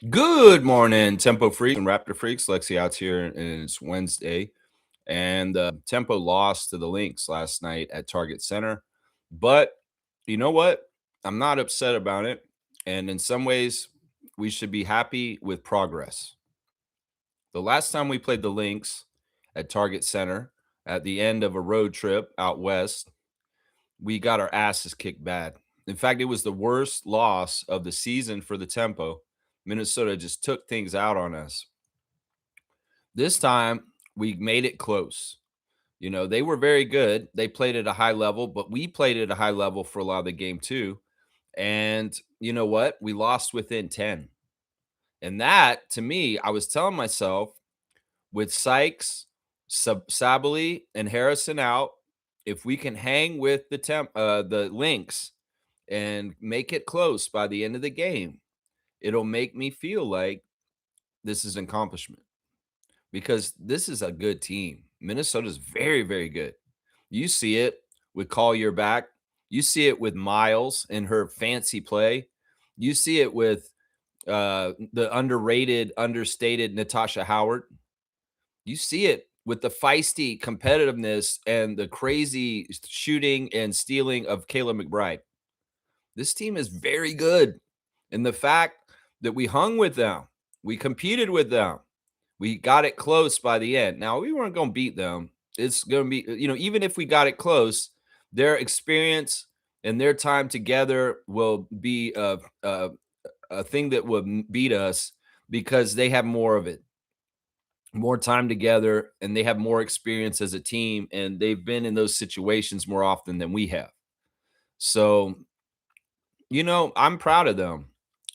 Good morning, Tempo Freaks and Raptor Freaks. Lexi out here, and it's Wednesday. And Tempo lost to the Lynx last night at Target Center. But you know what? I'm not upset about it. And in some ways, we should be happy with progress. The last time we played the Lynx at Target Center at the end of a road trip out west, we got our asses kicked bad. In fact, it was the worst loss of the season for the Tempo. Minnesota just took things out on us. This time, we made it close. You know, they were very good. They played at a high level, but we played at a high level for a lot of the game too. And you know what? We lost within 10. And that, to me, I was telling myself with Sykes, Sabali, and Harrison out, if we can hang with the Lynx and make it close by the end of the game, it'll make me feel like this is an accomplishment because this is a good team. Minnesota's very, very good. You see it with Collier back. You see it with Miles in her fancy play. You see it with the underrated, understated Natasha Howard. You see it with the feisty competitiveness and the crazy shooting and stealing of Kayla McBride. This team is very good. And the fact that we hung with them, we competed with them, we got it close by the end. Now, we weren't going to beat them. It's going to be, even if we got it close, their experience and their time together will be a thing that will beat us because they have more of it, more time together, and they have more experience as a team, and they've been in those situations more often than we have. So, I'm proud of them.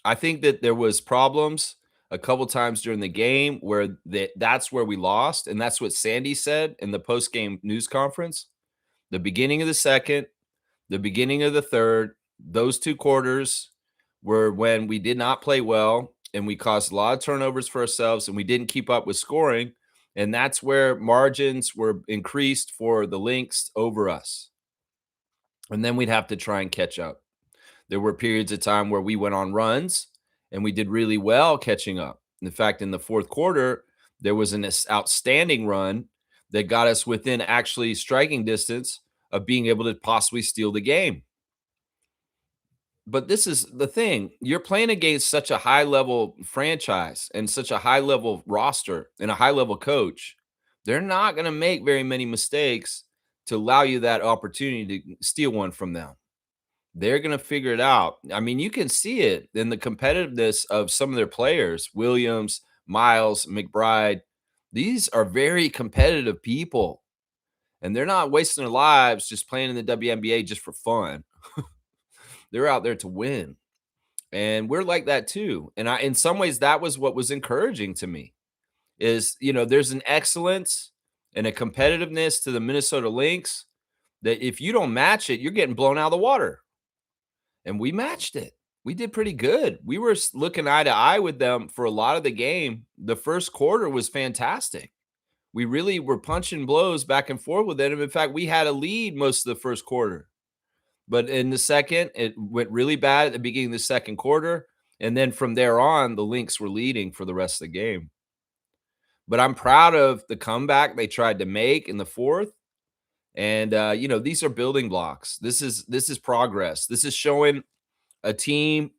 I think that there was problems a couple times during the game where that's where we lost, and that's what Sandy said in the post-game news conference. The beginning of the second, the beginning of the third, those 2 quarters were when we did not play well, and we caused a lot of turnovers for ourselves, and we didn't keep up with scoring, and that's where margins were increased for the Lynx over us. And then we'd have to try and catch up. There were periods of time where we went on runs and we did really well catching up. In fact, in the fourth quarter, there was an outstanding run that got us within actually striking distance of being able to possibly steal the game. But this is the thing. You're playing against such a high level franchise and such a high level roster and a high level coach. They're not going to make very many mistakes to allow you that opportunity to steal one from them. They're going to figure it out. I mean, you can see it in the competitiveness of some of their players, Williams, Miles, McBride. These are very competitive people, and they're not wasting their lives just playing in the WNBA just for fun. They're out there to win. And we're like that too. And in some ways, that was what was encouraging to me is, there's an excellence and a competitiveness to the Minnesota Lynx that if you don't match it, you're getting blown out of the water. And we matched it. We did pretty good. We were looking eye to eye with them for a lot of the game. The first quarter was fantastic. We really were punching blows back and forth with them. In fact, we had a lead most of the first quarter. But in the second, it went really bad at the beginning of the second quarter. And then from there on, the Lynx were leading for the rest of the game. But I'm proud of the comeback they tried to make in the fourth. And these are building blocks. This is progress. This is showing a team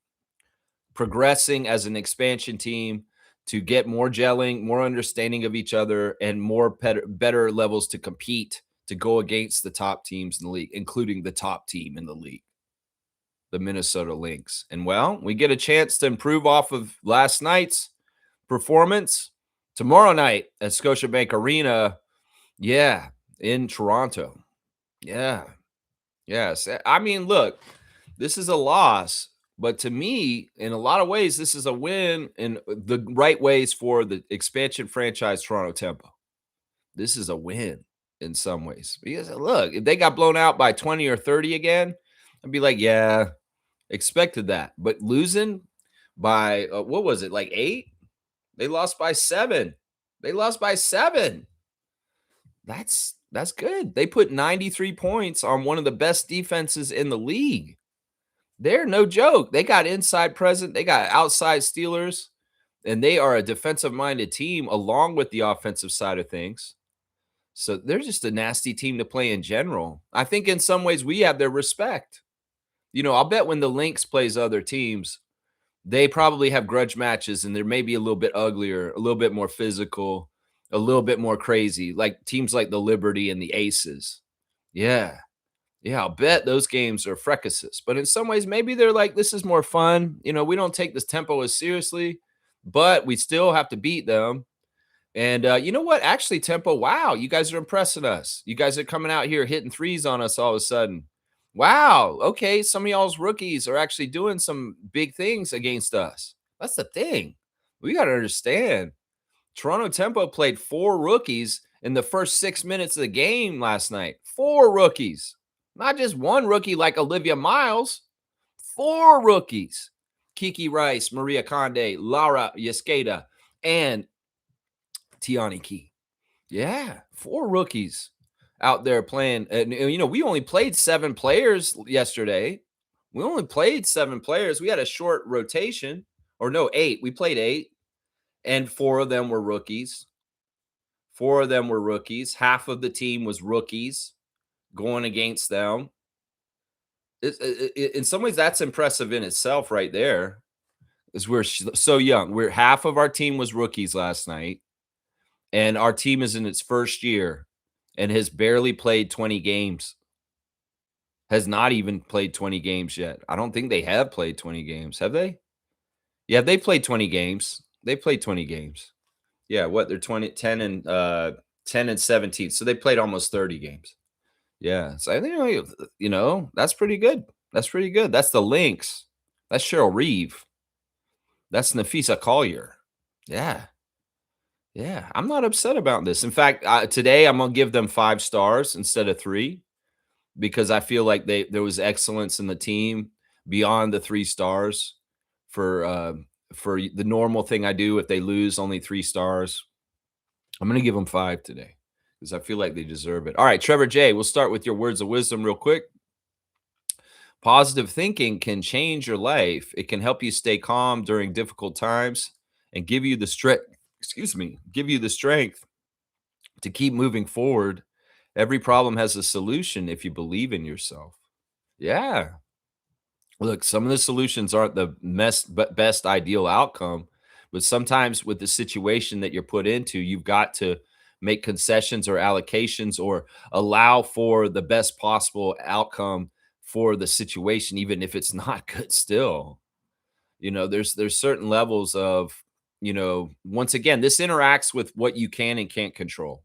progressing as an expansion team to get more gelling, more understanding of each other, and more better levels to compete to go against the top teams in the league, including the top team in the league, the Minnesota Lynx. And well, we get a chance to improve off of last night's performance tomorrow night at Scotiabank Arena. Yeah, in Toronto. Yeah. Yes. I mean, look, this is a loss, but to me, in a lot of ways, this is a win in the right ways for the expansion franchise Toronto Tempo. This is a win in some ways. Because look, if they got blown out by 20 or 30 again, I'd be like, yeah, expected that. But losing by what was it, like 8? They lost by 7. They lost by 7. That's good. They put 93 points on one of the best defenses in the league. They're no joke. They got inside present. They got outside stealers. and they are a defensive-minded team along with the offensive side of things. So they're just a nasty team to play in general. I think in some ways we have their respect. I'll bet when the Lynx plays other teams, they probably have grudge matches and they're maybe a little bit uglier, a little bit more physical, a little bit more crazy, like teams like the Liberty and the Aces. Yeah. Yeah, I'll bet those games are frecases. But in some ways, maybe they're like, this is more fun. We don't take this tempo as seriously, but we still have to beat them. And you know what? Actually, tempo, wow, you guys are impressing us. You guys are coming out here hitting threes on us all of a sudden. Wow. Okay. Some of y'all's rookies are actually doing some big things against us. That's the thing. We got to understand. Toronto Tempo played 4 rookies in the first 6 minutes of the game last night. 4 rookies. Not just one rookie like Olivia Miles. 4 rookies. Kiki Rice, Maria Conde, Laura Yesqueda, and Tiani Key. Yeah, 4 rookies out there playing. And, we only played 7 players yesterday. We only played 7 players. We had a short rotation, or no, 8. We played 8, and 4 of them were rookies. 4 of them were rookies. Half of the team was rookies going against them. In some ways, that's impressive in itself, right there. Is we're so young. We're half of our team was rookies last night, and our team is in its first year and has barely played 20 games. Has not even played 20 games yet. I don't think they have played 20 games. Have they? Yeah, they played 20 games. They played 20 games. Yeah, what? They're 10 and 17. So they played almost 30 games. Yeah. So I think that's pretty good. That's pretty good. That's the Lynx. That's Cheryl Reeve. That's Nafisa Collier. Yeah. Yeah. I'm not upset about this. In fact, today I'm gonna give them 5 stars instead of 3 because I feel like there was excellence in the team beyond the 3 stars for the normal thing I do if they lose only 3 stars. I'm gonna give them 5 today because I feel like they deserve it. All right, Trevor J, we'll start with your words of wisdom real quick. Positive thinking can change your life. It can help you stay calm during difficult times and give you the strength, give you the strength to keep moving forward. Every problem has a solution if you believe in yourself. Yeah. Look, some of the solutions aren't the best ideal outcome, but sometimes with the situation that you're put into, you've got to make concessions or allocations or allow for the best possible outcome for the situation, even if it's not good still. There's certain levels of, once again, this interacts with what you can and can't control.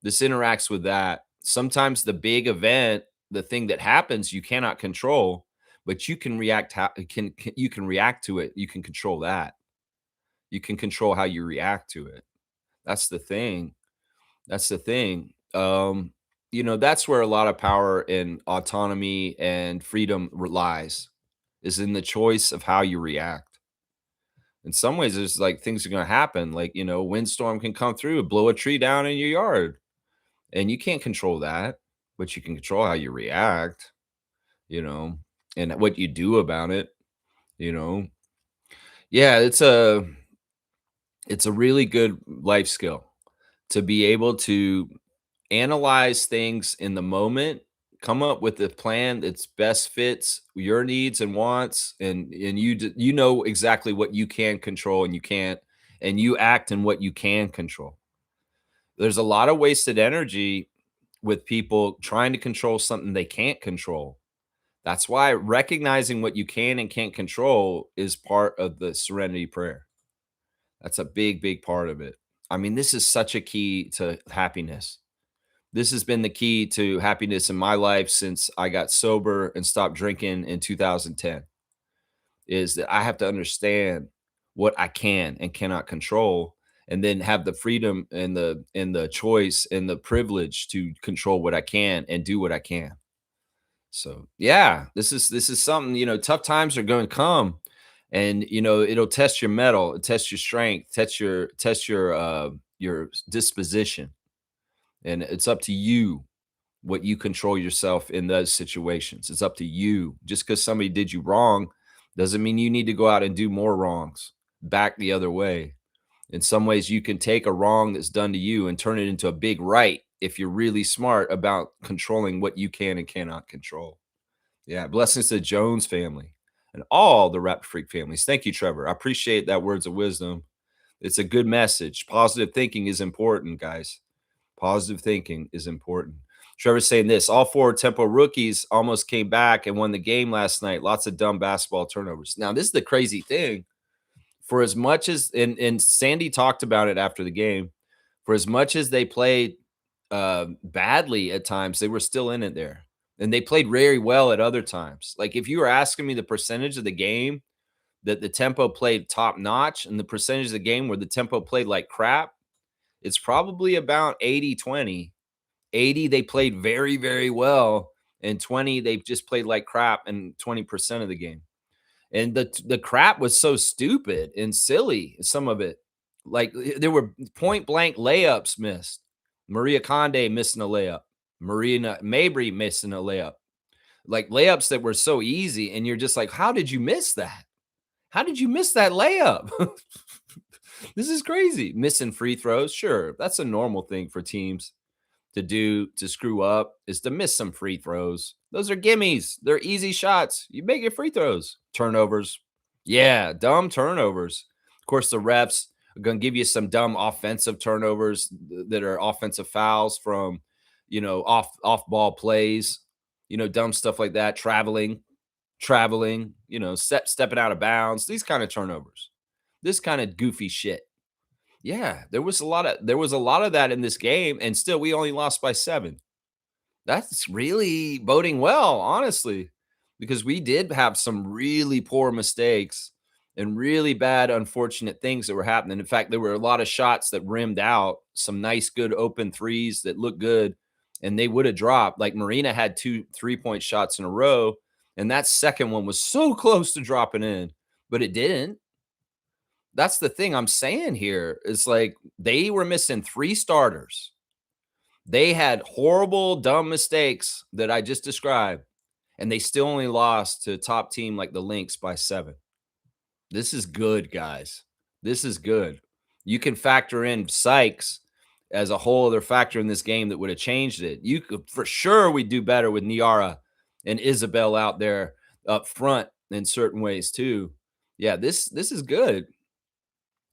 This interacts with that. Sometimes the big event, the thing that happens, you cannot control, but you can react. You can react to it. You can control that. You can control how you react to it. That's the thing. That's the thing. That's where a lot of power and autonomy and freedom lies, is in the choice of how you react. In some ways, there's like things are going to happen. Like, windstorm can come through and blow a tree down in your yard. And you can't control that, but you can control how you react, and what you do about it, you know. Yeah, it's a really good life skill to be able to analyze things in the moment, come up with a plan that's best fits your needs and wants, and you know exactly what you can control and you can't, and you act in what you can control. There's a lot of wasted energy with people trying to control something they can't control. That's why recognizing what you can and can't control is part of the serenity prayer. That's a big, big part of it. I mean, this is such a key to happiness. This has been the key to happiness in my life since I got sober and stopped drinking in 2010, is that I have to understand what I can and cannot control, and then have the freedom and the choice and the privilege to control what I can and do what I can. So yeah, this is something, tough times are going to come, and it'll test your mettle, test your strength, test your disposition. And it's up to you what you control yourself in those situations. It's up to you. Just because somebody did you wrong doesn't mean you need to go out and do more wrongs. back the other way. In some ways, you can take a wrong that's done to you and turn it into a big right if you're really smart about controlling what you can and cannot control. Yeah, blessings to the Jones family and all the Rap Freak families. Thank you, Trevor. I appreciate that words of wisdom. It's a good message. Positive thinking is important, guys. Positive thinking is important. Trevor's saying this: all four Tempo rookies almost came back and won the game last night. Lots of dumb basketball turnovers. Now, this is the crazy thing. For as much as and Sandy talked about it after the game, for as much as they played badly at times, they were still in it there. And they played very well at other times. Like if you were asking me the percentage of the game that the Tempo played top notch and the percentage of the game where the Tempo played like crap, it's probably about 80-20. 80 they played very, very well, and 20 they just played like crap in 20% of the game. And the crap was so stupid and silly, some of it. Like there were point blank layups missed. Maria Conde missing a layup. Marina Mabry missing a layup. Like layups that were so easy, and you're just like, how did you miss that? How did you miss that layup? This is crazy. Missing free throws, sure, that's a normal thing for teams to do to screw up is to miss some free throws. Those are gimmies. They're easy shots. You make your free throws. Turnovers. Yeah, dumb turnovers. Of course, the refs are going to give you some dumb offensive turnovers that are offensive fouls from, off ball plays, dumb stuff like that, traveling, stepping out of bounds, these kind of turnovers. This kind of goofy shit. Yeah, there was a lot of that in this game, and still we only lost by 7. That's really boding well, honestly, because we did have some really poor mistakes and really bad, unfortunate things that were happening. In fact, there were a lot of shots that rimmed out, some nice, good open threes that looked good, and they would have dropped. Like Marina had 2 3-point shots in a row, and that second one was so close to dropping in, but it didn't. That's the thing I'm saying here. Is like they were missing 3 starters. They had horrible, dumb mistakes that I just described, and they still only lost to a top team like the Lynx by 7. This is good, guys. This is good. You can factor in Sykes as a whole other factor in this game that would have changed it. You could for sure we do better with Niara and Isabel out there up front in certain ways too. Yeah, this is good.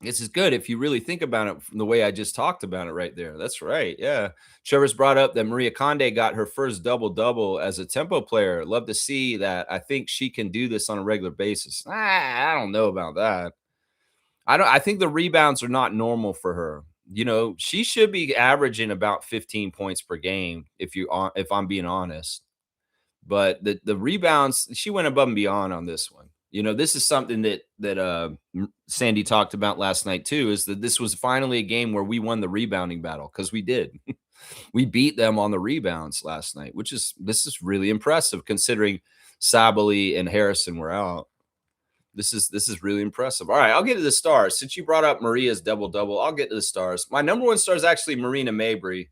This is good if you really think about it from the way I just talked about it right there. That's right. Yeah. Trevor's brought up that Maria Conde got her first double double as a tempo player. Love to see that. I think she can do this on a regular basis. I don't know about that. I think the rebounds are not normal for her. She should be averaging about 15 points per game if I'm being honest. But the rebounds, she went above and beyond on this one. This is something that Sandy talked about last night too, is that this was finally a game where we won the rebounding battle because we did. We beat them on the rebounds last night, this is really impressive considering Sabally and Harrison were out. This is really impressive. All right, I'll get to the stars. Since you brought up Maria's double double, I'll get to the stars. My number one star is actually Marina Mabry.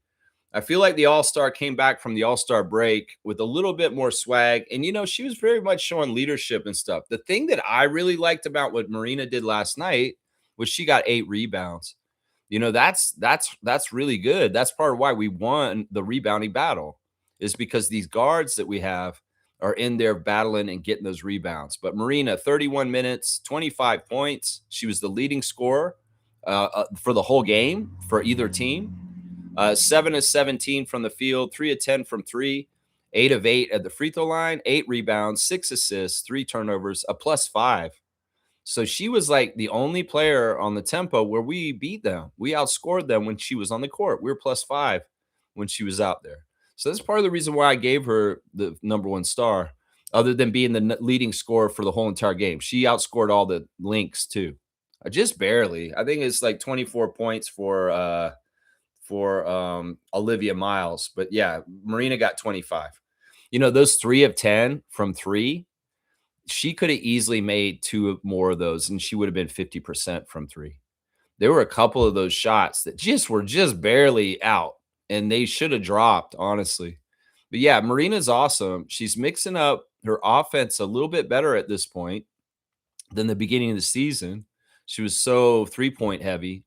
I feel like the All-Star came back from the All-Star break with a little bit more swag. And, she was very much showing leadership and stuff. The thing that I really liked about what Marina did last night was she got 8 rebounds. That's really good. That's part of why we won the rebounding battle is because these guards that we have are in there battling and getting those rebounds. But Marina, 31 minutes, 25 points. She was the leading scorer for the whole game for either team. 7 of 17 from the field, 3 of 10 from 3, 8 of 8 at the free throw line, 8 rebounds, 6 assists, 3 turnovers, a +5. So she was like the only player on the tempo where we beat them. We outscored them when she was on the court. We were +5 when she was out there. So that's part of the reason why I gave her the number one star, other than being the leading scorer for the whole entire game. She outscored all the Lynx too. Just barely. I think it's like 24 points for Olivia Miles. But yeah, Marina got 25. Those 3 of 10 from 3, she could have easily made 2 more of those and she would have been 50% from 3. There were a couple of those shots that were just barely out and they should have dropped, honestly. But yeah, Marina's awesome. She's mixing up her offense a little bit better at this point than the beginning of the season. She was so three-point heavy.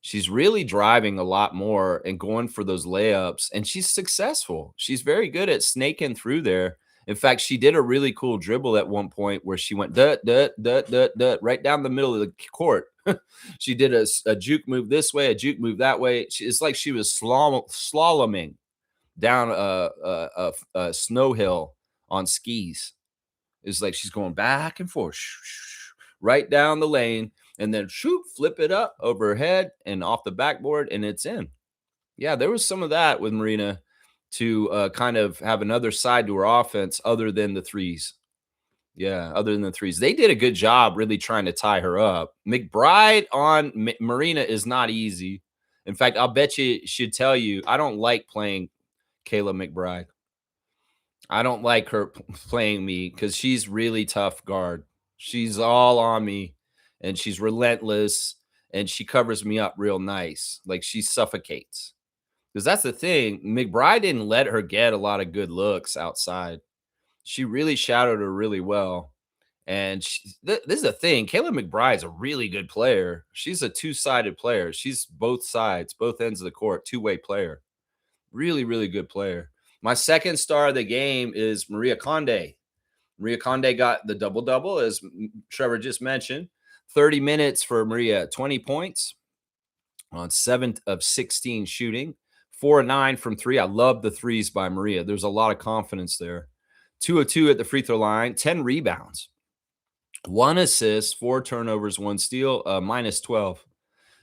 She's really driving a lot more and going for those layups, and she's successful. She's very good at snaking through there. In fact, she did a really cool dribble at one point where she went dut, dut, dut, dut, dut, right down the middle of the court. She did a juke move this way, a juke move that way. It's like she was slaloming down a snow hill on skis. It's like she's going back and forth, right down the lane, and then shoot, flip it up over her head and off the backboard, and it's in. Yeah, there was some of that with Marina to kind of have another side to her offense other than the threes. Yeah, other than the threes. They did a good job really trying to tie her up. McBride on Marina is not easy. In fact, I'll bet you she'd tell you, I don't like playing Kayla McBride. I don't like her playing me because she's really tough guard. She's all on me and she's relentless and she covers me up real nice. Like she suffocates. Because that's the thing. McBride didn't let her get a lot of good looks outside. She really shadowed her really well. And this is the thing. Kayla McBride's a really good player. She's a two-sided player. She's both sides, both ends of the court, two-way player. Really, really good player. My second star of the game is Maria Conde. Maria Conde got the double-double, as Trevor just mentioned. 30 minutes for Maria, 20 points on 7 of 16 shooting. 4 of 9 from 3. I love the threes by Maria. There's a lot of confidence there. 2 of 2 at the free throw line, 10 rebounds, 1 assist, 4 turnovers, 1 steal, minus 12.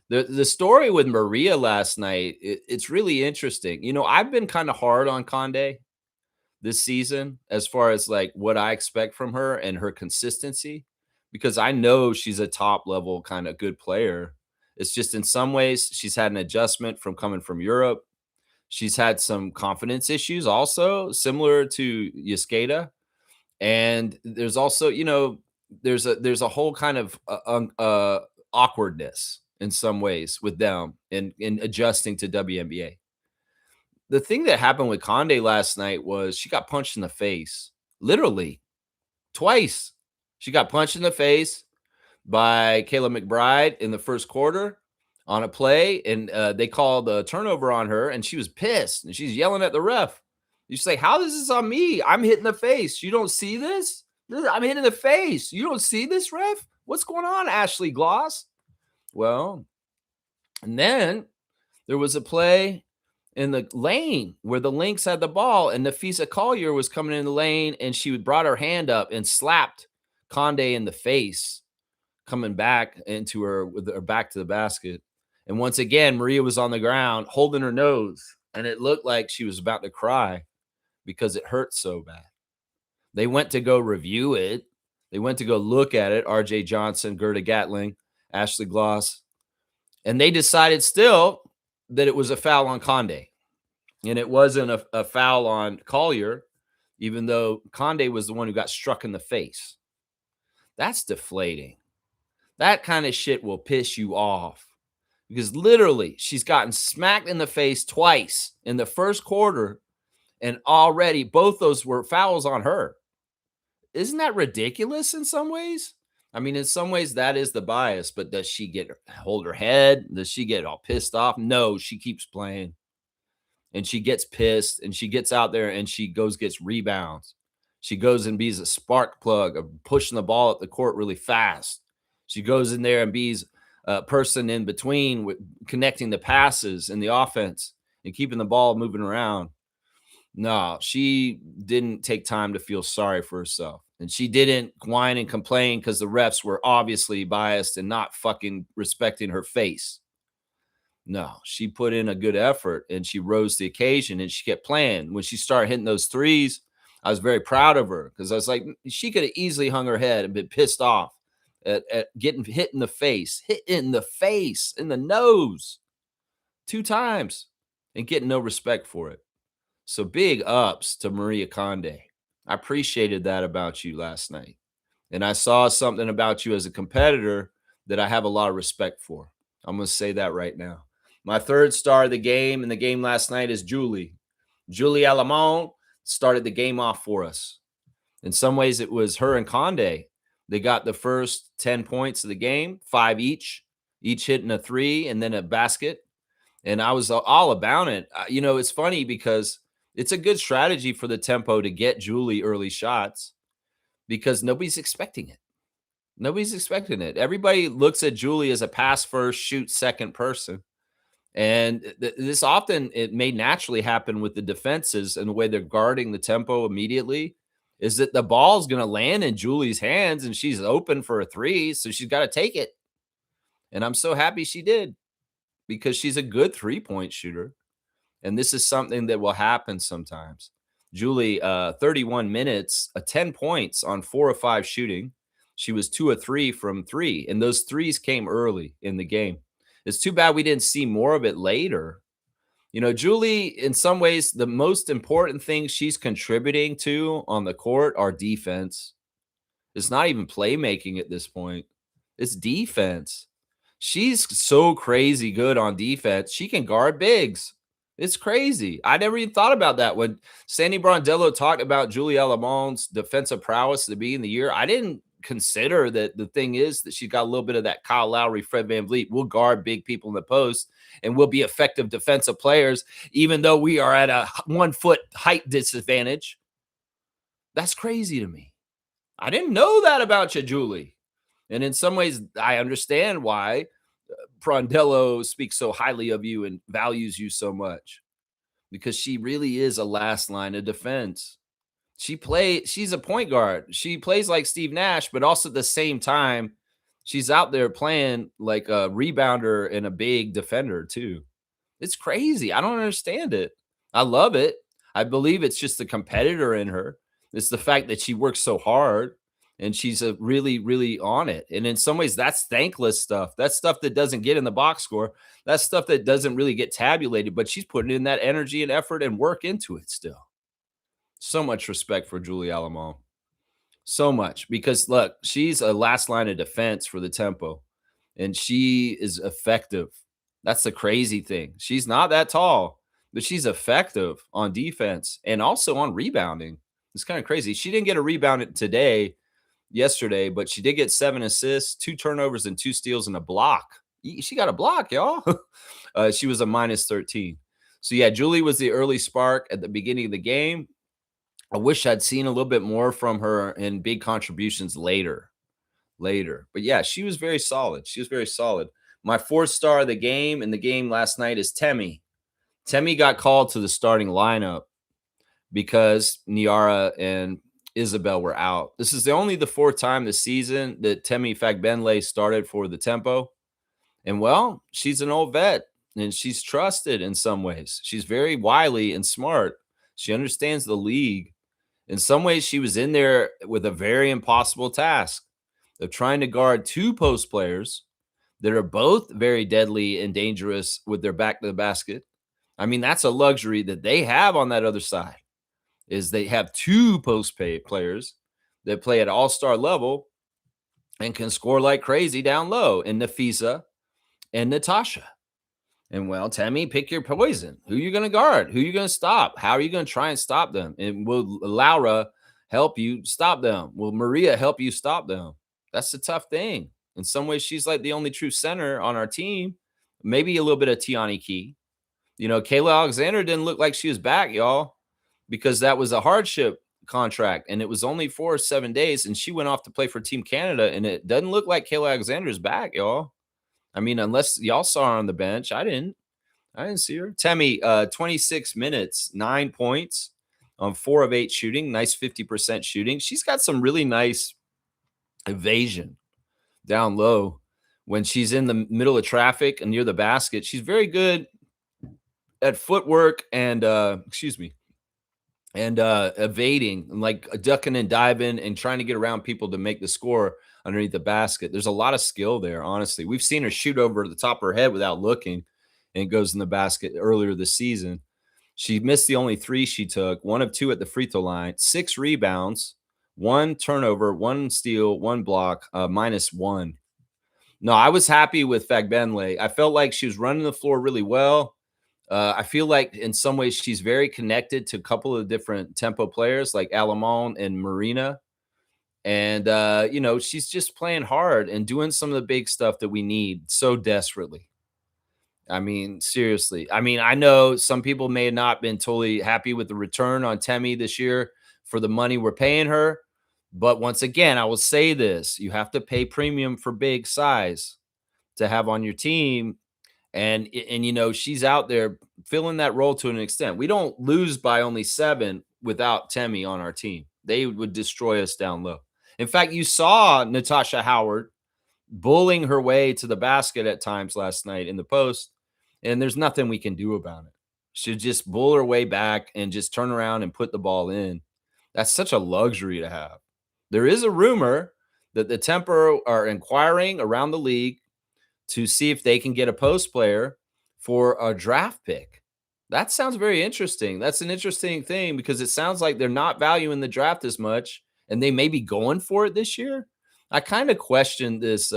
The story with Maria last night, it's really interesting. You know, I've been kind of hard on Conde this season as far as like what I expect from her and her consistency, because I know she's a top level kind of good player. It's just in some ways she's had an adjustment from coming from Europe. She's had some confidence issues also, similar to Yasketa. And there's also, you know, there's a whole kind of awkwardness in some ways with them in adjusting to WNBA. The thing that happened with Conde last night was she got punched in the face, literally twice. She got punched in the face by Kayla McBride in the first quarter on a play, and they called a turnover on her, and she was pissed, and she's yelling at the ref. You say, how is this on me? I'm hitting the face. You don't see this? I'm hitting the face. You don't see this, ref? What's going on, Ashley Gloss? Well, and then there was a play in the lane where the Lynx had the ball, and Nafisa Collier was coming in the lane, and she brought her hand up and slapped Conde in the face, coming back into her with her back to the basket. And once again, Maria was on the ground holding her nose, and it looked like she was about to cry because it hurt so bad. They went to go review it. They went to go look at it. RJ Johnson, Gerda Gatling, Ashley Gloss. And they decided still that it was a foul on Conde. And it wasn't a foul on Collier, even though Conde was the one who got struck in the face. That's deflating. That kind of shit will piss you off. Because literally, she's gotten smacked in the face twice in the first quarter, and already both those were fouls on her. Isn't that ridiculous in some ways? I mean, in some ways, that is the bias, but does she hold her head? Does she get all pissed off? No, she keeps playing. And she gets pissed, and she gets out there, and she gets rebounds. She goes and bees a spark plug of pushing the ball up the court really fast. She goes in there and bees a person in between with connecting the passes in the offense and keeping the ball moving around. No, she didn't take time to feel sorry for herself. And she didn't whine and complain because the refs were obviously biased and not fucking respecting her face. No, she put in a good effort and she rose to the occasion and she kept playing. When she started hitting those threes, I was very proud of her because I was like, she could have easily hung her head and been pissed off at getting hit in the face, in the nose 2 times and getting no respect for it. So big ups to Maria Conde. I appreciated that about you last night. And I saw something about you as a competitor that I have a lot of respect for. I'm going to say that right now. My third star of the game in the game last night is Julie. Julie Alamon started the game off for us. In some ways, it was her and Conde They got the first 10 points of the game, 5 each hitting a 3 and then a basket, and I was all about it. It's funny because it's a good strategy for the tempo to get Julie early shots because nobody's expecting it. Nobody's expecting it. Everybody looks at Julie as a pass first, shoot second person. And this often it may naturally happen with the defenses and the way they're guarding the tempo immediately is that the ball's going to land in Julie's hands and she's open for a 3, so she's got to take it. And I'm so happy she did because she's a good 3-point shooter. And this is something that will happen sometimes. Julie, 31 minutes, 10 points on 4 of 5 shooting. She was 2 of 3 from 3, and those threes came early in the game. It's too bad we didn't see more of it later. Julie, in some ways, the most important thing she's contributing to on the court are defense. It's not even playmaking at this point. It's defense. She's so crazy good on defense. She can guard bigs. It's crazy. I never even thought about that when Sandy Brondello talked about Julie Alamon's defensive prowess at the beginning of the year. I didn't consider that the thing is that she's got a little bit of that Kyle Lowry, Fred VanVleet. We'll guard big people in the post and we'll be effective defensive players, even though we are at a 1 foot height disadvantage. That's crazy to me. I didn't know that about you, Julie. And in some ways, I understand why Prondello speaks so highly of you and values you so much because she really is a last line of defense. She's a point guard. She plays like Steve Nash, but also at the same time, she's out there playing like a rebounder and a big defender too. It's crazy. I don't understand it. I love it. I believe it's just the competitor in her. It's the fact that she works so hard and she's a really, really on it. And in some ways, that's thankless stuff. That's stuff that doesn't get in the box score. That's stuff that doesn't really get tabulated, but she's putting in that energy and effort and work into it still. So much respect for Julie Alamon. So much because look, she's a last line of defense for the tempo and she is effective. That's the crazy thing. She's not that tall, but she's effective on defense and also on rebounding. It's kind of crazy. She didn't get a rebound yesterday, but she did get 7 assists, 2 turnovers, and 2 steals and a block. She got a block, y'all. She was a minus 13. So, yeah, Julie was the early spark at the beginning of the game. I wish I'd seen a little bit more from her in big contributions later. But, yeah, she was very solid. My 4th star of the game in the game last night is Temi. Temi got called to the starting lineup because Niara and Isabel were out. This is the 4th time this season that Temi Fagbenle started for the tempo. And well, she's an old vet and she's trusted in some ways. She's very wily and smart. She understands the league. In some ways, she was in there with a very impossible task of trying to guard 2 post players that are both very deadly and dangerous with their back to the basket. I mean, that's a luxury that they have on that other side. Is they have 2 post-pay players that play at all-star level and can score like crazy down low in Nafisa and Natasha. And well, Temi, pick your poison. Who are you going to guard? Who are you going to stop? How are you going to try and stop them? And will Laura help you stop them? Will Maria help you stop them? That's the tough thing. In some ways, she's like the only true center on our team. Maybe a little bit of Tiani Key. Kayla Alexander didn't look like she was back, y'all, because that was a hardship contract and it was only for 7 days and she went off to play for Team Canada and it doesn't look like Kayla Alexander's back, y'all. I mean, unless y'all saw her on the bench. I didn't see her. Temi, 26 minutes, 9 points on 4 of 8 shooting, nice 50% shooting. She's got some really nice evasion down low when she's in the middle of traffic and near the basket. She's very good at footwork and evading and like ducking and diving and trying to get around people to make the score underneath the basket. There's a lot of skill there, honestly. We've seen her shoot over the top of her head without looking and it goes in the basket earlier this season. She missed the only 3 she took, 1 of 2 at the free throw line, 6 rebounds, 1 turnover, 1 steal, 1 block, -1. No, I was happy with Fagbenle. I felt like she was running the floor really well. I feel like in some ways she's very connected to a couple of different tempo players like Alamon and Marina. And she's just playing hard and doing some of the big stuff that we need so desperately. I mean, seriously. I mean, I know some people may have not been totally happy with the return on Temi this year for the money we're paying her. But once again, I will say this: you have to pay premium for big size to have on your team. And she's out there filling that role to an extent. We don't lose by only 7 without Temi on our team. They would destroy us down low. In fact, you saw Natasha Howard bullying her way to the basket at times last night in the post, and there's nothing we can do about it. She'll just bull her way back and just turn around and put the ball in. That's such a luxury to have. There is a rumor that the Temper are inquiring around the league to see if they can get a post player for a draft pick. That sounds very interesting. That's an interesting thing because it sounds like they're not valuing the draft as much and they may be going for it this year. I kind of question this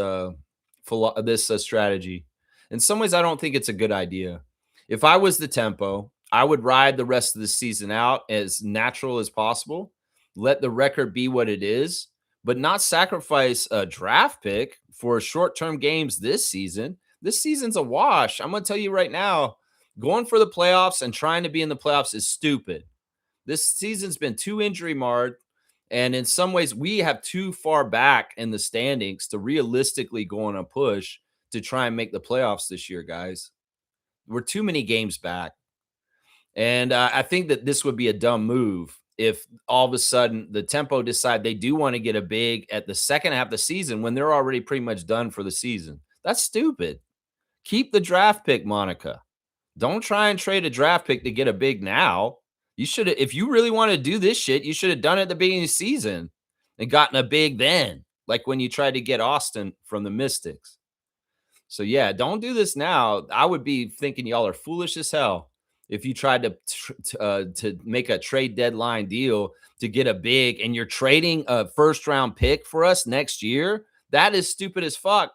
strategy. In some ways, I don't think it's a good idea. If I was the Tempo, I would ride the rest of the season out as natural as possible. Let the record be what it is, but not sacrifice a draft pick for short-term games this season. This season's a wash. I'm going to tell you right now, going for the playoffs and trying to be in the playoffs is stupid. This season's been too injury marred. And in some ways, we have too far back in the standings to realistically go on a push to try and make the playoffs this year, guys. We're too many games back. And I think that this would be a dumb move if all of a sudden the Tempo decide they do want to get a big at the second half of the season when they're already pretty much done for the season. That's stupid. Keep the draft pick, Monica. Don't try and trade a draft pick to get a big now. You should have, if you really want to do this shit, you should have done it at the beginning of the season and gotten a big then, like when you tried to get Austin from the Mystics. So yeah, don't do this now. I would be thinking y'all are foolish as hell if you tried to make a trade deadline deal to get a big and you're trading a first round pick for us next year. That is stupid as fuck.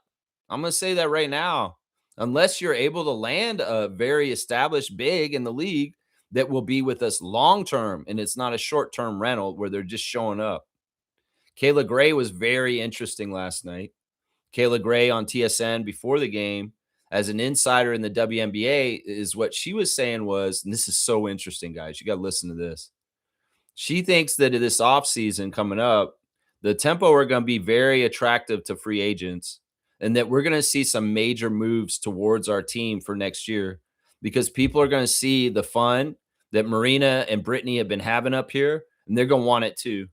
I'm gonna say that right now. Unless you're able to land a very established big in the league that will be with us long term, and it's not a short term rental where they're just showing up. Kayla Gray was very interesting last night. Kayla Gray on TSN before the game as an insider in the WNBA is what she was saying was, and this is so interesting, guys. You got to listen to this. She thinks that this offseason coming up, the Tempo are going to be very attractive to free agents and that we're going to see some major moves towards our team for next year because people are going to see the fun that Marina and Brittany have been having up here, and they're going to want it too.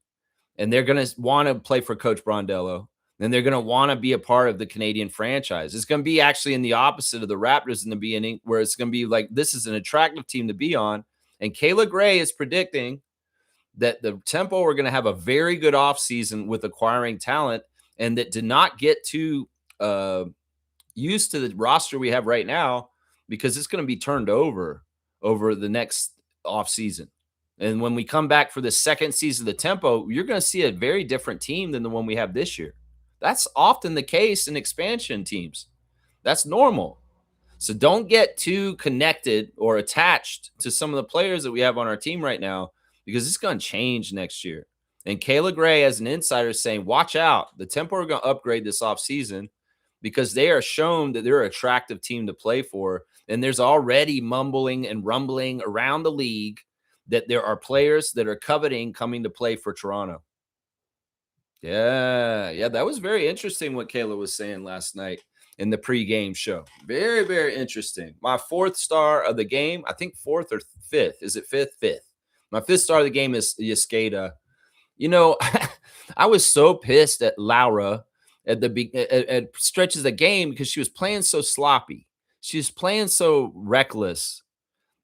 And they're going to want to play for Coach Brondello. And they're going to want to be a part of the Canadian franchise. It's going to be actually in the opposite of the Raptors in the beginning, where it's going to be like, this is an attractive team to be on. And Kayla Gray is predicting that the Tempo are going to have a very good offseason with acquiring talent and that did not get too used to the roster we have right now because it's going to be turned over the next offseason. And when we come back for the second season of the Tempo, you're going to see a very different team than the one we have this year. That's often the case in expansion teams. That's normal. So don't get too connected or attached to some of the players that we have on our team right now because it's going to change next year. And Kayla Gray, as an insider, is saying, watch out. The Tempo are going to upgrade this offseason because they are shown that they're an attractive team to play for. And there's already mumbling and rumbling around the league that there are players that are coveting coming to play for Toronto. Yeah, that was very interesting what Kayla was saying last night in the pregame show. Very, very interesting. My fourth star of the game, I think fourth or fifth. Is it fifth? Fifth. My fifth star of the game is Yaskeda. I was so pissed at Laura at stretches of the game because she was playing so sloppy. She was playing so reckless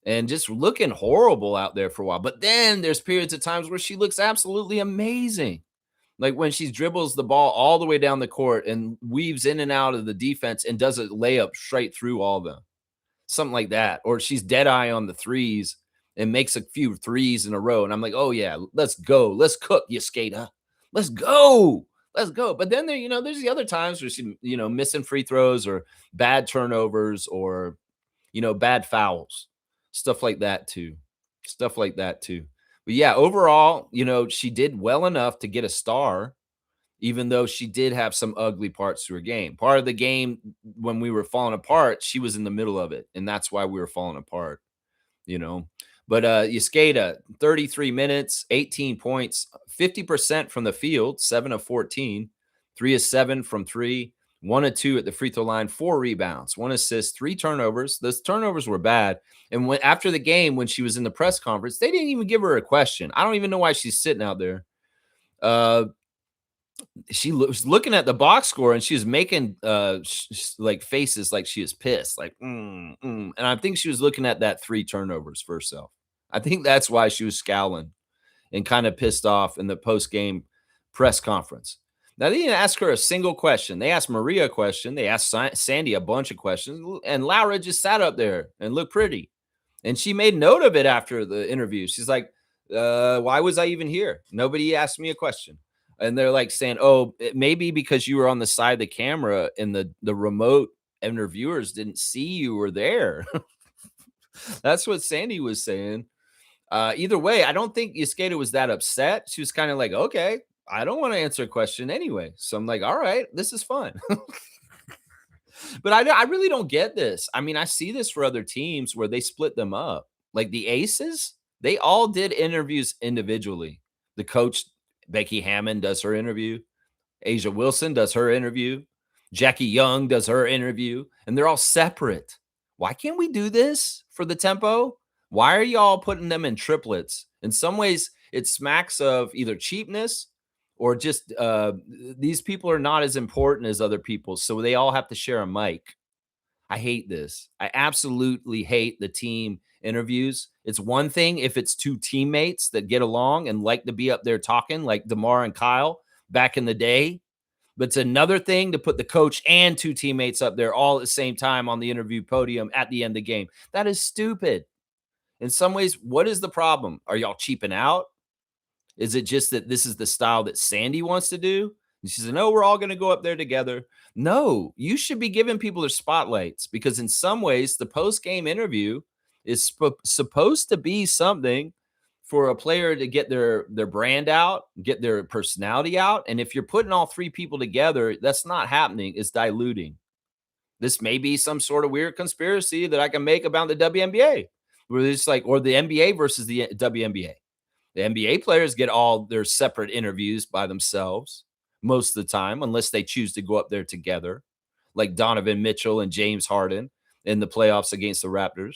and just looking horrible out there for a while. But then there's periods of times where she looks absolutely amazing. Like when she dribbles the ball all the way down the court and weaves in and out of the defense and does a layup straight through all of them. Something like that. Or she's dead eye on the threes and makes a few threes in a row. And I'm like, oh yeah, let's go. Let's cook, you skater. Let's go. Let's go. But then there's the other times where she, missing free throws or bad turnovers or, bad fouls. Stuff like that too. But yeah, overall, she did well enough to get a star. even though she did have some ugly parts to her game. Part of the game when we were falling apart, she was in the middle of it, and that's why we were falling apart, you know. But Yuskata, 33 minutes, 18 points, 50% from the field, 7 of 14, 3 of 7 from 3, 1 of 2 at the free throw line, 4 rebounds, 1 assist, 3 turnovers. Those turnovers were bad. And when after the game, when she was in the press conference, they didn't even give her a question. I don't even know why she's sitting out there. She was looking at the box score and she was making like faces like she was pissed, like and I think she was looking at that 3 turnovers for herself. I think that's why she was scowling and kind of pissed off in the post game press conference. Now they didn't ask her a single question. They asked Maria a question. They asked Sandy a bunch of questions, and Laura just sat up there and looked pretty. And she made note of it after the interview. She's like, "Why was I even here? Nobody asked me a question." And they're like saying, "Oh, it may be because you were on the side of the camera and the remote interviewers didn't see you were there." That's what Sandy was saying. Either way, I don't think Yuskata was that upset. She was kind of like, "Okay, I don't want to answer a question anyway." So I'm like, "All right, this is fun." But I really don't get this. I mean, I see this for other teams where they split them up. Like the Aces, they all did interviews individually. The coach, Becky Hammond, does her interview. Asia Wilson does her interview. Jackie Young does her interview, and they're all separate. Why can't we do this for the tempo? Why are y'all putting them in triplets? In some ways, it smacks of either cheapness or just these people are not as important as other people, so they all have to share a mic. I hate this. I absolutely hate the team interviews. It's one thing if it's 2 teammates that get along and like to be up there talking, like DeMar and Kyle back in the day. But it's another thing to put the coach and 2 teammates up there all at the same time on the interview podium at the end of the game. That is stupid. In some ways, what is the problem? Are y'all cheaping out? Is it just that this is the style that Sandy wants to do? And she said, "No, we're all going to go up there together." No, you should be giving people their spotlights because in some ways, the post-game interview is supposed to be something for a player to get their brand out, get their personality out. And if you're putting all 3 people together, that's not happening. It's diluting. This may be some sort of weird conspiracy that I can make about the WNBA, where it's like, or the NBA versus the WNBA. The NBA players get all their separate interviews by themselves most of the time, unless they choose to go up there together, like Donovan Mitchell and James Harden in the playoffs against the Raptors.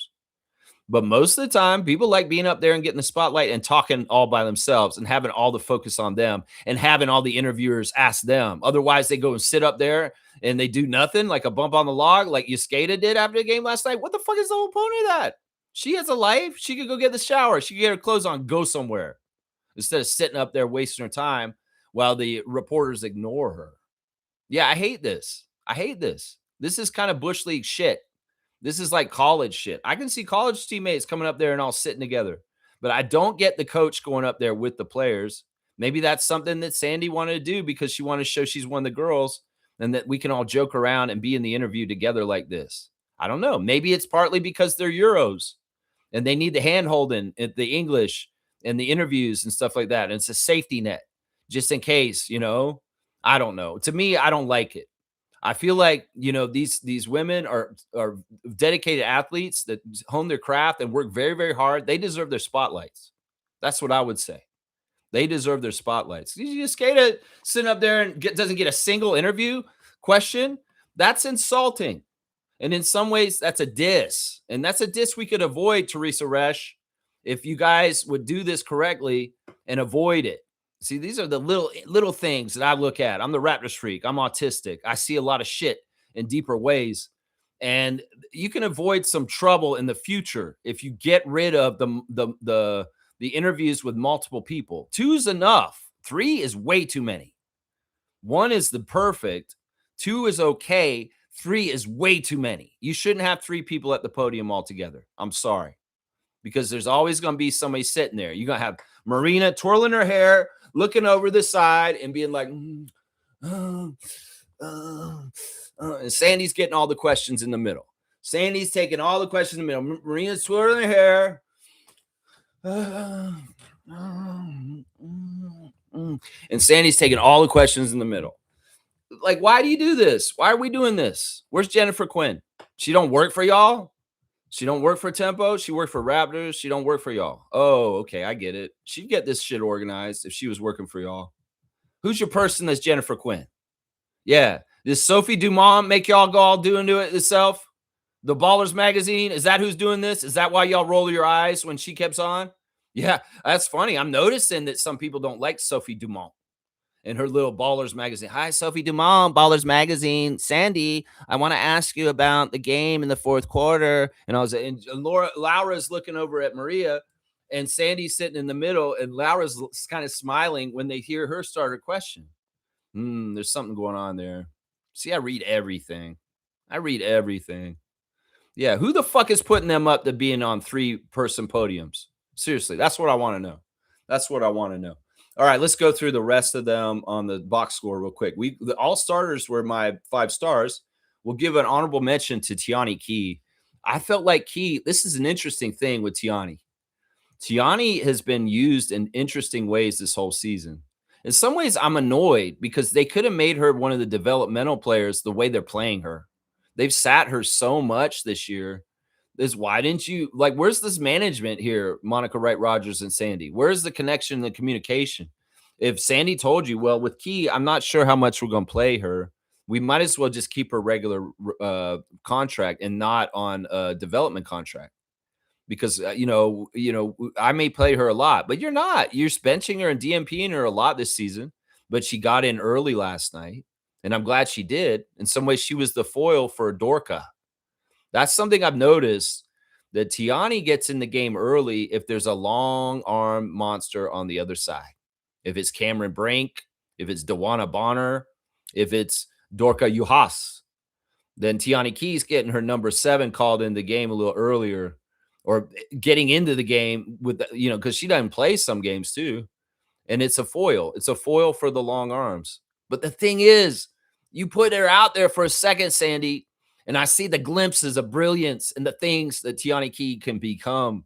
But most of the time, people like being up there and getting the spotlight and talking all by themselves and having all the focus on them and having all the interviewers ask them. Otherwise, they go and sit up there and they do nothing, like a bump on the log, like Yuskata did after the game last night. What the fuck is the whole point of that? She has a life. She could go get the shower. She could get her clothes on, go somewhere instead of sitting up there wasting her time while the reporters ignore her. Yeah, I hate this. I hate this. This is kind of Bush League shit. This is like college shit. I can see college teammates coming up there and all sitting together, but I don't get the coach going up there with the players. Maybe that's something that Sandy wanted to do because she wanted to show she's one of the girls and that we can all joke around and be in the interview together like this. I don't know. Maybe it's partly because they're Euros and they need the hand holding at the English and the interviews and stuff like that. And it's a safety net just in case, I don't know. To me, I don't like it. I feel like, these women are dedicated athletes that hone their craft and work very, very hard. They deserve their spotlights. That's what I would say. They deserve their spotlights. You just skate sitting up there and doesn't get a single interview question. That's insulting. And in some ways, that's a diss. And that's a diss we could avoid, Teresa Resch, if you guys would do this correctly and avoid it. See, these are the little things that I look at. I'm the Raptors freak. I'm autistic. I see a lot of shit in deeper ways. And you can avoid some trouble in the future if you get rid of the interviews with multiple people. 2 is enough. 3 is way too many. 1 is the perfect. 2 is okay. 3 is way too many. You shouldn't have 3 people at the podium altogether. I'm sorry. Because there's always going to be somebody sitting there. You're going to have Marina twirling her hair, looking over the side and being like, and Sandy's getting all the questions in the middle. Sandy's taking all the questions in the middle. Marina's twirling her hair. And Sandy's taking all the questions in the middle. Like, why do you do this? Why are we doing this? Where's Jennifer Quinn? She don't work for y'all? She don't work for Tempo. She worked for Raptors. She don't work for y'all. Oh, okay, I get it. She'd get this shit organized if she was working for y'all. Who's your person that's Jennifer Quinn? Yeah. Does Sophie Dumont make y'all go all do it itself? The Ballers magazine? Is that who's doing this? Is that why y'all roll your eyes when she keeps on? Yeah, that's funny. I'm noticing that some people don't like Sophie Dumont in her little Ballers magazine. Hi, Sophie Dumont, Ballers magazine. Sandy, I want to ask you about the game in the fourth quarter. And Laura's looking over at Maria, and Sandy's sitting in the middle, and Laura's kind of smiling when they hear her start her question. There's something going on there. See, I read everything. Yeah, who the fuck is putting them up to being on 3-person podiums? Seriously, that's what I want to know. All right, let's go through the rest of them on the box score real quick. The all starters were my 5 stars. We'll give an honorable mention to Tiani Key. I felt like Key, this is an interesting thing with Tiani. Tiani has been used in interesting ways this whole season. In some ways, I'm annoyed because they could have made her one of the developmental players the way they're playing her. They've sat her so much this year. Why didn't you where's this management here, Monica Wright Rogers and Sandy? Where's the connection and the communication? If Sandy told you, well, with Key, I'm not sure how much we're going to play her. We might as well just keep her regular contract and not on a development contract. Because I may play her a lot, but you're not. You're benching her and DMPing her a lot this season, but she got in early last night, and I'm glad she did. In some ways, she was the foil for Dorka. That's something I've noticed, that Tiani gets in the game early if there's a long arm monster on the other side. If it's Cameron Brink, if it's Dewana Bonner, if it's Dorka Juhas, then Tiani Key's getting her number 7 called in the game a little earlier, or getting into the game with, because she doesn't play some games too. And it's a foil. It's a foil for the long arms. But the thing is, you put her out there for a second, Sandy, and I see the glimpses of brilliance and the things that Tiani Key can become.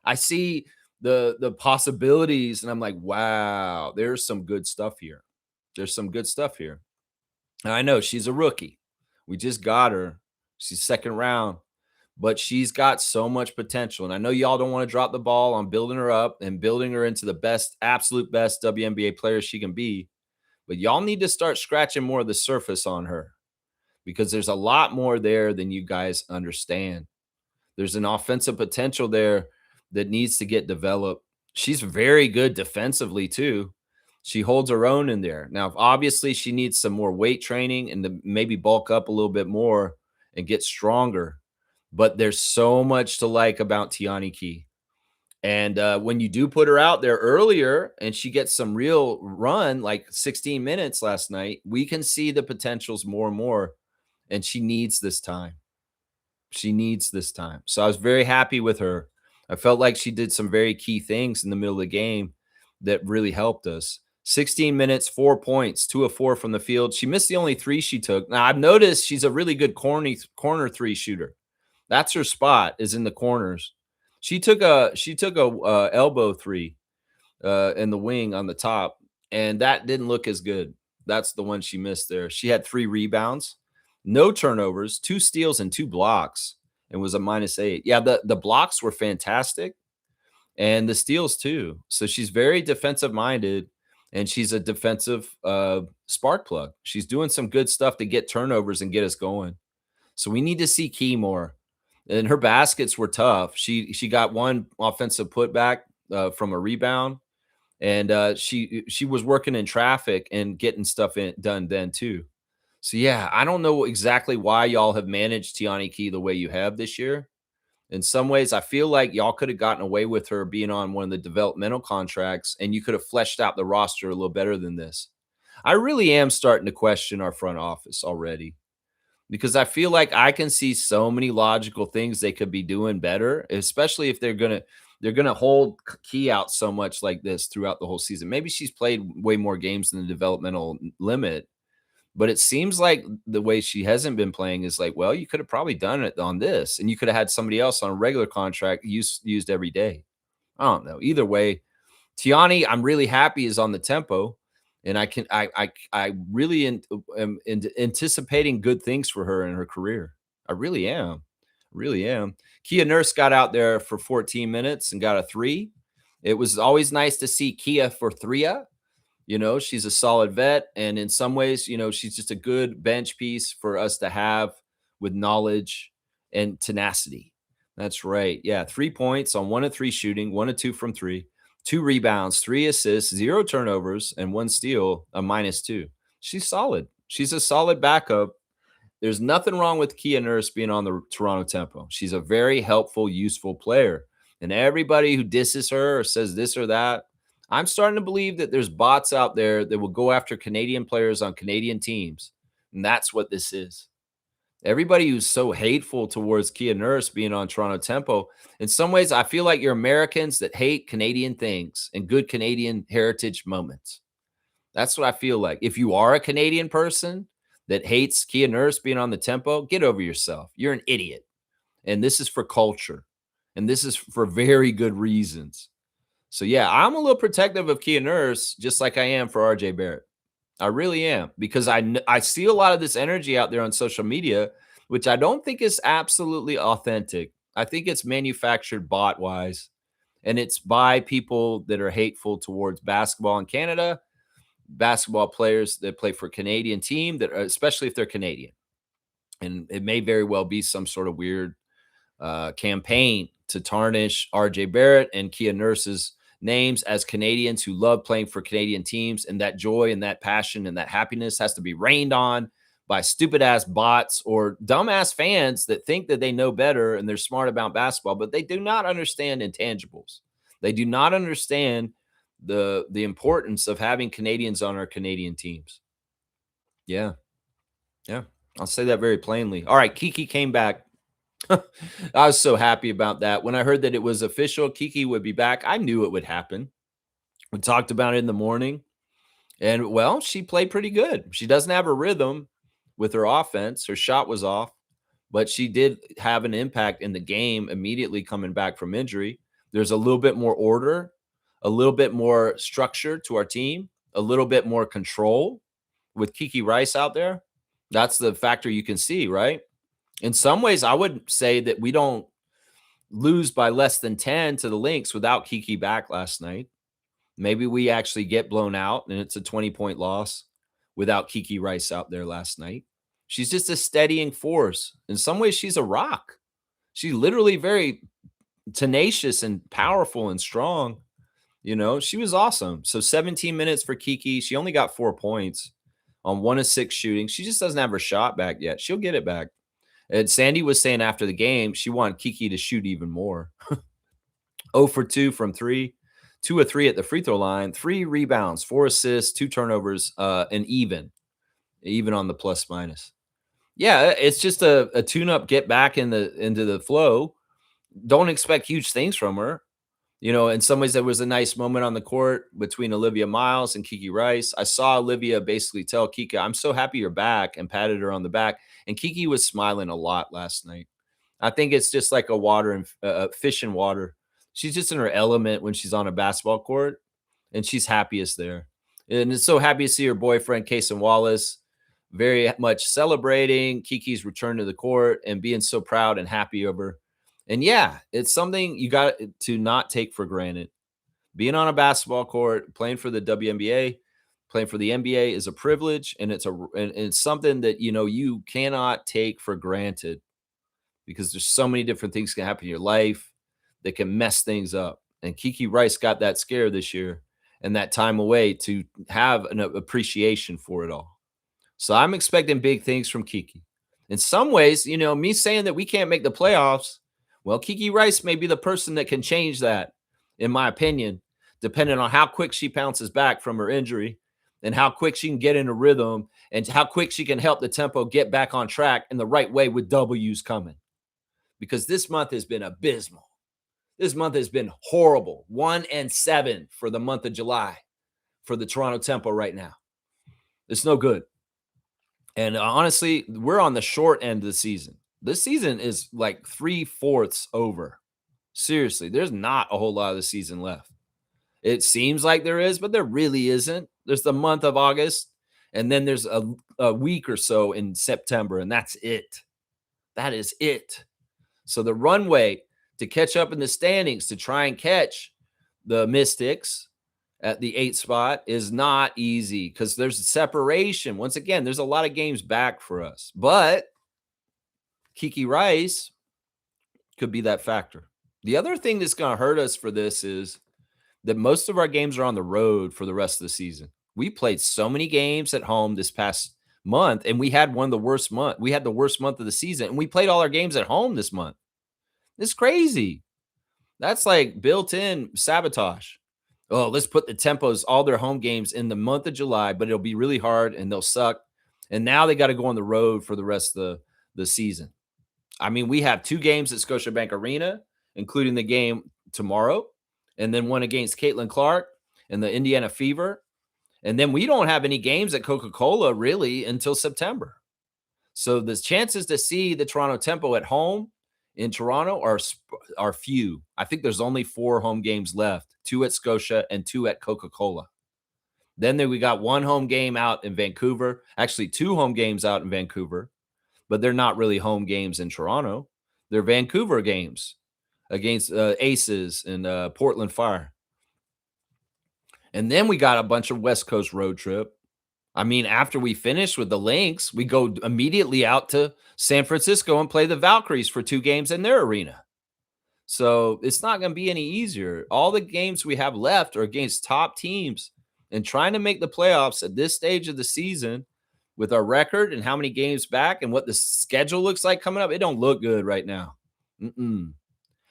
I see the possibilities, and I'm like, wow, there's some good stuff here. And I know she's a rookie. We just got her. She's second round, but she's got so much potential. And I know y'all don't want to drop the ball on building her up and building her into the best, absolute best WNBA player she can be. But y'all need to start scratching more of the surface on her, because there's a lot more there than you guys understand. There's an offensive potential there that needs to get developed. She's very good defensively too. She holds her own in there. Now, obviously, she needs some more weight training and to maybe bulk up a little bit more and get stronger. But there's so much to like about Tiani Key. And when you do put her out there earlier and she gets some real run, like 16 minutes last night, we can see the potentials more and more. And she needs this time. So I was very happy with her. I felt like she did some very key things in the middle of the game that really helped us. 16 minutes, 4 points, 2 of 4 from the field. She missed the only 3 she took. Now, I've noticed she's a really good corner 3 shooter. That's her spot, is in the corners. She took a elbow 3 in the wing on the top, and that didn't look as good. That's the one she missed there. She had 3 rebounds, no turnovers, 2 steals, and 2 blocks, and was a -8. Yeah, the blocks were fantastic, and the steals too. So she's very defensive minded, and she's a defensive spark plug. She's doing some good stuff to get turnovers and get us going. So we need to see Key more. And her baskets were tough. She got one offensive putback from a rebound, and she was working in traffic and getting stuff done then too. So yeah, I don't know exactly why y'all have managed Tiani Key the way you have this year. In some ways, I feel like y'all could have gotten away with her being on one of the developmental contracts, and you could have fleshed out the roster a little better than this. I really am starting to question our front office already, because I feel like I can see so many logical things they could be doing better, especially if they're gonna hold Key out so much like this throughout the whole season. Maybe she's played way more games than the developmental limit, but it seems like the way she hasn't been playing is like, well, you could have probably done it on this, and you could have had somebody else on a regular contract used every day. I don't know. Either way, Tiani, I'm really happy is on the tempo, and I really am anticipating good things for her in her career. I really am, really am. Kia Nurse got out there for 14 minutes and got a 3. It was always nice to see Kia for 3. She's a solid vet, and in some ways, she's just a good bench piece for us to have with knowledge and tenacity. That's right. Yeah, 3 points on 1 of 3 shooting, 1 of 2 from 3, 2 rebounds, 3 assists, 0 turnovers, and 1 steal, a -2. She's solid. She's a solid backup. There's nothing wrong with Kia Nurse being on the Toronto Tempo. She's a very helpful, useful player. And everybody who disses her or says this or that, I'm starting to believe that there's bots out there that will go after Canadian players on Canadian teams. And that's what this is. Everybody who's so hateful towards Kia Nurse being on Toronto Tempo, in some ways, I feel like you're Americans that hate Canadian things and good Canadian heritage moments. That's what I feel like. If you are a Canadian person that hates Kia Nurse being on the tempo, get over yourself. You're an idiot. And this is for culture. And this is for very good reasons. So, yeah, I'm a little protective of Kia Nurse, just like I am for RJ Barrett. I really am, because I see a lot of this energy out there on social media, which I don't think is absolutely authentic. I think it's manufactured bot wise, and it's by people that are hateful towards basketball in Canada, basketball players that play for a Canadian team, that especially if they're Canadian. And it may very well be some sort of weird campaign to tarnish RJ Barrett and Kia Nurse's names as Canadians who love playing for Canadian teams. And that joy and that passion and that happiness has to be rained on by stupid ass bots or dumbass fans that think that they know better and they're smart about basketball, but they do not understand intangibles. They do not understand the importance of having Canadians on our Canadian teams. Yeah. Yeah. I'll say that very plainly. All right, Kiki came back. I was so happy about that. When I heard that it was official, Kiki would be back, I knew it would happen. We talked about it in the morning, and well, she played pretty good. She doesn't have a rhythm with her offense. Her shot was off, but she did have an impact in the game immediately coming back from injury. There's a little bit more order, a little bit more structure to our team, a little bit more control with Kiki Rice out there. That's the factor you can see, right? In some ways, I would say that we don't lose by less than 10 to the Lynx without Kiki back last night. Maybe we actually get blown out and it's a 20-point loss without Kiki Rice out there last night. She's just a steadying force. In some ways, she's a rock. She's literally very tenacious and powerful and strong. She was awesome. So 17 minutes for Kiki. She only got 4 points on 1 of 6 shooting. She just doesn't have her shot back yet. She'll get it back. And Sandy was saying after the game, she wanted Kiki to shoot even more. 0 for 2 from 3, 2 of 3 at the free throw line, 3 rebounds, 4 assists, 2 turnovers, and even on the plus minus. Yeah, it's just a tune-up, get back into the flow. Don't expect huge things from her. In some ways, there was a nice moment on the court between Olivia Miles and Kiki Rice. I saw Olivia basically tell Kiki, "I'm so happy you're back," and patted her on the back. And Kiki was smiling a lot last night. I think it's just like a fish in water. She's just in her element when she's on a basketball court, and she's happiest there. And it's so happy to see her boyfriend, Kason Wallace, very much celebrating Kiki's return to the court and being so proud and happy over. And yeah, it's something you got to not take for granted. Being on a basketball court, playing for the WNBA, playing for the NBA is a privilege, and it's something that you cannot take for granted, because there's so many different things can happen in your life that can mess things up. And Kiki Rice got that scare this year and that time away to have an appreciation for it all. So I'm expecting big things from Kiki. In some ways, me saying that we can't make the playoffs, well, Kiki Rice may be the person that can change that, in my opinion, depending on how quick she bounces back from her injury and how quick she can get in a rhythm and how quick she can help the tempo get back on track in the right way with W's coming. Because this month has been abysmal. This month has been horrible. 1-7 for the month of July for the Toronto Tempo right now. It's no good. And honestly, we're on the short end of the season. This season is like 3/4 over. Seriously, there's not a whole lot of the season left. It seems like there is, but there really isn't. There's the month of August, and then there's a week or so in September, and that's it. That is it. So the runway to catch up in the standings to try and catch the Mystics at the 8th spot is not easy because there's a separation. Once again, there's a lot of games back for us, but Kiki Rice could be that factor. The other thing that's going to hurt us for this is that most of our games are on the road for the rest of the season. We played so many games at home this past month, and we had one of the worst month. We had the worst month of the season, and we played all our games at home this month. It's crazy. That's like built-in sabotage. Oh, let's put the tempos, all their home games in the month of July, but it'll be really hard and they'll suck. And now they got to go on the road for the rest of the season. I mean, we have 2 games at Scotiabank Arena, including the game tomorrow, and then one against Caitlin Clark and the Indiana Fever. And then we don't have any games at Coca-Cola really until September. So the chances to see the Toronto Tempo at home in Toronto are few. I think there's only 4 home games left, 2 at Scotia and 2 at Coca-Cola. Then we got 1 home game out in Vancouver, actually 2 home games out in Vancouver, but they're not really home games in Toronto. They're Vancouver games against Aces and Portland Fire. And then we got a bunch of West Coast road trip. I mean, after we finish with the Lynx, we go immediately out to San Francisco and play the Valkyries for 2 games in their arena. So it's not going to be any easier. All the games we have left are against top teams, and trying to make the playoffs at this stage of the season with our record and how many games back and what the schedule looks like coming up, it don't look good right now.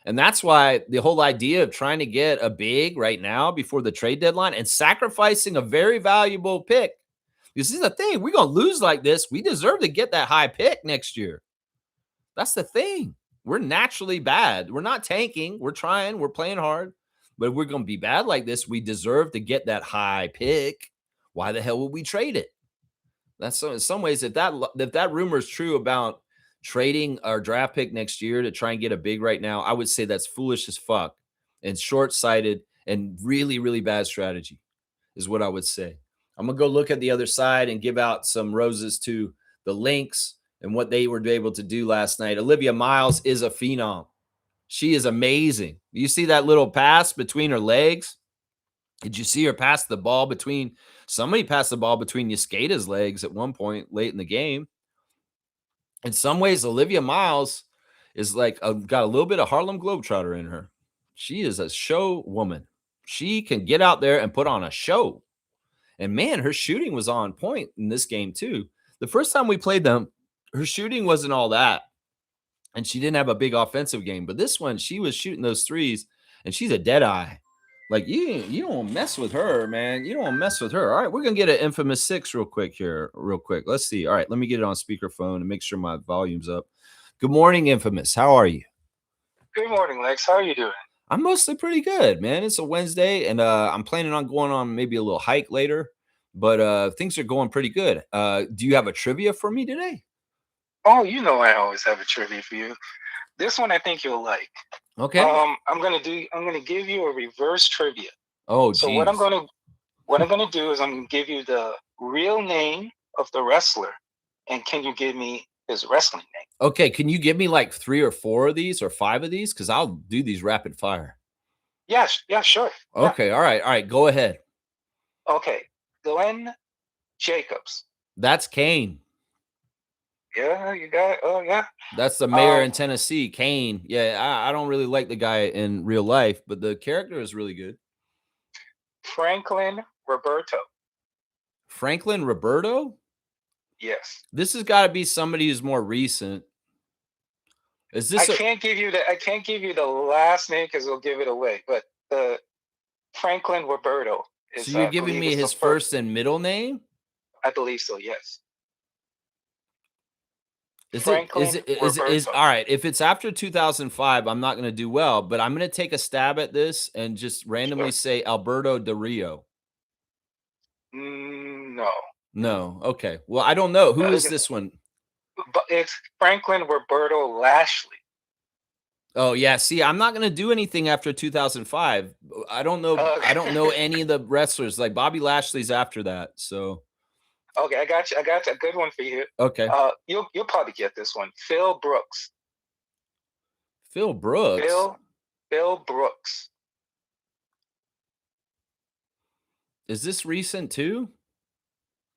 And that's why the whole idea of trying to get a big right now before the trade deadline and sacrificing a very valuable pick. This is the thing. We're going to lose like this. We deserve to get that high pick next year. That's the thing. We're naturally bad. We're not tanking. We're trying. We're playing hard. But if we're going to be bad like this, we deserve to get that high pick. Why the hell would we trade it? That's in some ways, if that rumor is true about trading our draft pick next year to try and get a big right now, I would say that's foolish as fuck and short-sighted and really, really bad strategy is what I would say. I'm going to go look at the other side and give out some roses to the Lynx and what they were able to do last night. Olivia Miles is a phenom. She is amazing. You see that little pass between her legs? Did you see her pass the ball between – somebody passed the ball between Yaskeda's legs at one point late in the game. In some ways, Olivia Miles is like got a little bit of Harlem Globetrotter in her. She is a show woman. She can get out there and put on a show. And man, her shooting was on point in this game too. The first time we played them, her shooting wasn't all that. And she didn't have a big offensive game. But this one, she was shooting those threes, and she's a dead eye. Like, you don't mess with her, man. You don't mess with her. All right, we're going to get an infamous 6 real quick here. Let's see. All right, let me get it on speakerphone and make sure my volume's up. Good morning, Infamous. How are you? Good morning, Lex. How are you doing? I'm mostly pretty good, man. It's a Wednesday, and I'm planning on going on maybe a little hike later. But things are going pretty good. Do you have a trivia for me today? Oh, you know I always have a trivia for you. This one I think you'll like. Okay. I'm gonna give you a reverse trivia. Oh, so what I'm gonna do is I'm gonna give you the real name of the wrestler, and can you give me his wrestling name? Okay, can you give me like 3 or 4 of these or 5 of these? Because I'll do these rapid fire. Yeah, sure. Okay, yeah. All right, go ahead. Okay, Glenn Jacobs. That's Kane. Yeah, you got it. Oh, yeah. That's the mayor in Tennessee, Kane. Yeah, I don't really like the guy in real life, but the character is really good. Franklin Roberto. Franklin Roberto? Yes. This has got to be somebody who's more recent. Is this? I can't give you the last name because it'll give it away. But the Franklin Roberto is. So you're giving me his first and middle name? I believe so. Yes. Is all right? If it's after 2005, I'm not going to do well, but I'm going to take a stab at this and just randomly say Alberto Del Rio. No. No. Okay. Well, I don't know. Who is this one? But it's Franklin Roberto Lashley. Oh yeah, see, I'm not gonna do anything after 2005. I don't know. I don't know any of the wrestlers. Like Bobby Lashley's after that. So Okay, I got you. I got you. A good one for you. okay, You'll probably get this one. Phil Brooks. Phil Brooks. Phil Phil Brooks. Is this recent too?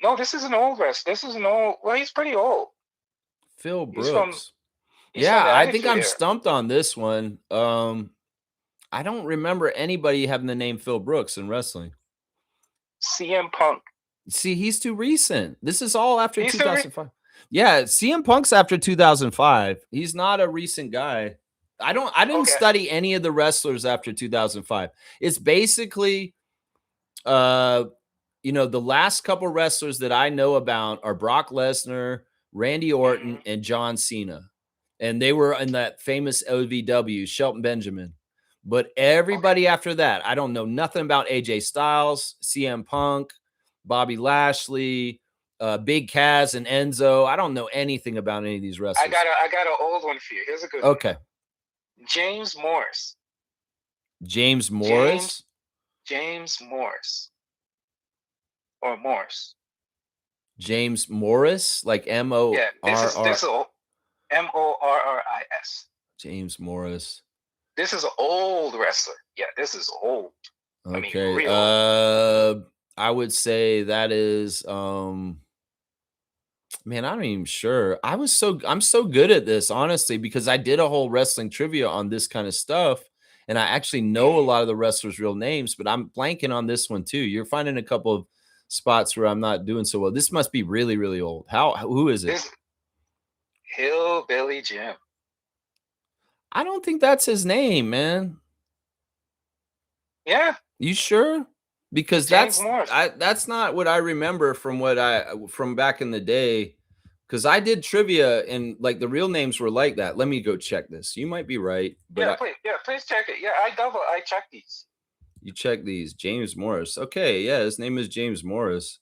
No, this is an old wrestler. This is an old. Well, he's pretty old. Phil He's from Brooks. he's from Yeah, the I think Attitude I'm Era. stumped on this one. I don't remember anybody having the name Phil Brooks in wrestling. CM Punk. See, he's too recent. This is all after He's the 2005. Yeah, CM Punk's after 2005. He's not a recent guy. I didn't okay. study any of the wrestlers after 2005. It's basically uh the last couple wrestlers that I know about are Brock Lesnar, Randy Orton, Mhm. and John Cena. And they were in that famous OVW, Shelton Benjamin. But Okay. everybody after that, I don't know nothing about AJ Styles, CM Punk, Bobby Lashley, Big Kaz, and Enzo. I don't know anything about any of these wrestlers. I got an old one for you. Here's a good one. Okay. James Morris. James James Morris. James Morris. Or Morse. James Morris, like M O Yeah, R this R. is Morris. James Morris. This is an old wrestler. Yeah, this is old. I mean, Okay. real old. I would say that is man, I'm not even sure. I'm so good at this, honestly, because I did a whole wrestling trivia on this kind of stuff. And I actually know a Mhm. lot of the wrestlers' real names, but I'm blanking on this one too. You're finding a couple of spots where I'm not doing so well. This must be really, really old. Who is it? This Hillbilly Jim. I don't think that's his name, man. Yeah, You sure? Because James Morris. that's not what I remember from back in the day. Because I did trivia and like the real names were like that. Let me go check this. You might be right, but Please check it. Yeah, I check these. you check these. James Morris. Okay, yeah, his name is James Morris.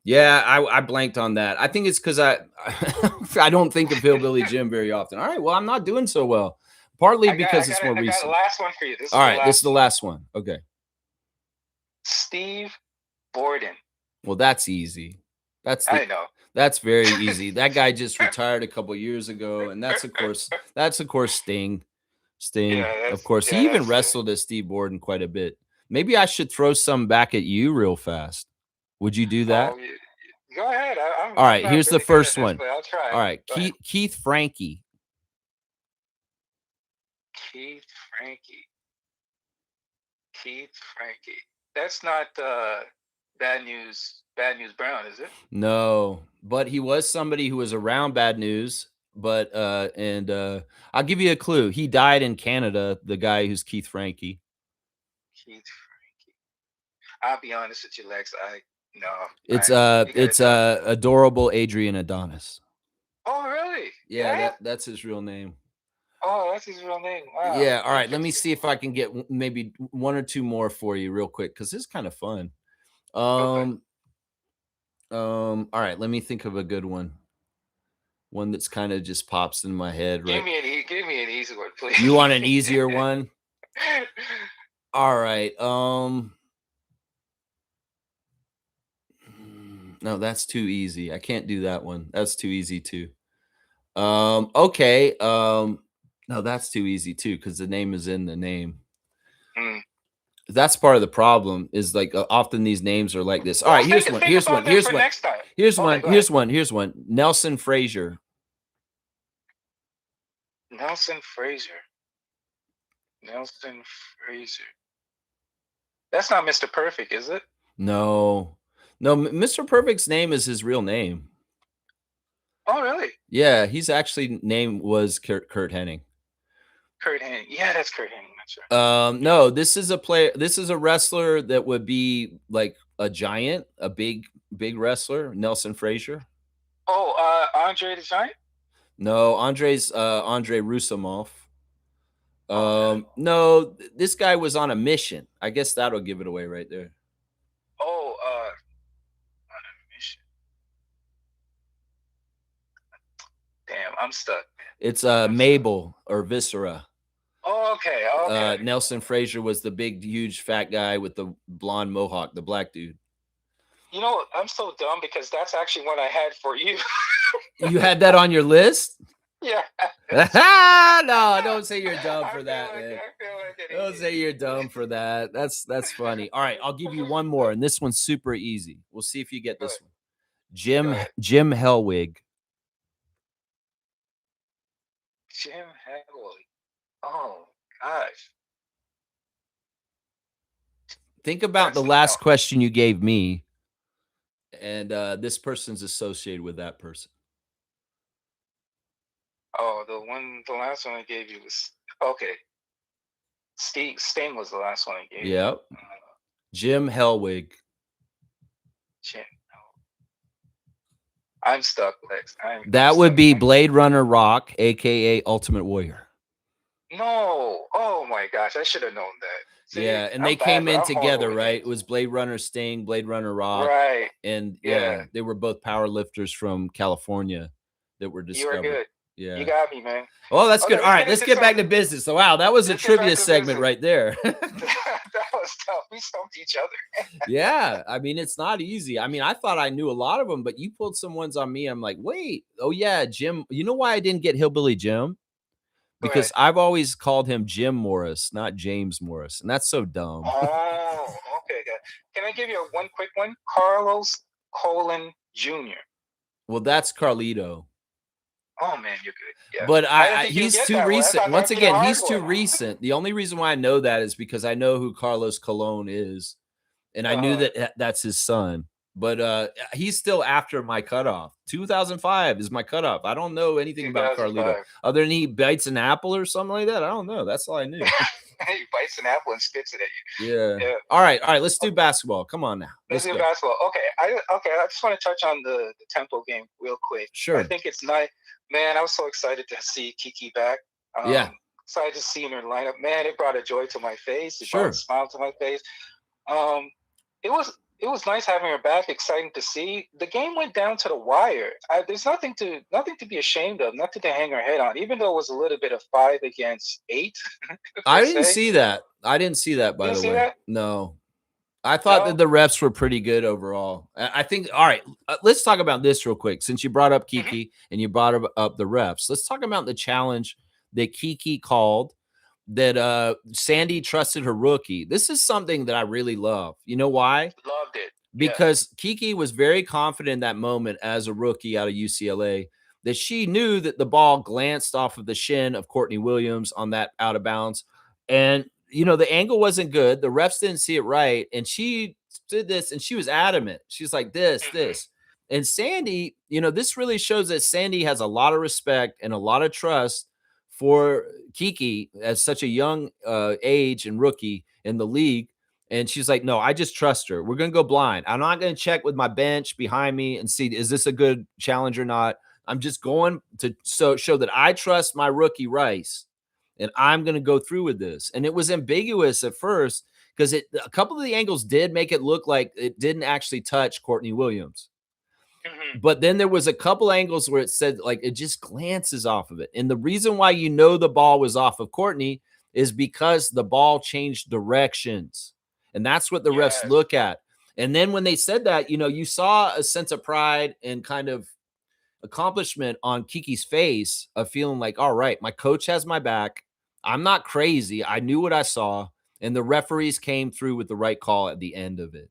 Yeah, I blanked on that. I think it's because I don't think of Hillbilly Jim very often. All right, well, I'm not doing so well. Partly because it's more I got the recent. last one for you. This All is the right, this is last the one. last one. Okay. Steve Borden. Well, that's easy. That's I the know. that's very easy. That guy just retired a couple years ago, and that's of course Sting. Sting, of course. He even that's it. wrestled as Steve Borden quite a bit. Maybe I should throw some back at you real fast. Would you do that? Oh, go ahead. All I'm right, not here's the really good at first this, one. but I'll try. All right, Go ahead. Keith Frankie. Keith Frankie. Keith Frankie. That's not Bad News. Bad News Brown, is it? No, but he was somebody who was around Bad News. But I'll give you a clue. He died in Canada. The guy who's Keith Frankie. Keith Frankie. I'll be honest with you, Lex. No. It's You gotta tell me. adorable Adrian Adonis. Oh, really? Yeah, Yeah. that's his real name. Oh, that's his real name. Wow. Yeah. All right. Let me Interesting. see if I can get maybe one or two more for you real quick because this is kind of fun. Okay. All right. Let me think of a good one. One that's kind of just pops in my head, right? Give me an easy one, please. You want an easier one? All right. No, that's too easy. I can't do that one. That's too easy too. Okay. No, that's too easy too because the name is in the name. Mm. That's part of the problem is like often these names are like this. All Well, right, here's one. think Here's one. about that Here's for one. next time. Here's Okay, one. go Here's ahead. one. Here's one. Nelson Frazier. Nelson Frazier. Nelson Frazier. That's not Mr. Perfect, is it? No. No, Mr. Perfect's name is his real name. Oh, really? Yeah, he's actually name was Kurt Hennig. Kurt Hennig. Yeah, that's Kurt Hennig. That's right. No, this is a player. This is a wrestler that would be like a giant, a big wrestler. Nelson Frazier. Oh, Andre the Giant. No, Andre's Andre Rusumov. Okay. No, this guy was on a mission. I guess that'll give it away right there. Oh, on a mission. Damn, I'm stuck. It's I'm stuck. Mabel or Viscera. Okay, okay. Nelson Frazier was the big, huge, fat guy with the blonde mohawk, the black dude. You know, I'm so dumb because that's actually what I had for you. You had that on your list? Yeah. No, don't say you're dumb for that, man. I feel like an Don't say idiot. you're dumb for that. That's funny. All right, I'll give you one more, and this one's super easy. We'll see if you get Go this ahead. one. Go Jim ahead. Jim Hellwig. Jim Hadley. Oh gosh. Think about That's the last question you gave me, and this person's associated with that person. Oh, the last one I gave you was okay. Sting was the last one I gave you. Yep. Jim Hellwig. Jim. I'm stuck, Lex. That would be Blade Runner Rock, aka Ultimate Warrior. No. Oh my gosh, I should have known that. See, Yeah, and I'm they bad, came but in I'm horrible together, with right? names. It was Blade Runner Sting, Blade Runner Rock, Right. and Yeah. they were both power lifters from California that were You are discovered. good. Yeah. You got me, man. Oh, that's Okay, good. All right, let's get back to business. So, wow, that was a Let's get back trivia to segment business. right there. That was tough. We stumped each other. Yeah, I mean, it's not easy. I mean, I thought I knew a lot of them, but you pulled some ones on me. I'm like, wait, oh yeah, Jim. You know why I didn't get Hillbilly Jim? Go Because ahead. I've always called him Jim Morris, not James Morris, and that's so dumb. Oh, okay. Good. Can I give you one quick one? Carlos Colon Jr. Well, that's Carlito. Oh man, you're good. Yeah. But I he's too recent. Once again, he's too recent. The only reason why I know that is because I know who Carlos Colon is, and I knew that that's his son. But he's still after my cutoff. 2005 is my cutoff. I don't know anything about Carlito other than he bites an apple or something like that. I don't know. That's all I knew. He bites an apple and spits it at you. Yeah. All right. Let's do basketball. Come on now. Let's do basketball. Okay. I just want to touch on the tempo game real quick. Sure. I think it's nice. Man, I was so excited to see Kiki back. Yeah. Excited to see him in her lineup. Man, it brought a joy to my face. It Sure. brought a smile to my face. It was nice having her back. Exciting to see. The game went down to the wire. There's nothing to be ashamed of. Nothing to hang her head on. Even though it was a little bit of 5 against 8. I didn't see that. By the way. That? No. I thought that the refs were pretty good overall. I think, all right, let's talk about this real quick. Since you brought up Kiki and you brought up the refs, let's talk about the challenge that Kiki called that Sandy trusted her rookie. This is something that I really love. You know why? Loved it. Because Kiki was very confident in that moment as a rookie out of UCLA that she knew that the ball glanced off of the shin of Courtney Williams on that out of bounds. And you know, the angle wasn't good. The refs didn't see it right. And she did this and she was adamant. She's like, this. And Sandy, you know, this really shows that Sandy has a lot of respect and a lot of trust for Kiki at such a young age and rookie in the league. And she's like, no, I just trust her. We're going to go blind. I'm not going to check with my bench behind me and see, is this a good challenge or not? I'm just going to show that I trust my rookie Rice. And I'm going to go through with this. And it was ambiguous at first because a couple of the angles did make it look like it didn't actually touch Courtney Williams. But then there was a couple angles where it said like it just glances off of it. And the reason why you know the ball was off of Courtney is because the ball changed directions. And that's what the refs look at. And then when they said that, you know, you saw a sense of pride and kind of accomplishment on Kiki's face of feeling like, all right, my coach has my back. I'm not crazy. I knew what I saw. And the referees came through with the right call at the end of it.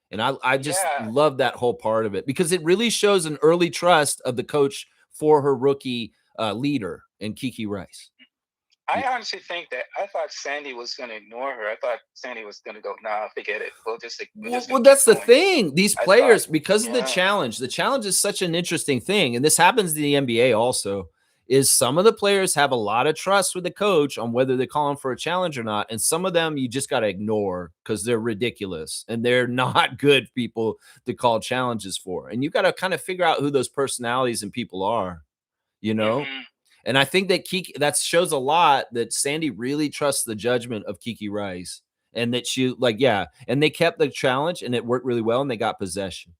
And I just love that whole part of it because it really shows an early trust of the coach for her rookie leader in Kiki Rice. I honestly think that I thought Sandy was going to ignore her. I thought Sandy was going to go, nah, forget it. Well, that's the thing. These players, because of the challenge is such an interesting thing. And this happens in the NBA also, is some of the players have a lot of trust with the coach on whether they call them for a challenge or not. And some of them you just got to ignore because they're ridiculous and they're not good people to call challenges for. And you got to kind of figure out who those personalities and people are, you know? And I think that Kiki, that shows a lot that Sandy really trusts the judgment of Kiki Rice and that she and they kept the challenge and it worked really well and they got possession.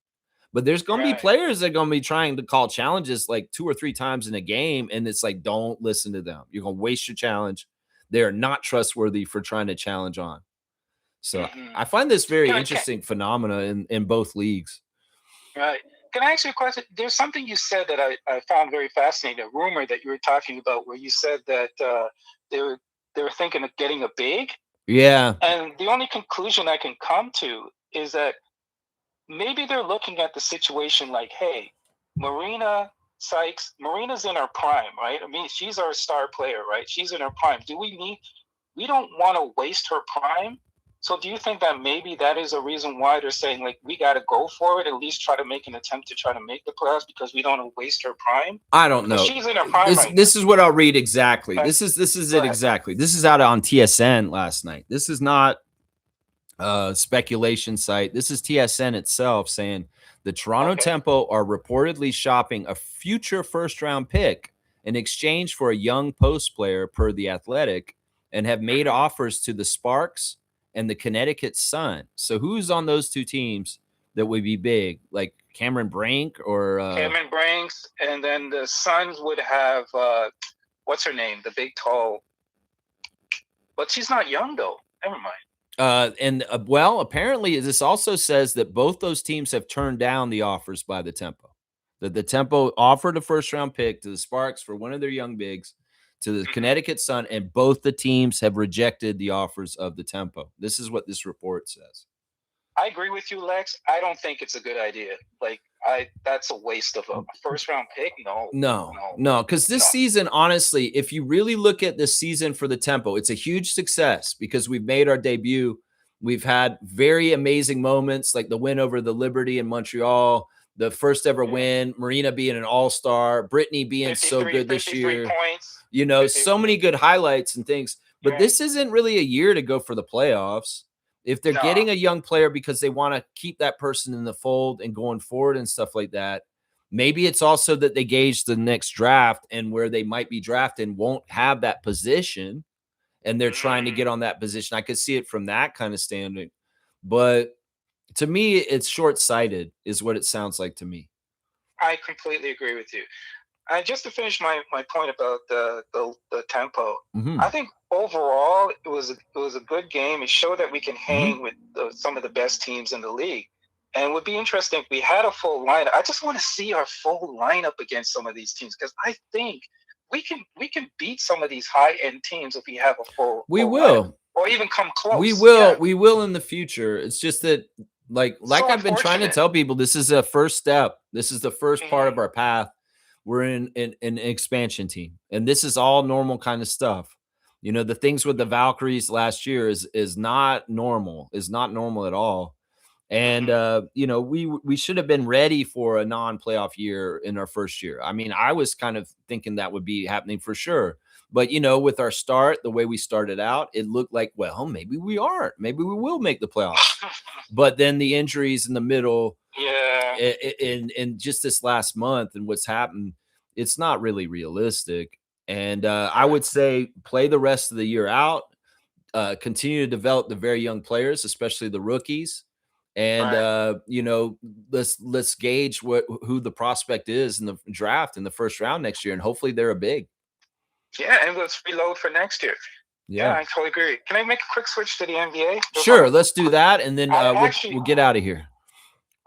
But there's going to be players that are going to be trying to call challenges like 2 or 3 times in a game. And it's like, don't listen to them. You're going to waste your challenge. they are not trustworthy for trying to challenge on. So Hmm. I find this very Can, interesting phenomena in both leagues. right. Can I ask you a question? There's something you said that I found very fascinating. A rumor that you were talking about, where you said that they were they were thinking of getting a big, Yeah. and the only conclusion I can come to is that maybe they're looking at the situation like, hey, Marina's in her prime, right? I mean, she's our star player, right? She's in her prime. We don't want to waste her prime. So do you think that maybe that is a reason why they're saying, like, we got to go for it, at least try to make an attempt to try to make the playoffs because we don't want to waste her prime? I don't Because know. she's in her prime This right this is what I'll read exactly. now. Okay, This is go it ahead. exactly. This is out on TSN last night. This is not speculation site. This is TSN itself saying the Toronto Okay. Tempo are reportedly shopping a future first round pick in exchange for a young post player per the Athletic, and have made offers to the Sparks and the Connecticut Sun. So who's on those two teams that would be big? Like Cameron Brink or Cameron Branks, and then the Suns would have what's her name, the big tall, but she's not young though. Never mind. well, apparently this also says that both those teams have turned down the offers by the Tempo. That the Tempo offered a first round pick to the Sparks for one of their young bigs, to the Connecticut Sun, and both the teams have rejected the offers of the Tempo. This is what this report says. I agree with you, Lex. I don't think it's a good idea. Like, that's a waste of a first round pick. No, because this No. season, honestly, if you really look at this season for the Tempo, it's a huge success because we've made our debut. We've had very amazing moments like the win over the Liberty in Montreal, the first ever win, Marina being an all-star, Brittany being so good this 53 year. points. You know, so many good highlights and things. But Yeah. this isn't really a year to go for the playoffs. If they're No. getting a young player because they want to keep that person in the fold and going forward and stuff like that, maybe it's also that they gauge the next draft and where they might be drafted won't have that position, and they're trying to get on that position. I could see it from that kind of standing. But to me, it's short-sighted is what it sounds like to me. I completely agree with you. And just to finish my point about the Tempo, I think overall it was a good game. It showed that we can hang with some of the best teams in the league. And it would be interesting if we had a full lineup. I just want to see our full lineup against some of these teams because I think we can beat some of these high end teams if we have a full. We full will, lineup, or even come close. We will in the future. It's just that, like So I've been trying to tell people, this is a first step. This is the first part of our path. We're in an expansion team, and this is all normal kind of stuff. You know, the things with the Valkyries last year is not normal. Is not normal at all. And you know, we should have been ready for a non-playoff year in our first year. I mean, I was kind of thinking that would be happening for sure. But you know, with our start, the way we started out, it looked like, well, maybe we aren't. Maybe we will make the playoffs. But then the injuries in the middle, in just this last month and what's happened, it's not really realistic. And I would say play the rest of the year out, continue to develop the very young players, especially the rookies. And you know, let's gauge who the prospect is in the draft in the first round next year, and hopefully they're a big. Yeah, and let's reload for next year. Yeah, I totally agree. Can I make a quick switch to the NBA? Sure, let's do that, and then we'll get out of here.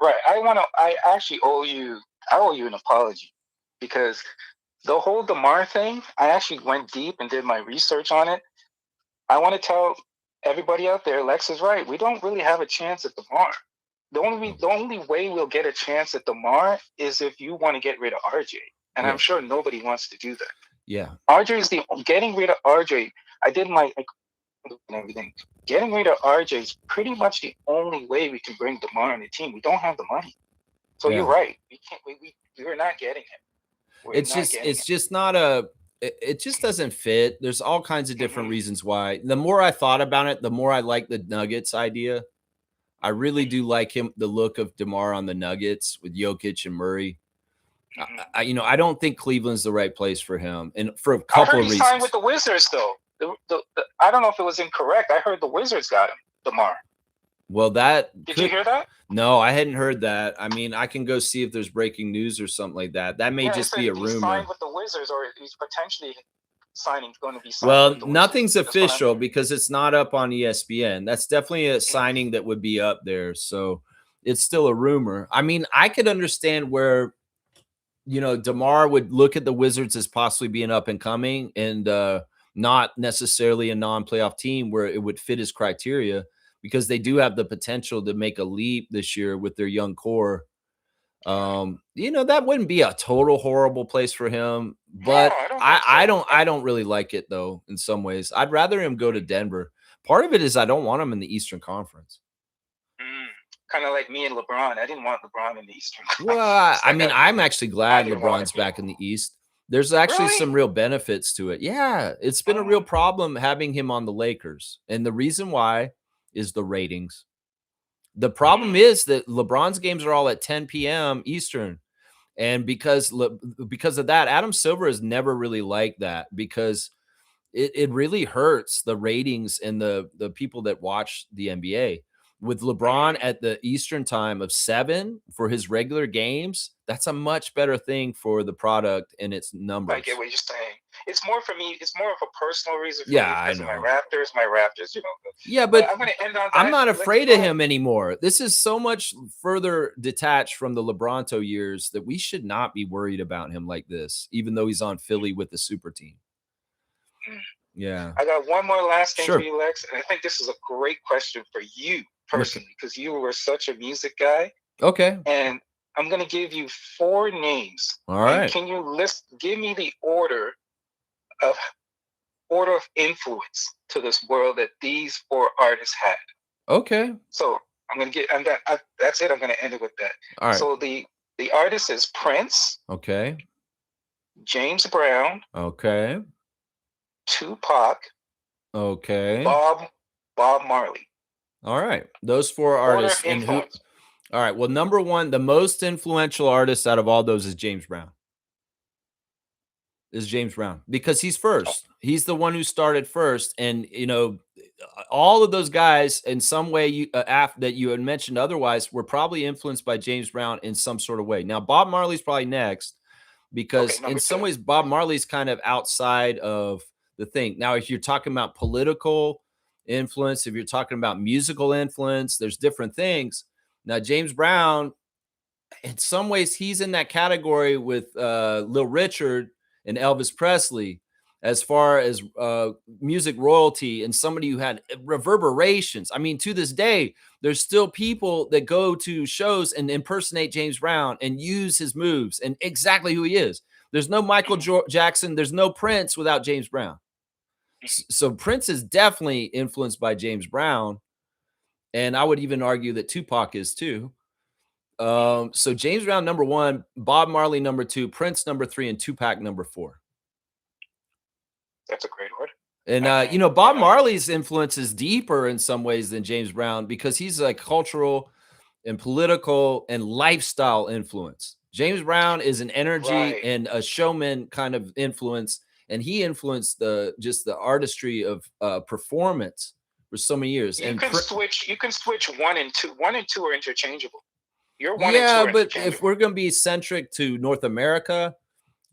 Right. I actually owe you an apology because the whole DeMar thing, I actually went deep and did my research on it. I want to tell everybody out there, Lex is right. We don't really have a chance at DeMar. The only way we'll get a chance at DeMar is if you want to get rid of RJ. And I'm sure nobody wants to do that. Yeah. RJ is getting rid of RJ. I did my and everything. Getting rid of RJ is pretty much the only way we can bring DeMar on the team. We don't have the money. So you're right. We can't we're not getting him. It's just not a it just doesn't fit. There's all kinds of different reasons why. The more I thought about it, the more I like the Nuggets idea. I really do like the look of DeMar on the Nuggets with Jokic and Murray. You know, I don't think Cleveland's the right place for him, and for a couple of reasons. He signed with the Wizards, though. I don't know if it was incorrect. I heard the Wizards got him, DeMar. Well, did you hear that? No, I hadn't heard that. I mean, I can go see if there's breaking news or something like that. That may just be a rumor. He signed with the Wizards, or he's potentially signing going to be signed Well, with the nothing's Wizards. official because it's not up on ESPN. That's definitely a signing that would be up there. So it's still a rumor. I mean, I could understand where, DeMar would look at the Wizards as possibly being up and coming and not necessarily a non-playoff team where it would fit his criteria, because they do have the potential to make a leap this year with their young core. That wouldn't be a total horrible place for him, but No, I don't think so. I don't really like it though. In some ways, I'd rather him go to Denver. Part of it is I don't want him in the Eastern Conference. Kind of like me and LeBron. I didn't want LeBron in the Eastern Conference. Well, I mean, I'm actually glad LeBron's back in the East. There's actually Really? some real benefits to it. Yeah, it's been a real problem having him on the Lakers. And the reason why is the ratings. The problem is that LeBron's games are all at 10 p.m. Eastern. And because of that, Adam Silver has never really liked that, because it really hurts the ratings and the people that watch the NBA. With LeBron at the Eastern time of 7 for his regular games, that's a much better thing for the product and its numbers. I get what you're saying. It's more for me. It's more of a personal reason for Yeah, me because I of know. my Raptors, Yeah, but I'm going to end on that. I'm not afraid of him anymore. This is so much further detached from the LeBronto years that we should not be worried about him like this, even though he's on Philly with the super team. Yeah. I got one more last thing Sure. for you, Lex, and I think this is a great question for you personally, because you were such a music guy. Okay. And I'm going to give you 4 names. All right. And can you give me the order of influence to this world that these 4 artists had? Okay. So that's it. I'm going to end it with that. All right. So the artist is Prince. Okay. James Brown. Okay. Tupac. Okay. Bob Marley. All right. Those 4 artists. And who? All right. Well, number 1, the most influential artist out of all those is James Brown. Because he's first. He's the one who started first. And, all of those guys in some way that you had mentioned otherwise were probably influenced by James Brown in some sort of way. Now, Bob Marley's probably next, because in some ways, Bob Marley's kind of outside of the thing. Now, if you're talking about political influence, if you're talking about musical influence, there's different things. Now, James Brown, in some ways, he's in that category with Lil Richard and Elvis Presley, as far as music royalty and somebody who had reverberations. I mean, to this day, there's still people that go to shows and impersonate James Brown and use his moves and exactly who he is. There's no Michael Jackson. There's no Prince without James Brown. So Prince is definitely influenced by James Brown. And I would even argue that Tupac is too. So James Brown, number 1, Bob Marley, number 2, Prince, number 3, and Tupac, number 4. That's a great order. And, Bob Marley's influence is deeper in some ways than James Brown, because he's like cultural and political and lifestyle influence. James Brown is an energy and a showman kind of influence. And he influenced the artistry of performance for so many years. You can switch 1 and 2. 1 and 2 are interchangeable. You're 1 and 2 Yeah, but if we're going to be centric to North America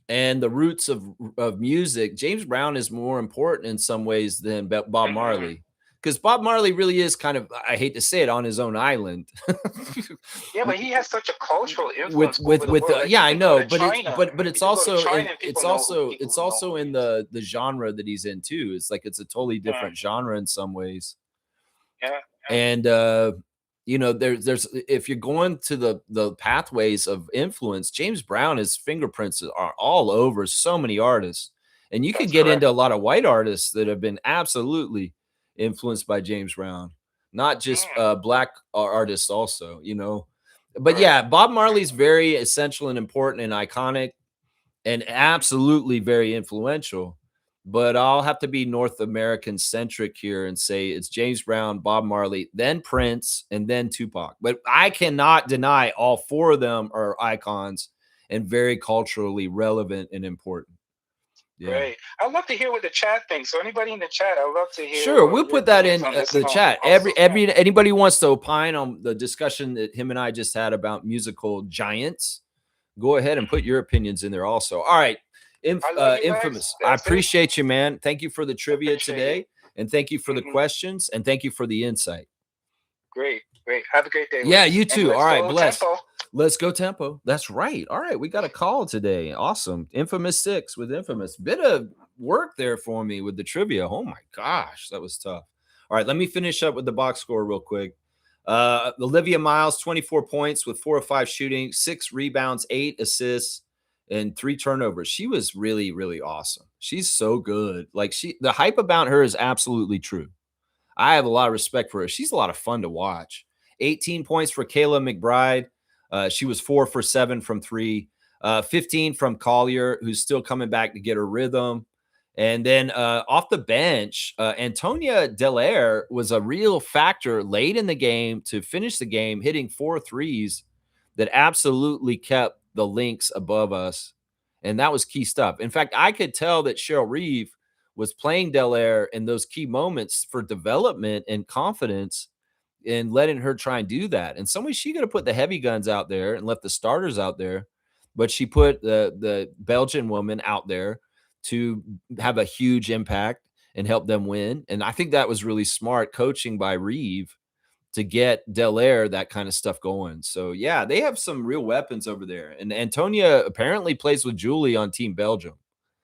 and the roots of music, James Brown is more important in some ways than Bob Marley. Because Bob Marley really is kind of, I hate to say it, on his own island. Yeah, but he has such a cultural influence I know, but it's also in the genre that he's in too. It's like it's a totally different genre in some ways. Yeah. And there's if you're going to the pathways of influence, James Brown, his fingerprints are all over so many artists. And you could get into a lot of white artists that have been absolutely influenced by James Brown, not just black artists also, But yeah, Bob Marley's very essential and important and iconic and absolutely very influential. But I'll have to be North American centric here and say it's James Brown, Bob Marley, then Prince, and then Tupac. But I cannot deny all 4 of them are icons and very culturally relevant and important. Yeah. Great. I'd love to hear what the chat thinks. So anybody in the chat, I'd love to hear. Sure, we'll put that in the chat. Anybody wants to opine on the discussion that him and I just had about musical giants, go ahead and put your opinions in there also. All right. Infamous. I appreciate you, man. Thank you for the trivia today, and thank you for the questions, and thank you for the insight. Great. Have a great day. Yeah, you too. All right, bless. Tempo. Let's go tempo. That's right. All right, we got a call today. Awesome. Infamous 6 with Infamous. Bit of work there for me with the trivia. Oh my gosh, that was tough. All right, let me finish up with the box score real quick. Olivia Miles, 24 points with 4 of 5 shooting, 6 rebounds, 8 assists, and 3 turnovers. She was really, really awesome. She's so good. Like the hype about her is absolutely true. I have a lot of respect for her. She's a lot of fun to watch. 18 points for Kayla McBride. She was 4 for 7 from 3. 15 from Collier, who's still coming back to get her rhythm. And then off the bench, Antonia Delaire was a real factor late in the game to finish the game, hitting 4 threes that absolutely kept the Lynx above us. And that was key stuff. In fact, I could tell that Cheryl Reeve was playing Delaire in those key moments for development and confidence and letting her try and do that. In some ways, she could have put the heavy guns out there and left the starters out there, but she put the Belgian woman out there to have a huge impact and help them win. And I think that was really smart coaching by Reeve to get Delaire that kind of stuff going. So yeah, they have some real weapons over there. And Antonia apparently plays with Julie on Team Belgium.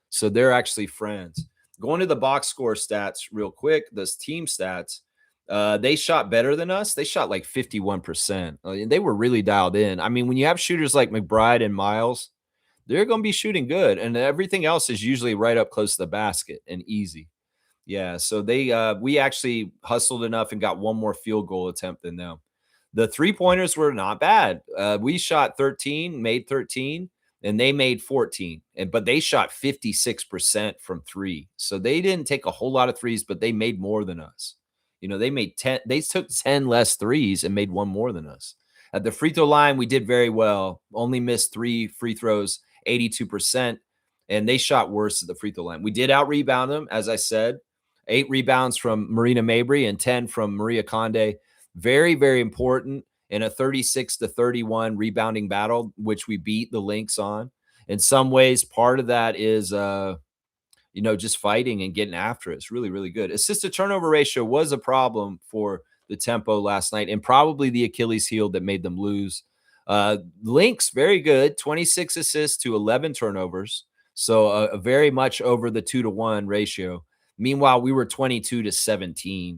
So they're actually friends. Going to the box score stats real quick, those team stats, they shot better than us. They shot like 51%. They were really dialed in. I mean, when you have shooters like McBride and Miles, they're going to be shooting good. And everything else is usually right up close to the basket and easy. Yeah, so we actually hustled enough and got one more field goal attempt than them. The 3-pointers were not bad. We shot 13, made 13, and they made 14. But they shot 56% from 3. So they didn't take a whole lot of threes, but they made more than us. They made 10. They took 10 less threes and made one more than us. At the free throw line, we did very well. Only missed 3 free throws, 82%, and they shot worse at the free throw line. We did out-rebound them, as I said. 8 rebounds from Marina Mabry and 10 from Maria Conde. Very, very important in a 36-31 rebounding battle, which we beat the Lynx on. In some ways, part of that is, just fighting and getting after it. It's really, really good. Assist-to-turnover ratio was a problem for the Tempo last night and probably the Achilles heel that made them lose. Lynx, very good. 26 assists to 11 turnovers. So very much over the 2-to-1 ratio. Meanwhile, we were 22-17,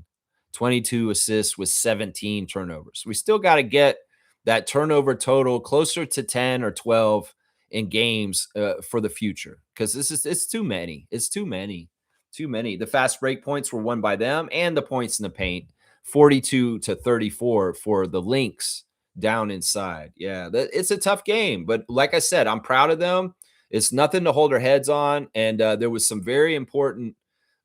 22 assists with 17 turnovers. We still got to get that turnover total closer to 10 or 12 in games for the future, because it's too many. It's too many. The fast break points were won by them, and the points in the paint, 42-34 for the Lynx down inside. Yeah, it's a tough game, but like I said, I'm proud of them. It's nothing to hold our heads on, and there was some very important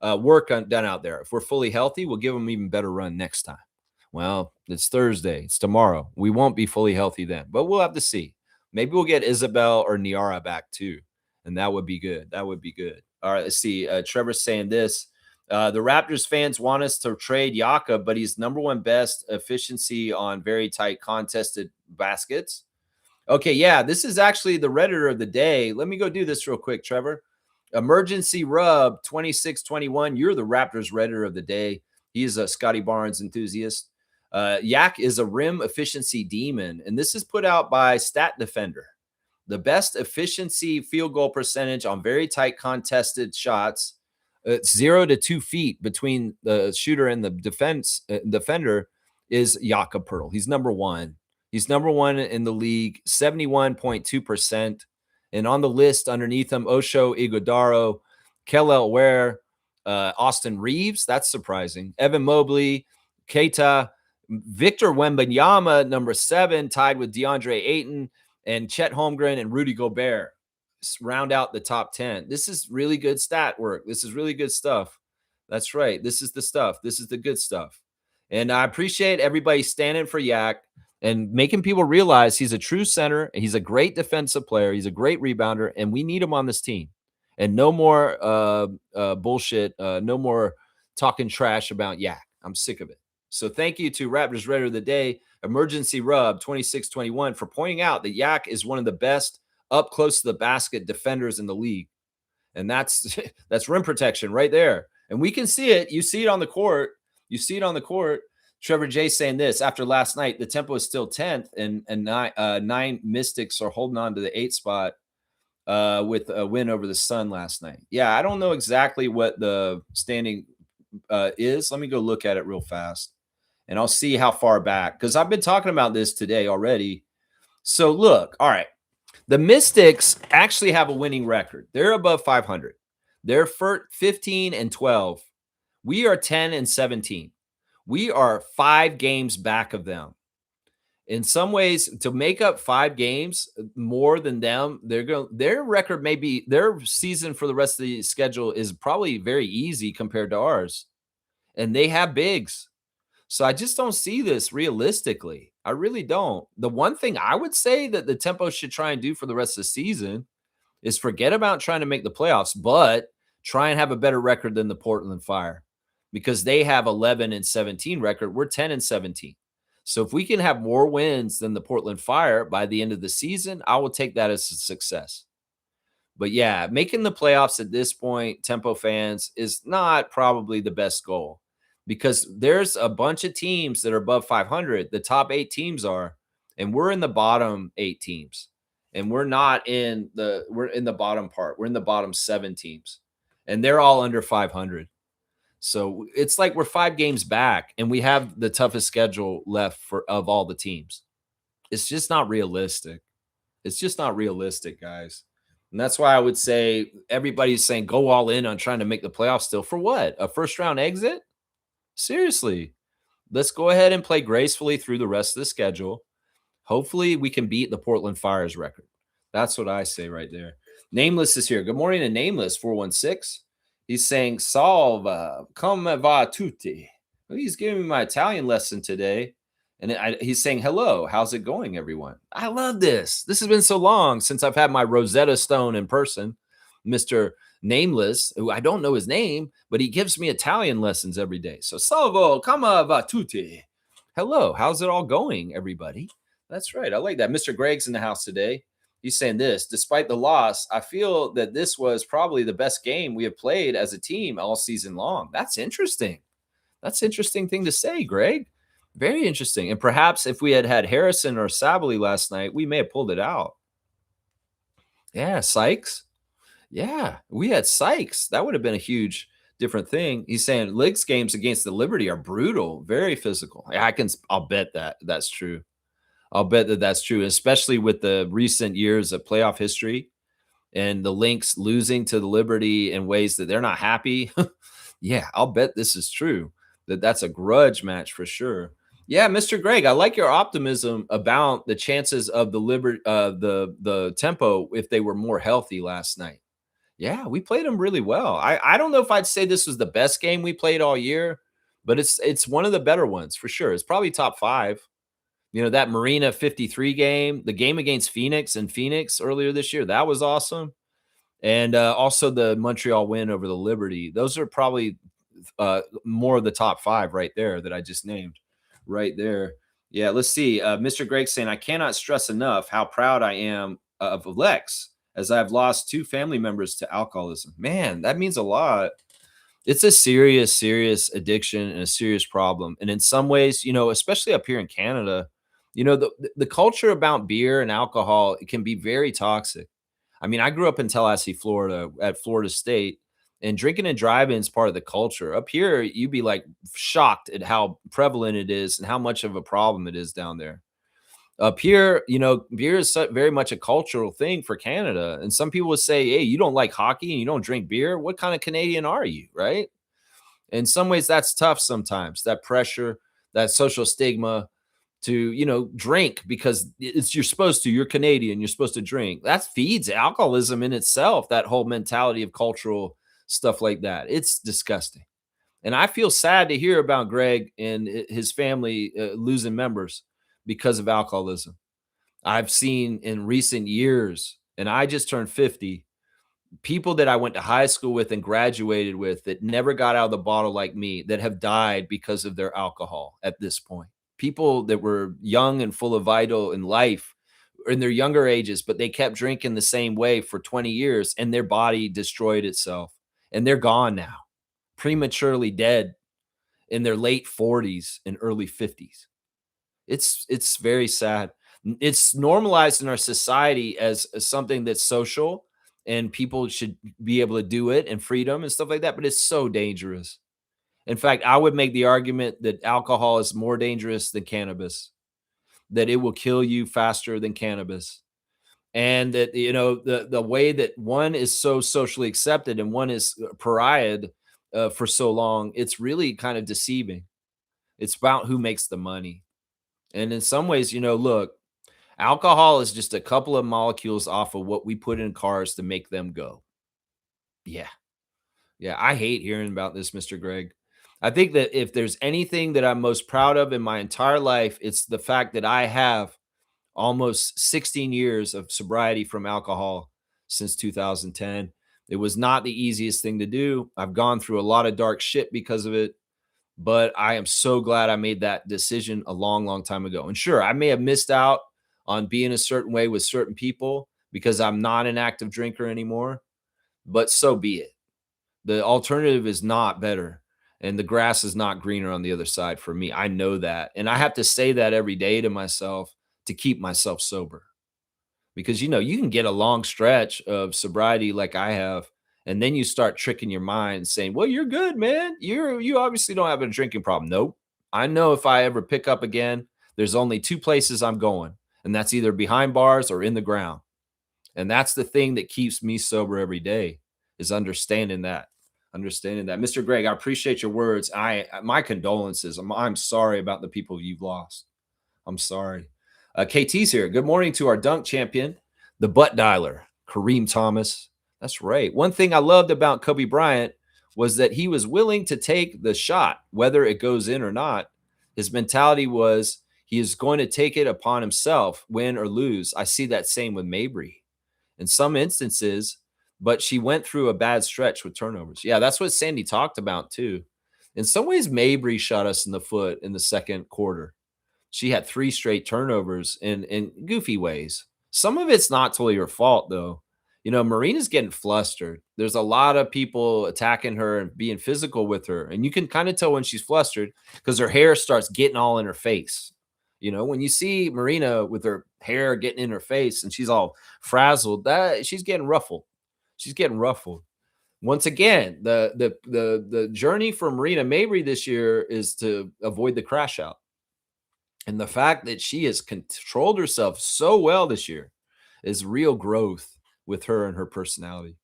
work done out there. If we're fully healthy, we'll give them even better run next time. Well, it's Thursday. It's tomorrow. We won't be fully healthy then, but we'll have to see. Maybe we'll get Isabel or Niara back too, and that would be good. That would be good. All right, let's see. Trevor's saying this. The Raptors fans want us to trade Yaka, but he's number 1 best efficiency on very tight contested baskets. Okay, yeah, this is actually the Redditor of the day. Let me go do this real quick, Trevor. Emergency Rub 2621. You're the Raptors Redditor of the day. He's a Scotty Barnes enthusiast. Yak is a rim efficiency demon, and this is put out by Stat Defender. The best efficiency field goal percentage on very tight contested shots. It's 0 to 2 feet between the shooter and the defender is Jakob Pertl. He's number 1. He's number 1 in the league, 71.2%. And on the list underneath him, Osho Ighodaro, Kelel Ware, Austin Reeves. That's surprising. Evan Mobley, Keita, Victor Wembanyama, number 7, tied with DeAndre Ayton, and Chet Holmgren and Rudy Gobert round out the top 10. This is really good stat work. This is really good stuff. That's right. This is the stuff. This is the good stuff. And I appreciate everybody standing for Yak and making people realize he's a true center. He's a great defensive player. He's a great rebounder, and we need him on this team. And no more bullshit. No more talking trash about Yak. I'm sick of it. So thank you to Raptors Redditor of the Day, Emergency Rub 2621, for pointing out that Yak is one of the best up close to the basket defenders in the league. And that's that's rim protection right there. And we can see it. You see it on the court. You see it on the court. Trevor J saying this after last night, the tempo is still 10th, and nine Mystics are holding on to the 8th spot with a win over the Sun last night. Yeah, I don't know exactly what the standing is. Let me go look at it real fast, and I'll see how far back, because I've been talking about this today already. So look, all right, the Mystics actually have a winning record. They're above 500. They're 15 and 12. We are 10 and 17. We are 5 games back of them. In some ways, to make up 5 games more than them, their record may be, their season for the rest of the schedule is probably very easy compared to ours. And they have bigs. So I just don't see this realistically. I really don't. The one thing I would say that the tempo should try and do for the rest of the season is forget about trying to make the playoffs, but try and have a better record than the Portland Fire, because they have 11 and 17 record. We're 10 and 17. So if we can have more wins than the Portland Fire by the end of the season, I will take that as a success. But yeah, making the playoffs at this point, Tempo fans, is not probably the best goal, because there's a bunch of teams that are above 500. The top 8 teams are, and we're in the bottom 8 teams. And we're in the bottom part. We're in the bottom 7 teams. And they're all under 500. So it's like we're 5 games back, and we have the toughest schedule left of all the teams. It's just not realistic. It's just not realistic, guys. And that's why I would say everybody's saying go all in on trying to make the playoffs still. For what? A first round exit? Seriously. Let's go ahead and play gracefully through the rest of the schedule. Hopefully we can beat the Portland Fire's record. That's what I say right there. Nameless is here. Good morning to Nameless 416. He's saying, Salve, come va tutti. He's giving me my Italian lesson today. And he's saying, hello, how's it going, everyone? I love this. This has been so long since I've had my Rosetta Stone in person. Mr. Nameless, who I don't know his name, but he gives me Italian lessons every day. So, salvo, come va tutti. Hello, how's it all going, everybody? That's right. I like that. Mr. Greg's in the house today. He's saying this, despite the loss, I feel that this was probably the best game we have played as a team all season long. That's interesting. That's an interesting thing to say, Greg. Very interesting. And perhaps if we had Harrison or Sabally last night, we may have pulled it out. Yeah, Sykes. Yeah, we had Sykes. That would have been a huge different thing. He's saying Lynx games against the Liberty are brutal, very physical. I'll bet that's true. I'll bet that's true, especially with the recent years of playoff history and the Lynx losing to the Liberty in ways that they're not happy. Yeah, I'll bet this is true. That's a grudge match for sure. Yeah, Mr. Greg, I like your optimism about the chances of the Tempo if they were more healthy last night. Yeah, we played them really well. I don't know if I'd say this was the best game we played all year, but it's one of the better ones for sure. It's probably top 5. You know, that Marina 53 game, the game against Phoenix earlier this year, that was awesome. And also the Montreal win over the Liberty. Those are probably more of the top 5 right there that I just named right there. Yeah, let's see. Mr. Greg saying, I cannot stress enough how proud I am of Lex, as I've lost 2 family members to alcoholism. Man, that means a lot. It's a serious, serious addiction and a serious problem. And in some ways, you know, especially up here in Canada, you know, the culture about beer and alcohol, it can be very toxic. I mean, I grew up in Tallahassee, Florida, at Florida State, and drinking and driving is part of the culture. Up here, you'd be like shocked at how prevalent it is and how much of a problem it is down there. Up here, you know, beer is very much a cultural thing for Canada. And some people would say, hey, you don't like hockey and you don't drink beer. What kind of Canadian are you? Right. In some ways, that's tough sometimes, that pressure, that social stigma to, you know, drink because you're supposed to, you're Canadian, you're supposed to drink. That feeds alcoholism in itself, that whole mentality of cultural stuff like that. It's disgusting. And I feel sad to hear about Greg and his family losing members because of alcoholism. I've seen in recent years, and I just turned 50, people that I went to high school with and graduated with that never got out of the bottle like me, that have died because of their alcohol at this point. People that were young and full of vital in life in their younger ages, but they kept drinking the same way for 20 years and their body destroyed itself. And they're gone now, prematurely dead in their late 40s and early 50s. It's very sad. It's normalized in our society as something that's social and people should be able to do it and freedom and stuff like that, but it's so dangerous. In fact, I would make the argument that alcohol is more dangerous than cannabis, that it will kill you faster than cannabis. And that the way that one is so socially accepted and one is pariahed for so long, it's really kind of deceiving. It's about who makes the money. And in some ways, look, alcohol is just a couple of molecules off of what we put in cars to make them go. Yeah. Yeah. I hate hearing about this, Mr. Greg. I think that if there's anything that I'm most proud of in my entire life, it's the fact that I have almost 16 years of sobriety from alcohol since 2010. It was not the easiest thing to do. I've gone through a lot of dark shit because of it, but I am so glad I made that decision a long, long time ago. And sure, I may have missed out on being a certain way with certain people because I'm not an active drinker anymore, but so be it. The alternative is not better, and the grass is not greener on the other side for me. I know that. And I have to say that every day to myself to keep myself sober. Because you can get a long stretch of sobriety like I have, and then you start tricking your mind saying, "Well, you're good, man. You obviously don't have a drinking problem." Nope. I know if I ever pick up again, there's only two places I'm going, and that's either behind bars or in the ground. And that's the thing that keeps me sober every day is understanding that. Understanding that. Mr. Greg, I appreciate your words. My condolences. I'm sorry about the people you've lost. I'm sorry. KT's here. Good morning to our dunk champion, the butt dialer, Kareem Thomas. That's right. One thing I loved about Kobe Bryant was that he was willing to take the shot, whether it goes in or not. His mentality was he is going to take it upon himself, win or lose. I see that same with Mabry in some instances, but she went through a bad stretch with turnovers. Yeah, that's what Sandy talked about too. In some ways, Mabry shot us in the foot in the second quarter. She had 3 straight turnovers in goofy ways. Some of it's not totally her fault, though. Marina's getting flustered. There's a lot of people attacking her and being physical with her, and you can kind of tell when she's flustered because her hair starts getting all in her face. When you see Marina with her hair getting in her face and she's all frazzled, that she's getting ruffled. She's getting ruffled. Once again, the journey for Marina Mabry this year is to avoid the crash out. And the fact that she has controlled herself so well this year is real growth with her and her personality.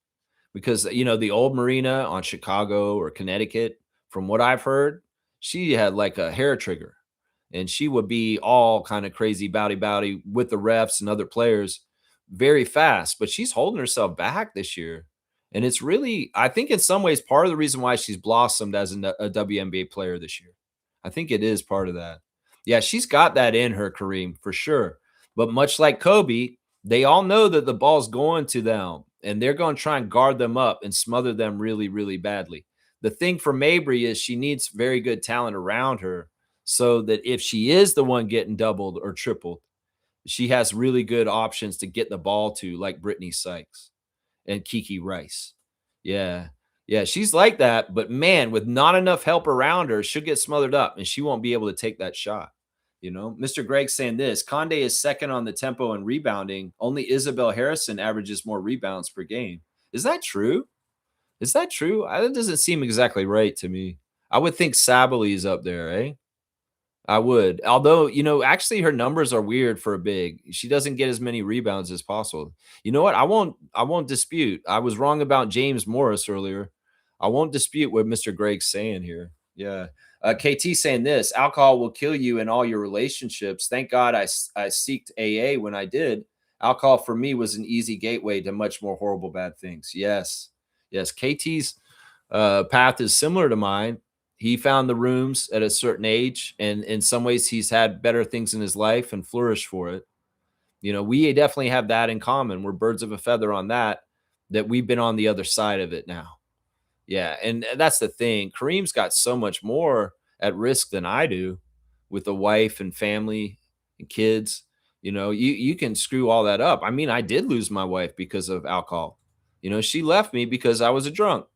Because, the old Marina on Chicago or Connecticut, from what I've heard, she had like a hair trigger and she would be all kind of crazy bowdy with the refs and other players very fast. But she's holding herself back this year. And it's really, I think, in some ways, part of the reason why she's blossomed as a WNBA player this year. I think it is part of that. Yeah, she's got that in her, Kareem, for sure. But much like Kobe, they all know that the ball's going to them and they're going to try and guard them up and smother them really, really badly. The thing for Mabry is she needs very good talent around her so that if she is the one getting doubled or tripled, she has really good options to get the ball to, like Brittany Sykes and Kiki Rice. Yeah. Yeah, she's like that, but man, with not enough help around her, she'll get smothered up and she won't be able to take that shot. Mr. Greg saying this, Conde is second on the tempo and rebounding. Only Isabel Harrison averages more rebounds per game. Is that true? Is that true? That doesn't seem exactly right to me. I would think Sabally is up there, eh? I would. Although, actually her numbers are weird for a big. She doesn't get as many rebounds as possible. You know what? I won't dispute. I was wrong about James Morris earlier. I won't dispute what Mr. Greg's saying here. Yeah. KT saying this, alcohol will kill you in all your relationships. Thank God I seeked AA when I did. Alcohol for me was an easy gateway to much more horrible bad things. Yes. Yes. KT's path is similar to mine. He found the rooms at a certain age, and in some ways he's had better things in his life and flourished for it. We definitely have that in common. We're birds of a feather on that we've been on the other side of it now. Yeah, and that's the thing. Kareem's got so much more at risk than I do with a wife and family and kids. You can screw all that up. I mean, I did lose my wife because of alcohol. She left me because I was a drunk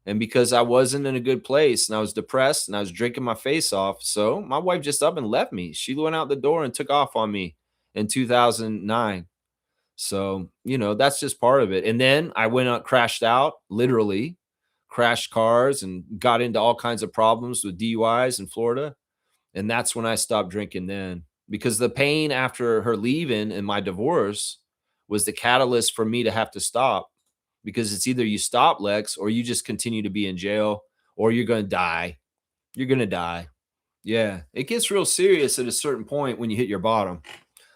and because I wasn't in a good place and I was depressed and I was drinking my face off. So my wife just up and left me. She went out the door and took off on me in 2009. So, that's just part of it. And then I went out, crashed out, literally crashed cars and got into all kinds of problems with DUIs in Florida. And that's when I stopped drinking then, because the pain after her leaving and my divorce was the catalyst for me to have to stop, because it's either you stop, Lex, or you just continue to be in jail, or you're going to die. You're going to die. Yeah. It gets real serious at a certain point when you hit your bottom.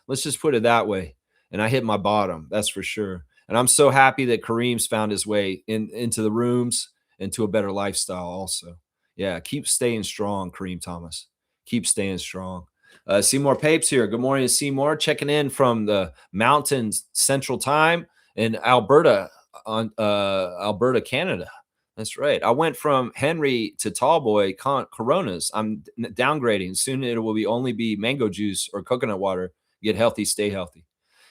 Let's just put it that way. And I hit my bottom, that's for sure. And I'm so happy that Kareem's found his way into the rooms, into a better lifestyle also. Yeah, keep staying strong, Kareem Thomas. Keep staying strong. Seymour Papes here. Good morning, Seymour. Checking in from the Mountains Central Time in Alberta, Alberta, Canada. That's right. I went from Henry to Tallboy Coronas. I'm downgrading. Soon it will only be mango juice or coconut water. Get healthy, stay healthy.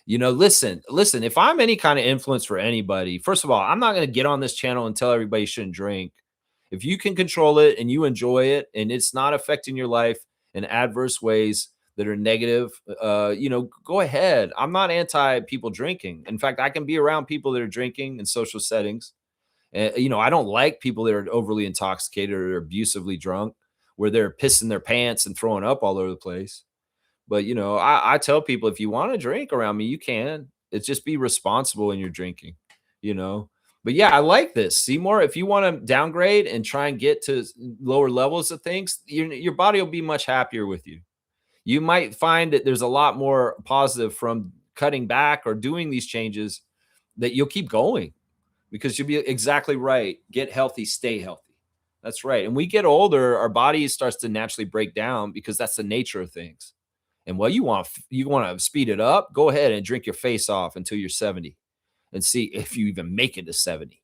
Listen, if I'm any kind of influence for anybody, first of all, I'm not going to get on this channel and tell everybody you shouldn't drink. If you can control it and you enjoy it and it's not affecting your life in adverse ways that are negative, go ahead. I'm not anti people drinking. In fact, I can be around people that are drinking in social settings. I don't like people that are overly intoxicated or abusively drunk, where they're pissing their pants and throwing up all over the place. But, I tell people, if you want to drink around me, you can. It's just be responsible in your drinking, you know. But yeah, I like this. Seymour, if you want to downgrade and try and get to lower levels of things, your body will be much happier with you. You might find that there's a lot more positive from cutting back or doing these changes, that you'll keep going, because you'll be exactly right. Get healthy, stay healthy. That's right. And we get older, our body starts to naturally break down, because that's the nature of things. And you want to speed it up, go ahead and drink your face off until you're 70 and see if you even make it to 70.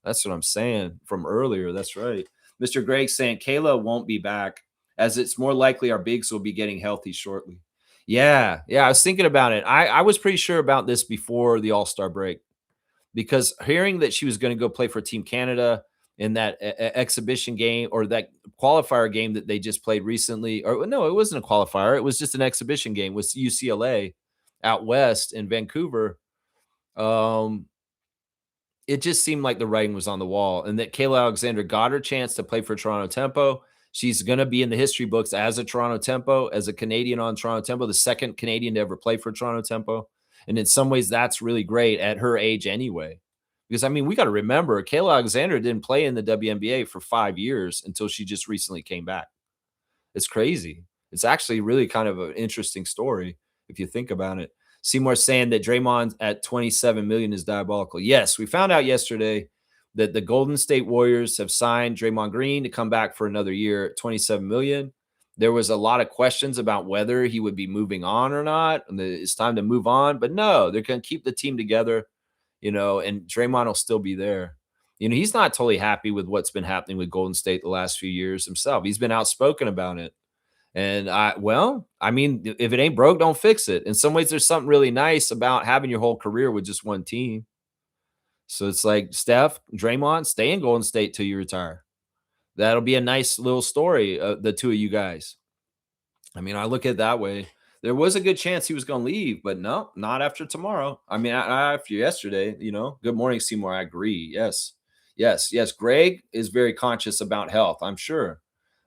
That's what I'm saying from earlier. That's right. Mr. Greg saying Kayla won't be back, as it's more likely our bigs will be getting healthy shortly. Yeah. I was thinking about it. I was pretty sure about this before the All-Star break, because hearing that she was going to go play for Team Canada in that exhibition game, or that qualifier game that they just played recently, or no, it wasn't a qualifier. It was just an exhibition game with UCLA out west in Vancouver. It just seemed like the writing was on the wall, and that Kayla Alexander got her chance to play for Toronto Tempo. She's going to be in the history books as a Toronto Tempo, as a Canadian on Toronto Tempo, the second Canadian to ever play for Toronto Tempo. And in some ways, that's really great at her age anyway. Because, I mean, we got to remember, Kayla Alexander didn't play in the WNBA for 5 years until she just recently came back. It's crazy. It's actually really kind of an interesting story if you think about it. Seymour saying that Draymond at 27 million is diabolical. Yes, we found out yesterday that the Golden State Warriors have signed Draymond Green to come back for another year at 27 million. There was a lot of questions about whether he would be moving on or not, and it's time to move on. But no, they're going to keep the team together, and Draymond will still be there. He's not totally happy with what's been happening with Golden State the last few years himself. He's been outspoken about it. And if it ain't broke, don't fix it. In some ways, there's something really nice about having your whole career with just one team. So it's like, Steph, Draymond, stay in Golden State till you retire. That'll be a nice little story, the two of you guys. I mean, I look at it that way. There was a good chance he was going to leave, but no, not after tomorrow. I mean, after yesterday, Good morning, Seymour. I agree. Yes. Greg is very conscious about health, I'm sure.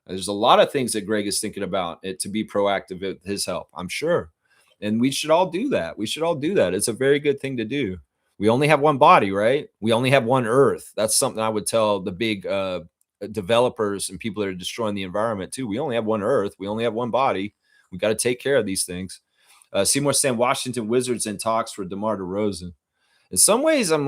There's a lot of things that Greg is thinking about to be proactive with his health, I'm sure. And we should all do that. It's a very good thing to do. We only have one body, right? We only have one Earth. That's something I would tell the big developers and people that are destroying the environment too. We only have one Earth. We only have one body. We got to take care of these things. Seymour saying Washington Wizards in talks for DeMar DeRozan. In some ways, I'm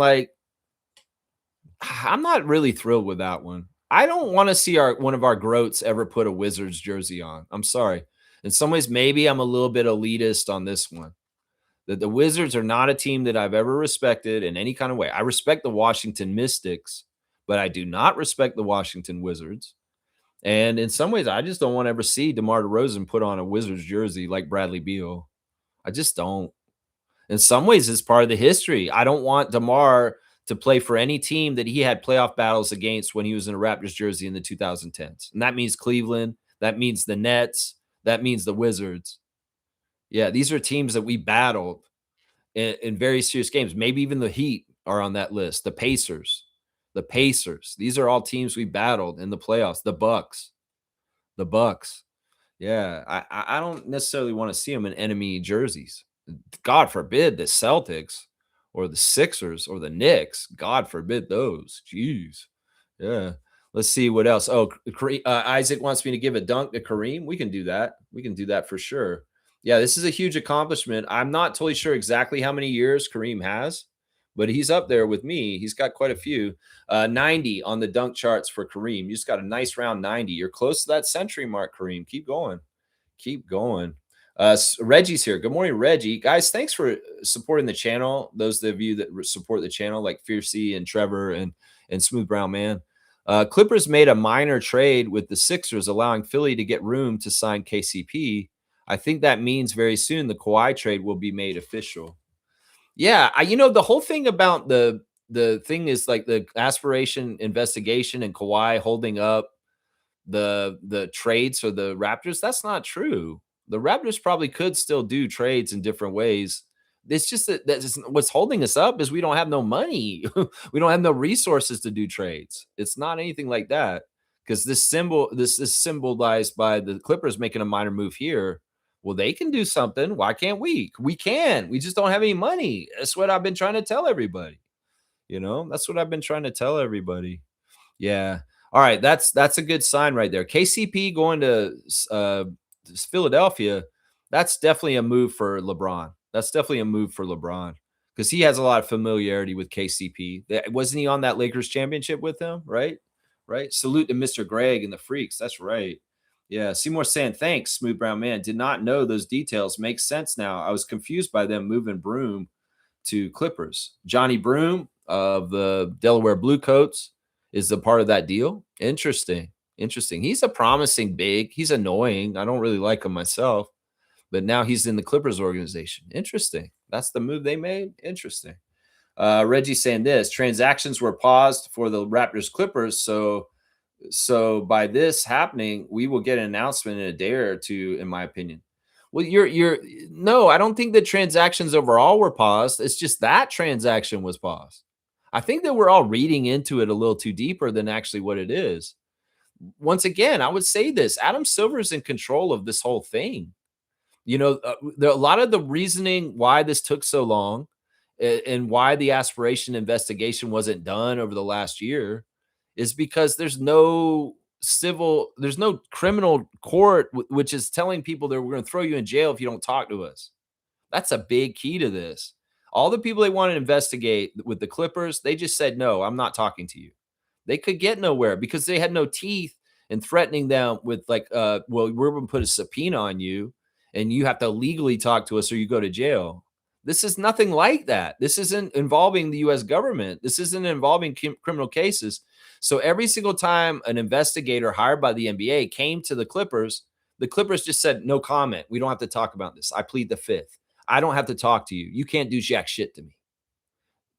not really thrilled with that one. I don't want to see one of our groats ever put a Wizards jersey on. I'm sorry. In some ways, maybe I'm a little bit elitist on this one. That the Wizards are not a team that I've ever respected in any kind of way. I respect the Washington Mystics, but I do not respect the Washington Wizards. And in some ways, I just don't want to ever see DeMar DeRozan put on a Wizards jersey like Bradley Beal. I just don't. In some ways, it's part of the history. I don't want DeMar to play for any team that he had playoff battles against when he was in a Raptors jersey in the 2010s. And that means Cleveland. That means the Nets. That means the Wizards. Yeah, these are teams that we battled in very serious games. Maybe even the Heat are on that list. The Pacers. The Pacers. These are all teams we battled in the playoffs. The Bucks. The Bucks. Yeah, I don't necessarily want to see them in enemy jerseys. God forbid the Celtics or the Sixers or the Knicks. God forbid those. Jeez. Yeah. Let's see what else. Oh, Isaac wants me to give a dunk to Kareem. We can do that. We can do that for sure. Yeah, this is a huge accomplishment. I'm not totally sure exactly how many years Kareem has, but he's up there with me. He's got quite a few. 90 on the dunk charts for Kareem. You just got a nice round 90. You're close to that century mark, Kareem. Keep going. Keep going. Reggie's here. Good morning, Reggie. Guys, thanks for supporting the channel. Those of you that support the channel, like Fiercey and Trevor and Smooth Brown Man. Clippers made a minor trade with the Sixers, allowing Philly to get room to sign KCP. I think that means very soon the Kawhi trade will be made official. Yeah, the whole thing about the thing is like the aspiration investigation and Kawhi holding up the trades for the Raptors. That's not true. The Raptors probably could still do trades in different ways. It's just that's what's holding us up is we don't have no money. We don't have no resources to do trades. It's not anything like that because this is symbolized by the Clippers making a minor move here. Well, they can do something. Why can't we? We can. We just don't have any money. That's what I've been trying to tell everybody. That's what I've been trying to tell everybody. Yeah. All right. That's a good sign right there. KCP going to Philadelphia. That's definitely a move for LeBron. That's definitely a move for LeBron because he has a lot of familiarity with KCP. Wasn't he on that Lakers championship with him? Right. Right. Salute to Mr. Greg and the Freaks. That's right. Yeah. Seymour saying, thanks, Smooth Brown Man. Did not know those details. Makes sense now. I was confused by them moving Broom to Clippers. Johnny Broom of the Delaware Bluecoats is a part of that deal. Interesting. He's a promising big. He's annoying. I don't really like him myself, but now he's in the Clippers organization. Interesting. That's the move they made. Interesting. Reggie saying this: transactions were paused for the Raptors Clippers. So by this happening, we will get an announcement in a day or two, in my opinion. Well, no, I don't think the transactions overall were paused. It's just that transaction was paused. I think that we're all reading into it a little too deeper than actually what it is. Once again, I would say this: Adam Silver's in control of this whole thing. A lot of the reasoning why this took so long and why the aspiration investigation wasn't done over the last year is because there's no criminal court which is telling people that we're going to throw you in jail if you don't talk to us. That's a big key to this. All the people they want to investigate with the Clippers, they just said, no, I'm not talking to you. They could get nowhere because they had no teeth in threatening them with well, we're going to put a subpoena on you and you have to legally talk to us or you go to jail. This is nothing like that. This isn't involving the U.S. government. This isn't involving criminal cases. So every single time an investigator hired by the NBA came to the Clippers just said, no comment. We don't have to talk about this. I plead the fifth. I don't have to talk to you. You can't do jack shit to me.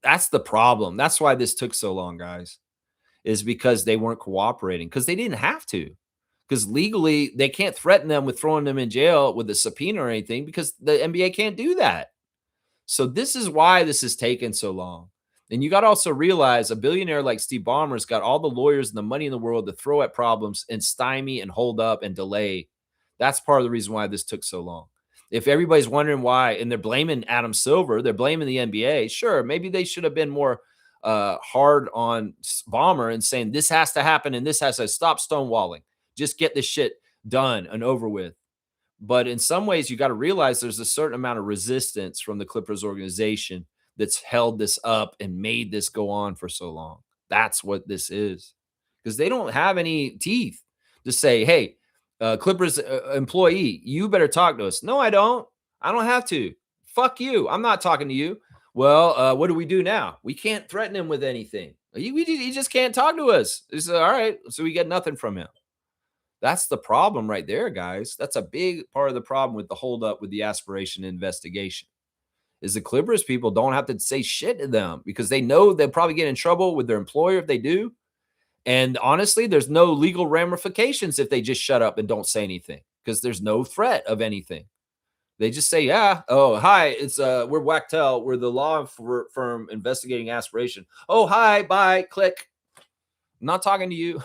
That's the problem. That's why this took so long, guys, is because they weren't cooperating because they didn't have to. Because legally, they can't threaten them with throwing them in jail with a subpoena or anything because the NBA can't do that. So this is why this has taken so long. And you got to also realize a billionaire like Steve Ballmer's got all the lawyers and the money in the world to throw at problems and stymie and hold up and delay. That's part of the reason why this took so long. If everybody's wondering why, and they're blaming Adam Silver, they're blaming the NBA, sure, maybe they should have been more hard on Ballmer and saying this has to happen and this has to stop stonewalling. Just get this shit done and over with. But in some ways, you got to realize there's a certain amount of resistance from the Clippers organization that's held this up and made this go on for so long. That's what this is. Because they don't have any teeth to say, hey, Clippers employee, you better talk to us. No, I don't. I don't have to. Fuck you. I'm not talking to you. Well, what do we do now? We can't threaten him with anything. He just can't talk to us. It's all right. So we get nothing from him. That's the problem right there, guys. That's a big part of the problem with the holdup with the aspiration investigation. Is the Clippers people don't have to say shit to them because they know they'll probably get in trouble with their employer if they do. And honestly, there's no legal ramifications if they just shut up and don't say anything because there's no threat of anything. They just say, yeah, oh, hi, it's we're Wachtel. We're the law firm investigating aspiration. Oh, hi, bye, click. I'm not talking to you.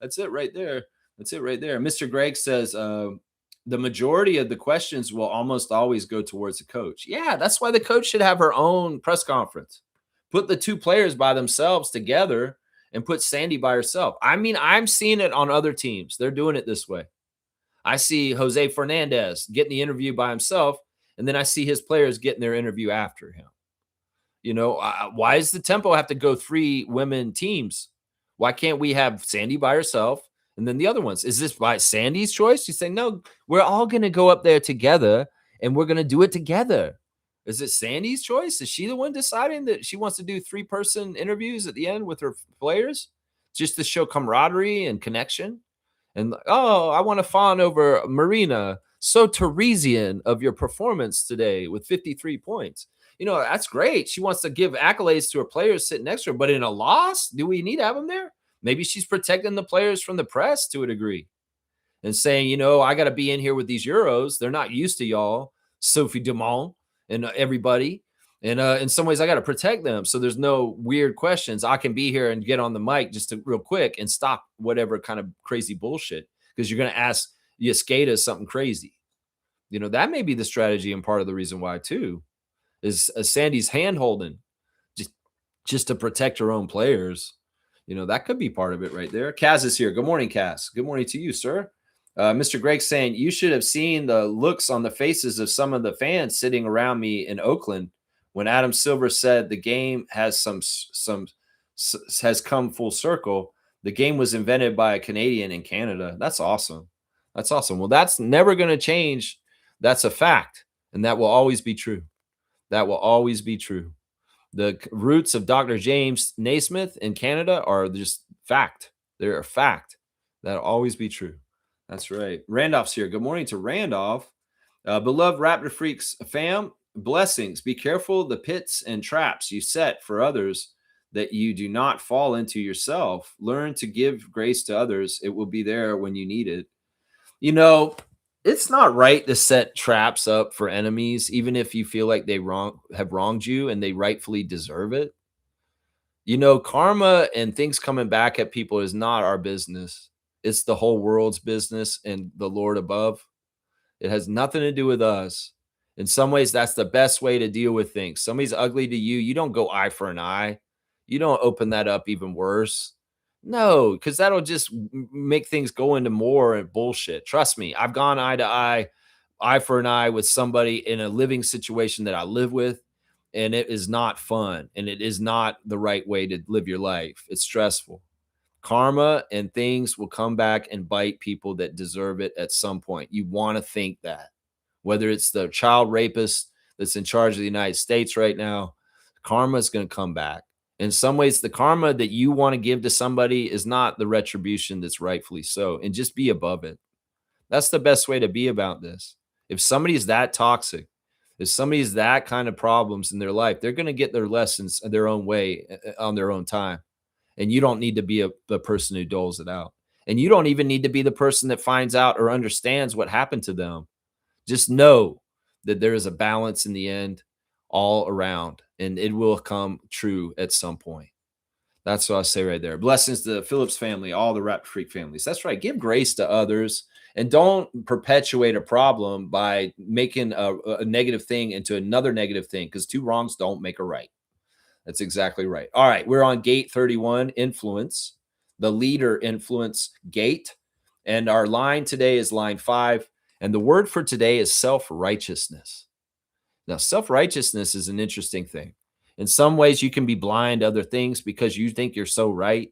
That's it right there. That's it right there. Mr. Greg says the majority of the questions will almost always go towards the coach. Yeah, that's why the coach should have her own press conference. Put the two players by themselves together and put Sandy by herself. I mean, I'm seeing it on other teams. They're doing it this way. I see Jose Fernandez getting the interview by himself, and then I see his players getting their interview after him. You know, why does the tempo have to go 3 women teams? Why can't we have Sandy by herself and then the other ones? Is this by Sandy's choice? You say, no, we're all going to go up there together and we're going to do it together. Is it Sandy's choice? Is she the one deciding that she wants to do 3-person interviews at the end with her players just to show camaraderie and connection? And, oh, I want to fawn over Marina. So Teresian of your performance today with 53 points. You know, that's great. She wants to give accolades to her players sitting next to her. But in a loss, do we need to have them there? Maybe she's protecting the players from the press to a degree and saying, you know, I got to be in here with these Euros. They're not used to y'all, Sophie Dumont and everybody. And in some ways, I got to protect them. So there's no weird questions. I can be here and get on the mic just to, real quick and stop whatever kind of crazy bullshit because you're going to ask Yasketa something crazy. You know, that may be the strategy and part of the reason why, too, is Sandy's hand holding just to protect her own players. You know, that could be part of it right there. Kaz is here. Good morning, Kaz. Good morning to you, sir. Mr. Greg saying, you should have seen the looks on the faces of some of the fans sitting around me in Oakland when Adam Silver said the game has has come full circle. The game was invented by a Canadian in Canada. That's awesome. That's awesome. Well, that's never going to change. That's a fact. And that will always be true. That will always be true. The roots of Dr. James Naismith in Canada are just fact. They're a fact. That'll always be true. That's right. Randolph's here. Good morning to Randolph. Beloved Raptor Freaks fam, blessings. Be careful the pits and traps you set for others that you do not fall into yourself. Learn to give grace to others. It will be there when you need it. You know, it's not right to set traps up for enemies, even if you feel like they have wronged you and they rightfully deserve it. You know, karma and things coming back at people is not our business. It's the whole world's business and the Lord above. It has nothing to do with us. In some ways, that's the best way to deal with things. Somebody's ugly to you, you don't go eye for an eye. You don't open that up even worse. No, because that'll just make things go into more bullshit. Trust me, I've gone eye for an eye with somebody in a living situation that I live with, and it is not fun, and it is not the right way to live your life. It's stressful. Karma and things will come back and bite people that deserve it at some point. You want to think that. Whether it's the child rapist that's in charge of the United States right now, karma is going to come back. In some ways, the karma that you want to give to somebody is not the retribution that's rightfully so. And just be above it. That's the best way to be about this. If somebody's that toxic, if somebody's that kind of problems in their life, they're going to get their lessons their own way on their own time. And you don't need to be the person who doles it out. And you don't even need to be the person that finds out or understands what happened to them. Just know that there is a balance in the end all around, and it will come true at some point. That's what I say right there. Blessings to the Phillips family, all the Raptor Freak families. That's right. Give grace to others and don't perpetuate a problem by making a negative thing into another negative thing, because 2 wrongs don't make a right. That's exactly right. All right. We're on gate 31, influence, the leader influence gate. And our line today is line 5. And the word for today is self-righteousness. Now, self-righteousness is an interesting thing. In some ways, you can be blind to other things because you think you're so right.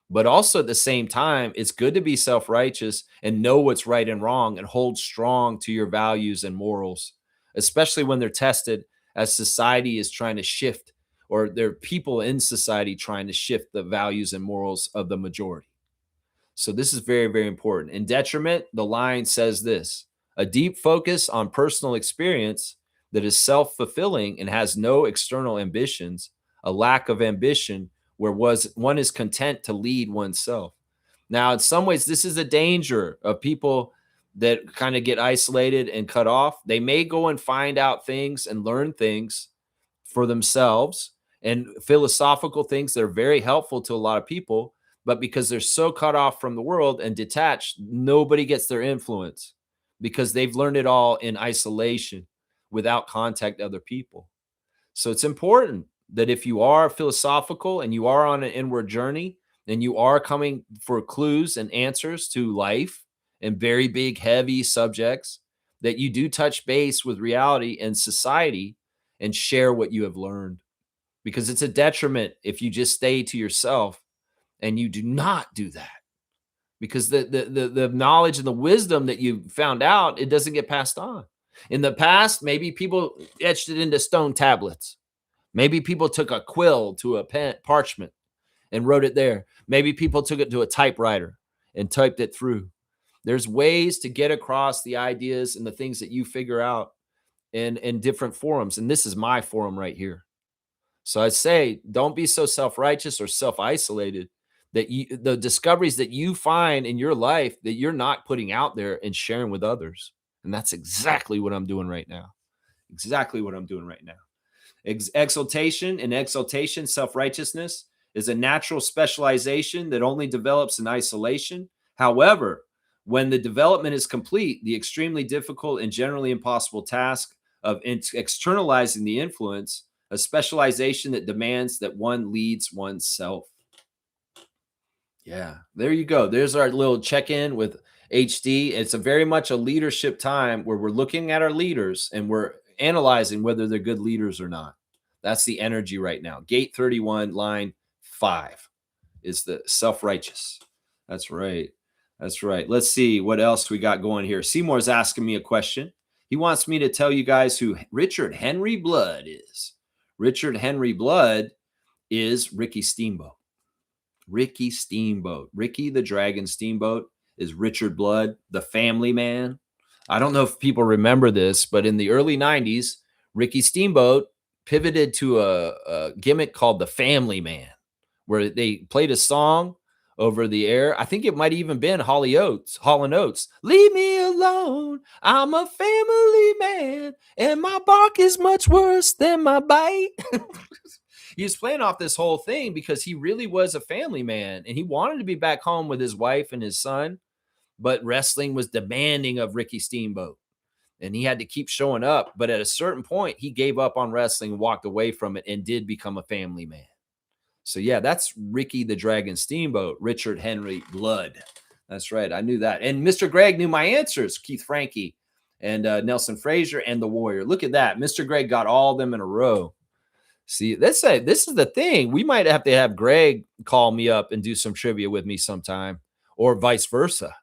But also at the same time, it's good to be self-righteous and know what's right and wrong and hold strong to your values and morals, especially when they're tested as society is trying to shift, or there are people in society trying to shift the values and morals of the majority. So this is very, very important. In detriment, the line says this: a deep focus on personal experience that is self-fulfilling and has no external ambitions, a lack of ambition where one is content to lead oneself. Now, in some ways, this is a danger of people that kind of get isolated and cut off. They may go and find out things and learn things for themselves and philosophical things that are very helpful to a lot of people. But because they're so cut off from the world and detached, nobody gets their influence because they've learned it all in isolation without contact with other people. So it's important that if you are philosophical and you are on an inward journey and you are coming for clues and answers to life and very big, heavy subjects, that you do touch base with reality and society and share what you have learned. Because it's a detriment if you just stay to yourself and you do not do that. Because the knowledge and the wisdom that you found out, it doesn't get passed on. In the past, maybe people etched it into stone tablets. Maybe people took a quill to a pen, parchment and wrote it there. Maybe people took it to a typewriter and typed it through. There's ways to get across the ideas and the things that you figure out in different forums. And this is my forum right here. So I say, don't be so self-righteous or self-isolated that the discoveries that you find in your life that you're not putting out there and sharing with others. And that's exactly what I'm doing right now. Exactly what I'm doing right now. Exaltation and exaltation, self-righteousness, is a natural specialization that only develops in isolation. However, when the development is complete, the extremely difficult and generally impossible task of externalizing the influence, a specialization that demands that one leads oneself. Yeah, there you go. There's our little check-in with HD. It's a very much a leadership time where we're looking at our leaders and we're analyzing whether they're good leaders or not. That's the energy right now. Gate 31, line 5 is the self-righteous. That's right. That's right. Let's see what else we got going here. Seymour's asking me a question. He wants me to tell you guys who Richard Henry Blood is. Richard Henry Blood is Ricky Steamboat. Ricky Steamboat. Ricky the Dragon Steamboat is Richard Blood, the family man. I don't know if people remember this, but in the early 90s, Ricky Steamboat pivoted to a gimmick called the Family Man, where they played a song over the air. I think it might even been Hall & Oates. Leave me alone. I'm a family man, and my bark is much worse than my bite. He was playing off this whole thing because he really was a family man, and he wanted to be back home with his wife and his son, but wrestling was demanding of Ricky Steamboat, and he had to keep showing up. But at a certain point, he gave up on wrestling and walked away from it and did become a family man. So yeah, that's Ricky the Dragon Steamboat, Richard Henry Blood. That's right. I knew that. And Mr. Greg knew my answers, Keith Frankie and Nelson Frazier and the Warrior. Look at that. Mr. Greg got all of them in a row. See, this is the thing. We might have to have Greg call me up and do some trivia with me sometime, or vice versa.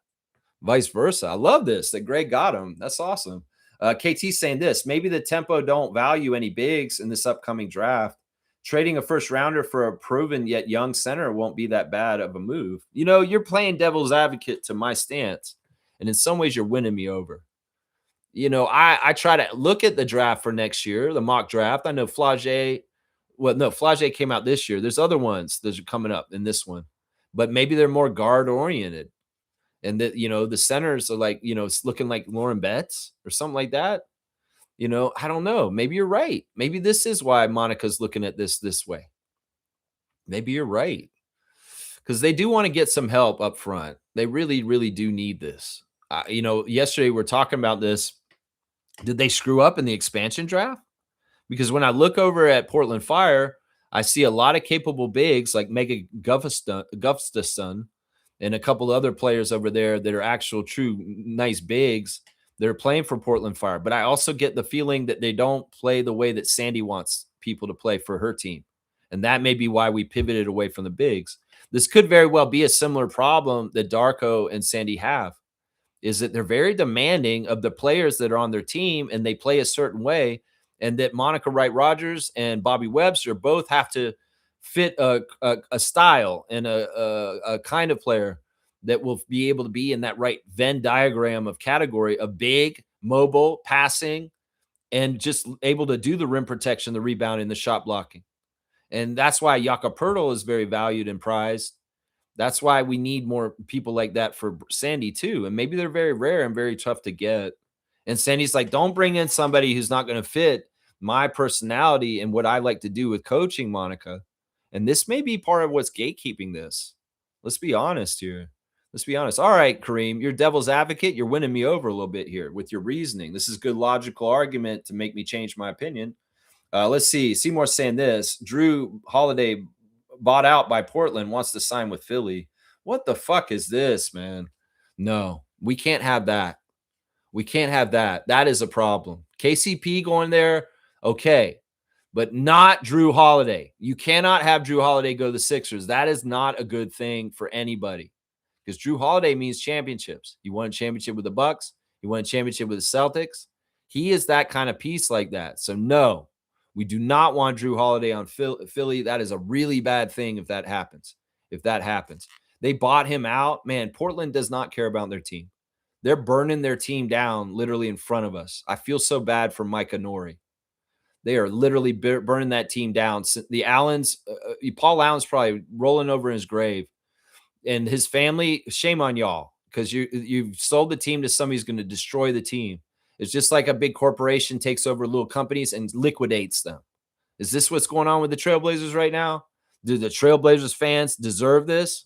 Vice versa. I love this, that Greg got him. That's awesome. KT's saying this: maybe the Tempo don't value any bigs in this upcoming draft. Trading a first rounder for a proven yet young center won't be that bad of a move. You know, you're playing devil's advocate to my stance, and in some ways you're winning me over. You know, I try to look at the draft for next year, the mock draft. I know Flage came out this year. There's other ones that are coming up in this one, but maybe they're more guard oriented. And that, you know, the centers are like, you know, it's looking like Lauren Betts or something like that. You know, I don't know. Maybe you're right. Maybe this is why Monica's looking at this way. Maybe you're right. Because they do want to get some help up front. They really, really do need this. You know, yesterday we were talking about this. Did they screw up in the expansion draft? Because when I look over at Portland Fire, I see a lot of capable bigs like Mega Gustafson and a couple of other players over there that are actual true nice bigs that are playing for Portland Fire. But I also get the feeling that they don't play the way that Sandy wants people to play for her team. And that may be why we pivoted away from the bigs. This could very well be a similar problem that Darko and Sandy have, is that they're very demanding of the players that are on their team and they play a certain way. And that Monica Wright-Rogers and Bobby Webster both have to fit a style and a kind of player that will be able to be in that right Venn diagram of category of big, mobile, passing, and just able to do the rim protection, the rebounding, the shot blocking. And that's why Jakob Poeltl is very valued and prized. That's why we need more people like that for Sandy too. And maybe they're very rare and very tough to get. And Sandy's like, don't bring in somebody who's not going to fit my personality and what I like to do with coaching, Monica. And this may be part of what's gatekeeping this. Let's be honest here. Let's be honest. All right, Kareem, you're devil's advocate. You're winning me over a little bit here with your reasoning. This is good logical argument to make me change my opinion. Let's see. Seymour's saying this. Drew Holiday bought out by Portland, wants to sign with Philly. What the fuck is this, man? No, we can't have that. We can't have that. That is a problem. KCP going there, okay, but not Drew Holiday. You cannot have Drew Holiday go to the Sixers. That is not a good thing for anybody because Drew Holiday means championships. He won a championship with the Bucks. He won a championship with the Celtics. He is that kind of piece like that. So no, we do not want Drew Holiday on Philly. That is a really bad thing if that happens. If that happens. They bought him out. Man, Portland does not care about their team. They're burning their team down literally in front of us. I feel so bad for Micah Nori. They are literally burning that team down. The Allens, Paul Allen's probably rolling over in his grave. And his family, shame on y'all, because you've sold the team to somebody who's going to destroy the team. It's just like a big corporation takes over little companies and liquidates them. Is this what's going on with the Trailblazers right now? Do the Trailblazers fans deserve this?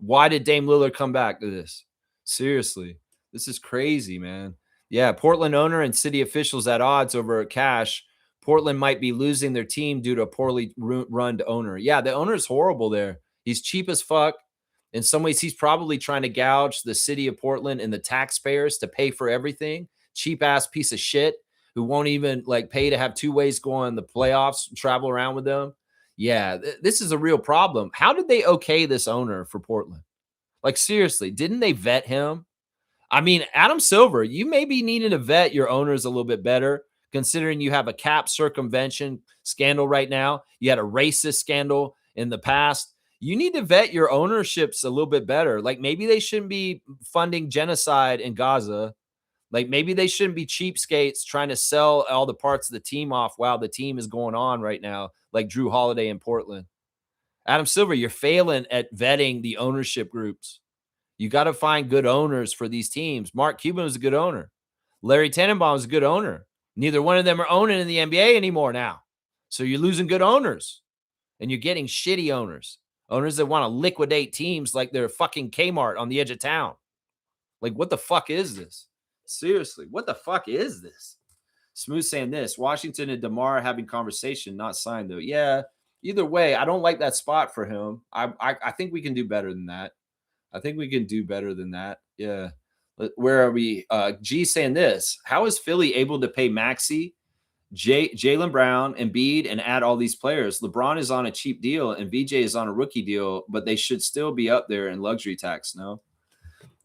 Why did Dame Lillard come back to this? Seriously, this is crazy, man. Yeah, Portland owner and city officials at odds over cash. Portland might be losing their team due to a poorly run owner. Yeah, the owner is horrible there. He's cheap as fuck. In some ways, he's probably trying to gouge the city of Portland and the taxpayers to pay for everything. Cheap ass piece of shit who won't even like pay to have two ways go in the playoffs, travel around with them. Yeah, this is a real problem. How did they okay this owner for Portland? Like, seriously, didn't they vet him? I mean, Adam Silver, you may be needing to vet your owners a little bit better, considering you have a cap circumvention scandal right now. You had a racist scandal in the past. You need to vet your ownerships a little bit better. Like, maybe they shouldn't be funding genocide in Gaza. Like, maybe they shouldn't be cheapskates trying to sell all the parts of the team off while the team is going on right now, like Drew Holiday in Portland. Adam Silver, you're failing at vetting the ownership groups. You got to find good owners for these teams. Mark Cuban was a good owner. Larry Tannenbaum is a good owner. Neither one of them are owning in the NBA anymore now. So you're losing good owners, and you're getting shitty owners. Owners that want to liquidate teams like they're fucking Kmart on the edge of town. Like, what the fuck is this? Seriously, what the fuck is this? Smooth saying this. Washington and DeMar having conversation, not signed, though. Yeah, either way, I don't like that spot for him. I think we can do better than that. I think we can do better than that. Yeah. Where are we? G saying this. How is Philly able to pay Maxey, Jaylen Brown, Embiid, and add all these players? LeBron is on a cheap deal and VJ is on a rookie deal, but they should still be up there in luxury tax, no?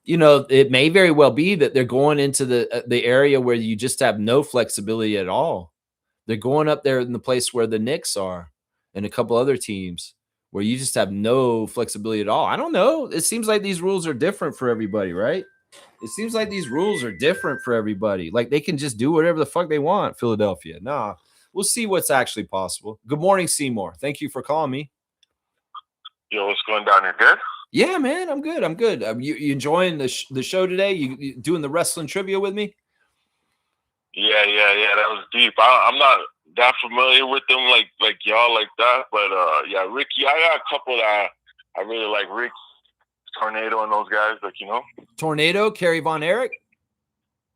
You know, it may very well be that they're going into the area where you just have no flexibility at all. They're going up there in the place where the Knicks are and a couple other teams where you just have no flexibility at all. I don't know. It seems like these rules are different for everybody, right? It seems like these rules are different for everybody. Like they can just do whatever the fuck they want, Philadelphia. Nah, we'll see what's actually possible. Good morning, Seymour. Thank you for calling me. Yo, what's going down here? Good? Yeah, man, I'm good. I'm good. You enjoying the show today? You doing the wrestling trivia with me? Yeah. That was deep. I'm not that familiar with them like y'all like that, but yeah, Ricky. I got a couple that I really like. Rick, Tornado, and those guys. Like Tornado, Kerry Von Erich.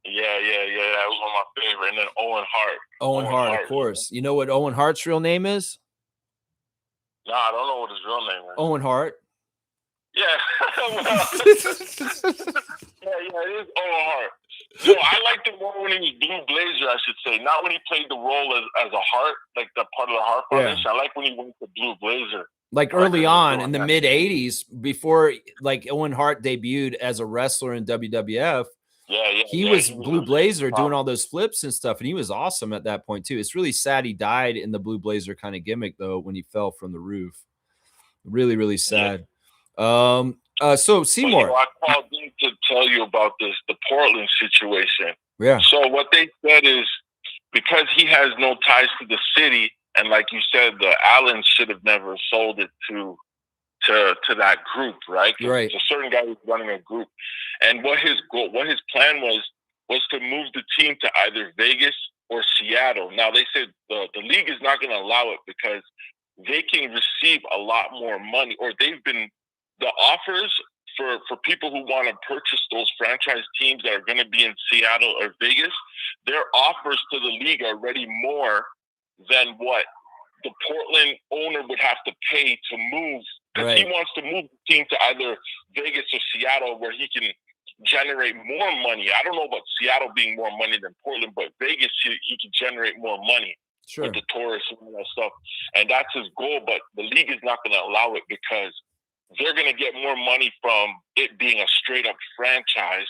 Yeah. That was one of my favorite. And then Owen Hart. Owen Hart, of course. You know what Owen Hart's real name is? Nah, I don't know what his real name is. Owen Hart. Yeah. Yeah, it is Owen Hart. No, I liked him more when he was Blue Blazer, I should say. Not when he played the role as a Hart, like the part of the Hart Foundation. Yeah. I like when he went to Blue Blazer. Like early on in the mid 80s, before like Owen Hart debuted as a wrestler in WWF. Yeah. He was Blue Blazer doing all those flips and stuff, and he was awesome at that point too. It's really sad he died in the Blue Blazer kind of gimmick though when he fell from the roof. Really, really sad. Yeah. So Seymour, I called in to tell you about the Portland situation. Yeah. So what they said is because he has no ties to the city, and like you said, the Allens should have never sold it to that group, right? Right. It's a certain guy who's running a group, and what his plan was to move the team to either Vegas or Seattle. Now they said the league is not going to allow it because they can receive a lot more money, or they've been the offers for people who want to purchase those franchise teams that are going to be in Seattle or Vegas. Their offers to the league are already more than what the Portland owner would have to pay to move. Because he wants to move the team to either Vegas or Seattle where he can generate more money. I don't know about Seattle being more money than Portland, but Vegas, he can generate more money with the tourists and all that stuff. And that's his goal, but the league is not going to allow it because they're going to get more money from it being a straight-up franchise,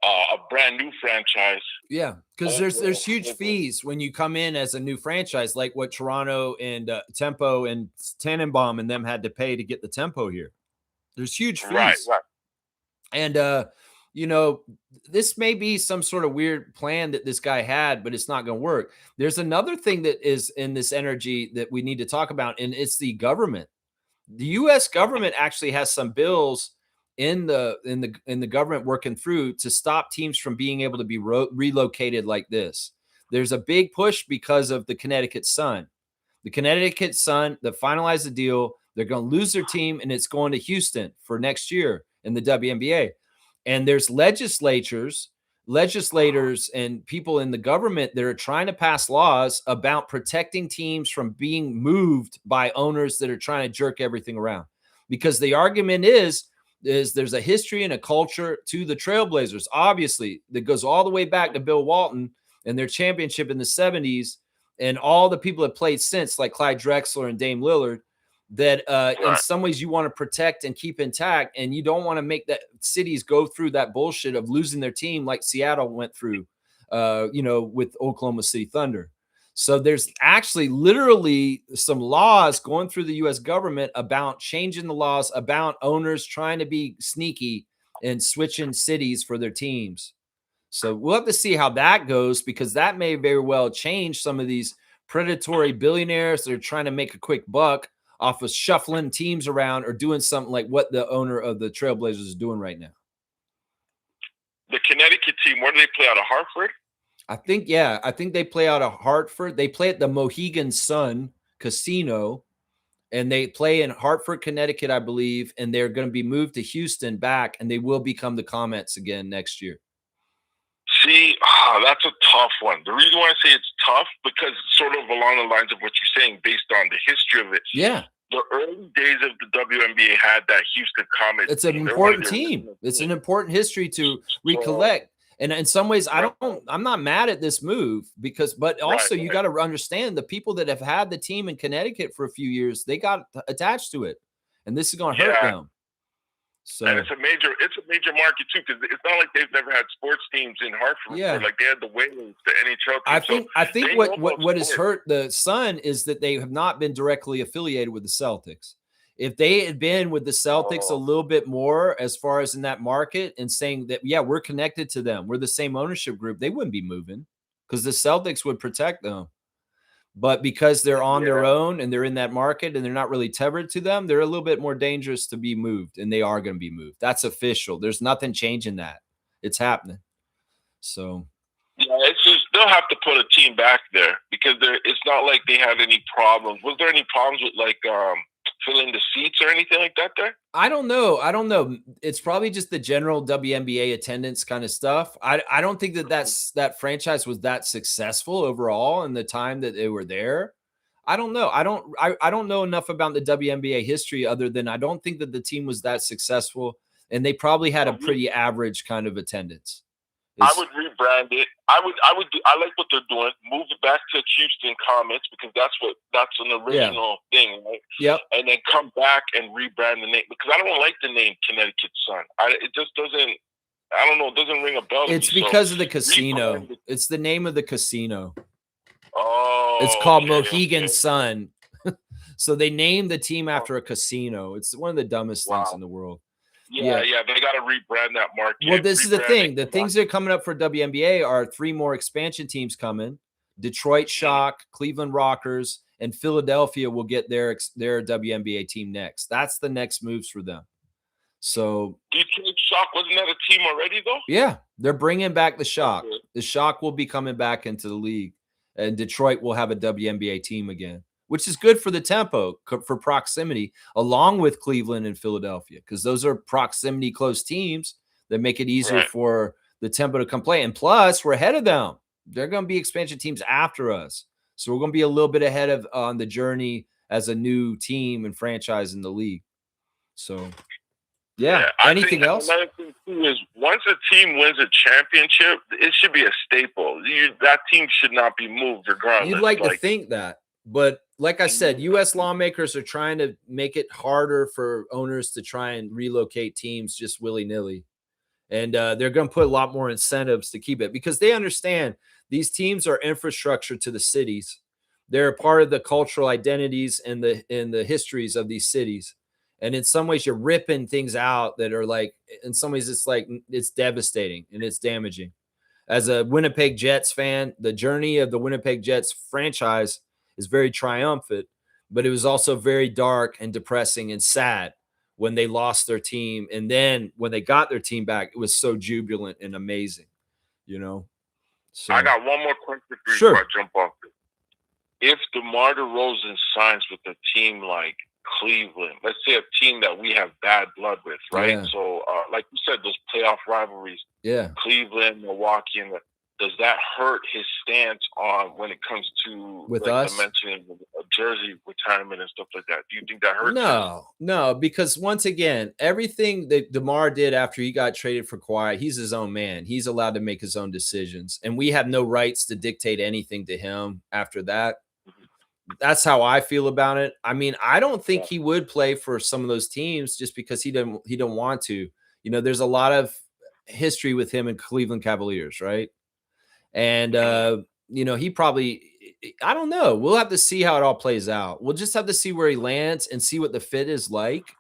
a brand new franchise. Yeah, because there's huge fees when you come in as a new franchise, like what Toronto and Tempo and Tannenbaum and them had to pay to get the Tempo here. There's huge fees. Right. And, you know, this may be some sort of weird plan that this guy had, but it's not going to work. There's another thing that is in this energy that we need to talk about, and it's the government. The U.S. government actually has some bills in the government working through to stop teams from being able to be relocated like this. There's a big push because of the Connecticut Sun. The Connecticut Sun that finalized the deal, they're going to lose their team, and it's going to Houston for next year in the WNBA. And there's legislators, and people in the government that are trying to pass laws about protecting teams from being moved by owners that are trying to jerk everything around. Because the argument is there's a history and a culture to the Trailblazers, obviously, that goes all the way back to Bill Walton and their championship in the 70s, and all the people that played since, like Clyde Drexler and Dame Lillard, that in some ways you want to protect and keep intact, and you don't want to make that cities go through that bullshit of losing their team like Seattle went through, with Oklahoma City Thunder. So there's actually literally some laws going through the U.S. government about changing the laws about owners trying to be sneaky and switching cities for their teams. So we'll have to see how that goes, because that may very well change some of these predatory billionaires that are trying to make a quick buck off of shuffling teams around or doing something like what the owner of the Trailblazers is doing right now. The Connecticut team, where do they play, out of Hartford? I think they play out of Hartford. They play at the Mohegan Sun Casino, and they play in Hartford, Connecticut, I believe, and they're going to be moved to Houston back, and they will become the Comets again next year. See, that's a tough one. The reason why I say it's tough, because sort of along the lines of what you're saying, based on the history of it. Yeah. The early days of the WNBA had that Houston Comets. It's an important team. It's an important history to recollect. And in some ways, I'm not mad at this move, but also you got to understand the people that have had the team in Connecticut for a few years, they got attached to it, and this is going to hurt them. So, and it's a major market too, because it's not like they've never had sports teams in Hartford. Yeah, like they had the Wings, the NHL team. I think what has hurt the Sun is that they have not been directly affiliated with the Celtics. If they had been with the Celtics a little bit more, as far as in that market, and saying that, yeah, we're connected to them, we're the same ownership group, they wouldn't be moving, because the Celtics would protect them. But because they're on their own and they're in that market and they're not really tethered to them, they're a little bit more dangerous to be moved, and they are going to be moved. That's official. There's nothing changing that. It's happening. So yeah, it's just they'll have to put a team back there, because it's not like they had any problems. Was there any problems with like filling the seats or anything like that there? I don't know. It's probably just the general WNBA attendance kind of stuff. I don't think that franchise was that successful overall in the time that they were there. I don't know. I don't know enough about the WNBA history, other than I don't think that the team was that successful, and they probably had a pretty average kind of attendance. I would rebrand it. I like what they're doing. Move it back to Houston Comets, because that's an original thing, right? Yep. And then come back and rebrand the name, because I don't like the name Connecticut Sun. It just doesn't. I don't know. It doesn't ring a bell. It's because of the casino. It's the name of the casino. Oh. It's called Mohegan Sun. So they named the team after a casino. It's one of the dumbest things in the world. Yeah, they got to rebrand that market. Well, this is the thing. The things that are coming up for WNBA are 3 more expansion teams coming. Detroit Shock, Cleveland Rockers, and Philadelphia will get their WNBA team next. That's the next moves for them. So Detroit Shock, wasn't that a team already though? Yeah, they're bringing back the Shock. Okay. The Shock will be coming back into the league, and Detroit will have a WNBA team again, which is good for the tempo, for proximity, along with Cleveland and Philadelphia, because those are proximity close teams that make it easier for the tempo to come play. And plus, we're ahead of them. They're going to be expansion teams after us. So we're going to be a little bit ahead of on the journey as a new team and franchise in the league. So, yeah. Anything else? Another thing too is once a team wins a championship, it should be a staple. That team should not be moved regardless. You'd like to think that. But like I said, U.S. lawmakers are trying to make it harder for owners to try and relocate teams just willy-nilly. And they're going to put a lot more incentives to keep it because they understand these teams are infrastructure to the cities. They're part of the cultural identities and the histories of these cities. And in some ways, you're ripping things out that are like, in some ways, it's devastating and it's damaging. As a Winnipeg Jets fan, the journey of the Winnipeg Jets franchise is very triumphant, but it was also very dark and depressing and sad when they lost their team. And then when they got their team back, it was so jubilant and amazing, So I got one more question for you before I jump off this. If DeMar DeRozan signs with a team like Cleveland, let's say a team that we have bad blood with, right? Yeah. So, like you said, those playoff rivalries, Cleveland, Milwaukee, and does that hurt his stance on when it comes to with us mentioning a jersey retirement and stuff like that? Do you think that hurts him? No, because once again, everything that DeMar did after he got traded for Kawhi, he's his own man. He's allowed to make his own decisions, and we have no rights to dictate anything to him after that. That's how I feel about it. I mean, I don't think he would play for some of those teams just because he don't want to. There's a lot of history with him in Cleveland Cavaliers, right? And he probably, I don't know. We'll have to see how it all plays out. We'll just have to see where he lands and see what the fit is like.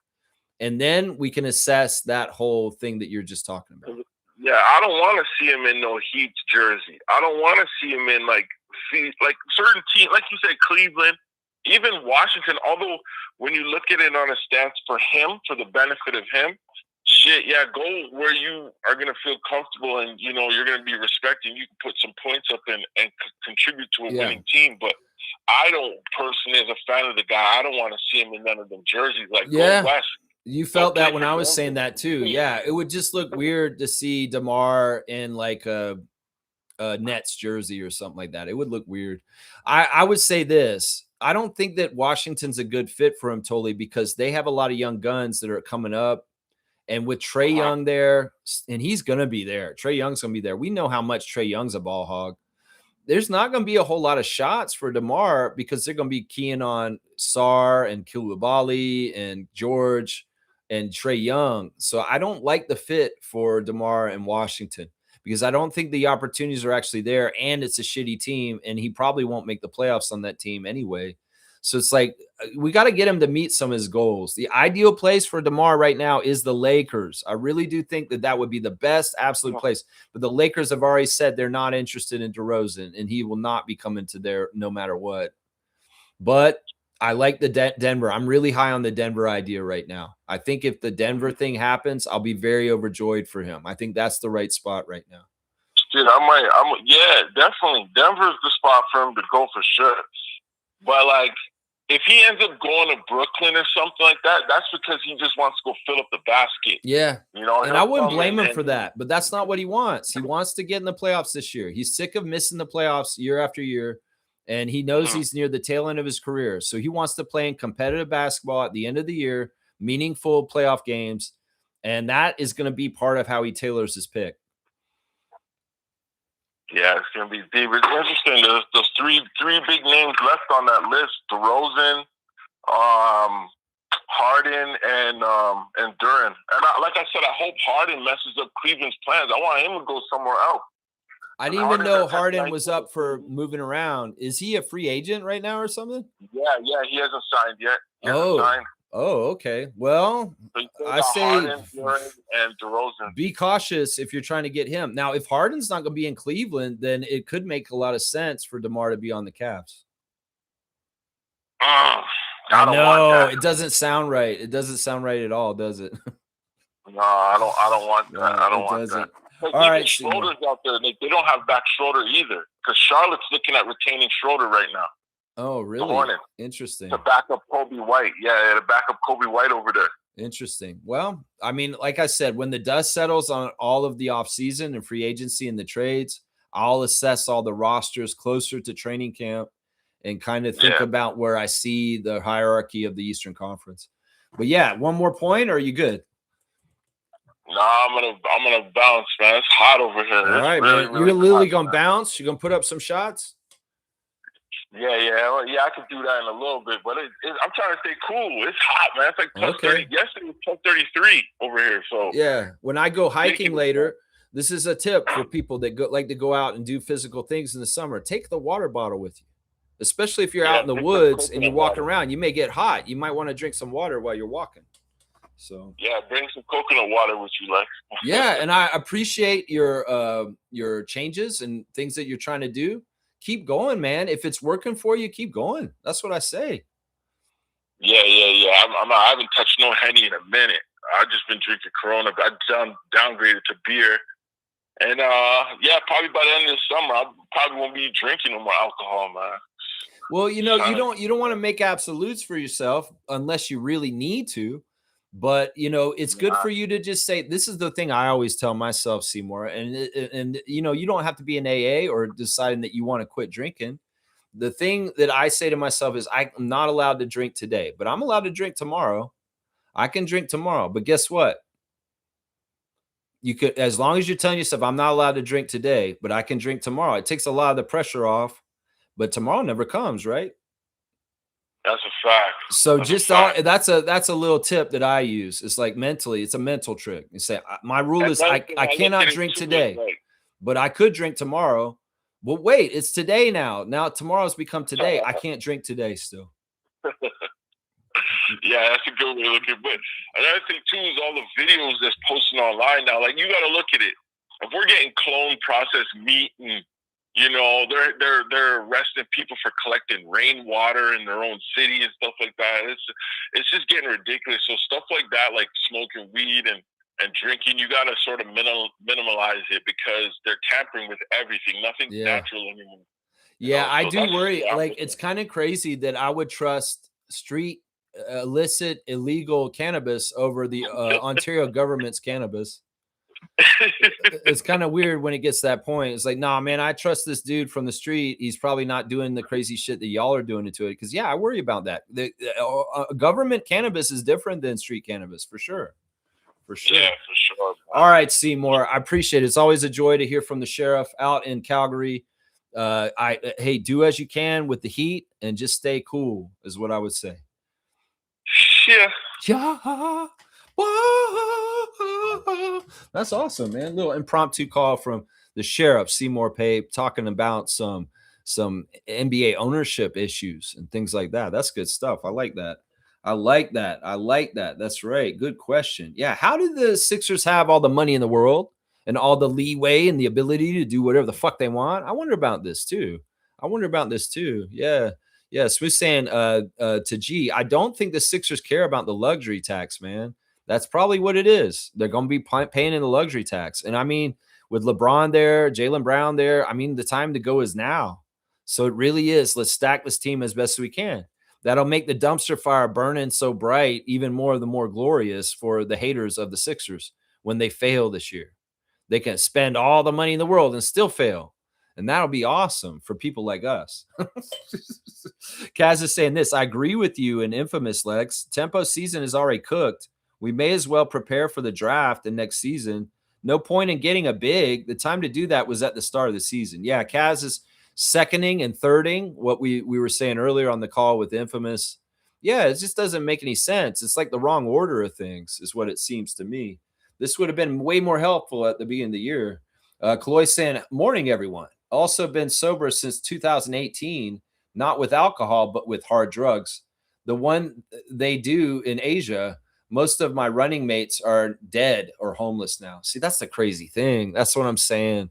And then we can assess that whole thing that you're just talking about. Yeah, I don't want to see him in no Heat jersey. I don't want to see him in like certain teams, like you said, Cleveland, even Washington. Although when you look at it on a stance for him, for the benefit of him, go where you are going to feel comfortable and you're going to be respected. You can put some points up and contribute to a winning team. But I don't personally, as a fan of the guy, I don't want to see him in none of them jerseys. Like, go West. You felt that when I was saying that too. Yeah, it would just look weird to see DeMar in like a Nets jersey or something like that. It would look weird. I would say this. I don't think that Washington's a good fit for him totally because they have a lot of young guns that are coming up. And with Trae Young there, and he's going to be there. Trae Young's going to be there. We know how much Trae Young's a ball hog. There's not going to be a whole lot of shots for DeMar because they're going to be keying on Sarr and Koulibaly and George and Trae Young. So I don't like the fit for DeMar in Washington because I don't think the opportunities are actually there, and it's a shitty team, and he probably won't make the playoffs on that team anyway. So it's like we got to get him to meet some of his goals. The ideal place for DeMar right now is the Lakers. I really do think that would be the best absolute place. But the Lakers have already said they're not interested in DeRozan, and he will not be coming to there no matter what. But I like the Denver. I'm really high on the Denver idea right now. I think if the Denver thing happens, I'll be very overjoyed for him. I think that's the right spot right now. Dude, definitely. Denver's the spot for him to go for sure. But like, if he ends up going to Brooklyn or something like that, that's because he just wants to go fill up the basket. Yeah. And I wouldn't blame him for that, but that's not what he wants. He wants to get in the playoffs this year. He's sick of missing the playoffs year after year, and he knows he's near the tail end of his career. So he wants to play in competitive basketball at the end of the year, meaningful playoff games, and that is going to be part of how he tailors his pick. Yeah, it's going to be deep. It's interesting. There's three big names left on that list: DeRozan, Harden, and Duran. And like I said, I hope Harden messes up Cleveland's plans. I want him to go somewhere else. I didn't even know Harden was up for moving around. Is he a free agent right now or something? Yeah, he hasn't signed yet. He hasn't signed. Oh, okay. Well, So I say Harden, Durant, and DeRozan. be cautious if you're trying to get him. Now, if Harden's not going to be in Cleveland, then it could make a lot of sense for DeMar to be on the Cavs. I don't know want that. it doesn't sound right. It doesn't sound right at all, does it? No, I don't want that. No, I don't it want doesn't. that. All right, Schroeder's out there. They don't have back Schroeder either, because Charlotte's looking at retaining Schroeder right now. Oh, really? Interesting. To back up Kobe White. Yeah, to back up Kobe White over there. Interesting. Well, I mean, like I said, when the dust settles on all of the offseason and free agency and the trades, I'll assess all the rosters closer to training camp and kind of think about where I see the hierarchy of the Eastern Conference. But yeah, one more point, or are you good? No, I'm gonna bounce, man. It's hot over here. All right, really, man. You're literally gonna bounce. You're gonna put up some shots. Yeah. I could do that in a little bit, but I'm trying to stay cool. It's hot, man. It's like plus 30. Yesterday was plus 33 over here. So yeah, when I go hiking later, this is a tip for people that like to go out and do physical things in the summer. Take the water bottle with you, especially if you're out in the woods and you're walking around. You may get hot. You might want to drink some water while you're walking. So yeah, bring some coconut water with you, like. Yeah, and I appreciate your changes and things that you're trying to do. Keep going, man. If it's working for you, keep going. That's what I say. Yeah. I haven't touched no Henny in a minute. I've just been drinking Corona. I downgraded to beer, and probably by the end of the summer, I probably won't be drinking no more alcohol, man. Well, you don't want to make absolutes for yourself unless you really need to. But, it's good for you to just say, this is the thing I always tell myself, Seymour. And you don't have to be an AA or deciding that you want to quit drinking. The thing that I say to myself is I'm not allowed to drink today, but I'm allowed to drink tomorrow. I can drink tomorrow. But guess what? You could, as long as you're telling yourself, I'm not allowed to drink today, but I can drink tomorrow. It takes a lot of the pressure off, but tomorrow never comes, right? That's a fact. So that's a little tip that I use. It's like mentally, it's a mental trick. You say, my rule is I cannot drink today, but I could drink tomorrow. Well, wait, it's today now. Now tomorrow's become today. I can't drink today still. Yeah, that's a good way to look at it. But another thing too is all the videos that's posted online now. Like, you got to look at it. If we're getting clone processed meat and they're arresting people for collecting rainwater in their own city and stuff like that. It's just getting ridiculous. So stuff like that, like smoking weed and drinking, you got to sort of minimalize it, because they're tampering with everything. Nothing's natural anymore. Yeah, I do worry. Like, it's kind of crazy that I would trust street illicit, illegal cannabis over the Ontario government's cannabis. It's kind of weird when it gets to that point. It's like, nah, man, I trust this dude from the street. He's probably not doing the crazy shit that y'all are doing to it. Because I worry about that. The government cannabis is different than street cannabis, for sure. For sure. Yeah, for sure. All right, Seymour, I appreciate it. It's always a joy to hear from the sheriff out in Calgary. Hey, do as you can with the heat and just stay cool, is what I would say. Yeah. That's awesome, man. Little impromptu call from the sheriff, Seymour Pape, talking about some NBA ownership issues and things like that. That's good stuff. I like that. That's right. Good question. Yeah. How do the Sixers have all the money in the world and all the leeway and the ability to do whatever the fuck they want? I wonder about this too. Yeah. Yeah. Smooth saying to G, I don't think the Sixers care about the luxury tax, man. That's probably what it is. They're going to be paying in the luxury tax. And I mean, with LeBron there, Jaylen Brown there, I mean, the time to go is now. So it really is. Let's stack this team as best we can. That'll make the dumpster fire burning so bright, even more the more glorious for the haters of the Sixers when they fail this year. They can spend all the money in the world and still fail. And that'll be awesome for people like us. Kaz is saying this. I agree with you in Infamous, Lex. Tempo season is already cooked. We may as well prepare for the draft and next season. No point in getting a big. The time to do that was at the start of the season. Yeah, Kaz is seconding and thirding what we were saying earlier on the call with Infamous. Yeah, it just doesn't make any sense. It's like the wrong order of things is what it seems to me. This would have been way more helpful at the beginning of the year. Kaloy saying, morning, everyone. Also been sober since 2018, not with alcohol, but with hard drugs. the one they do in Asia, most of my running mates are dead or homeless now. See, that's the crazy thing. That's what I'm saying.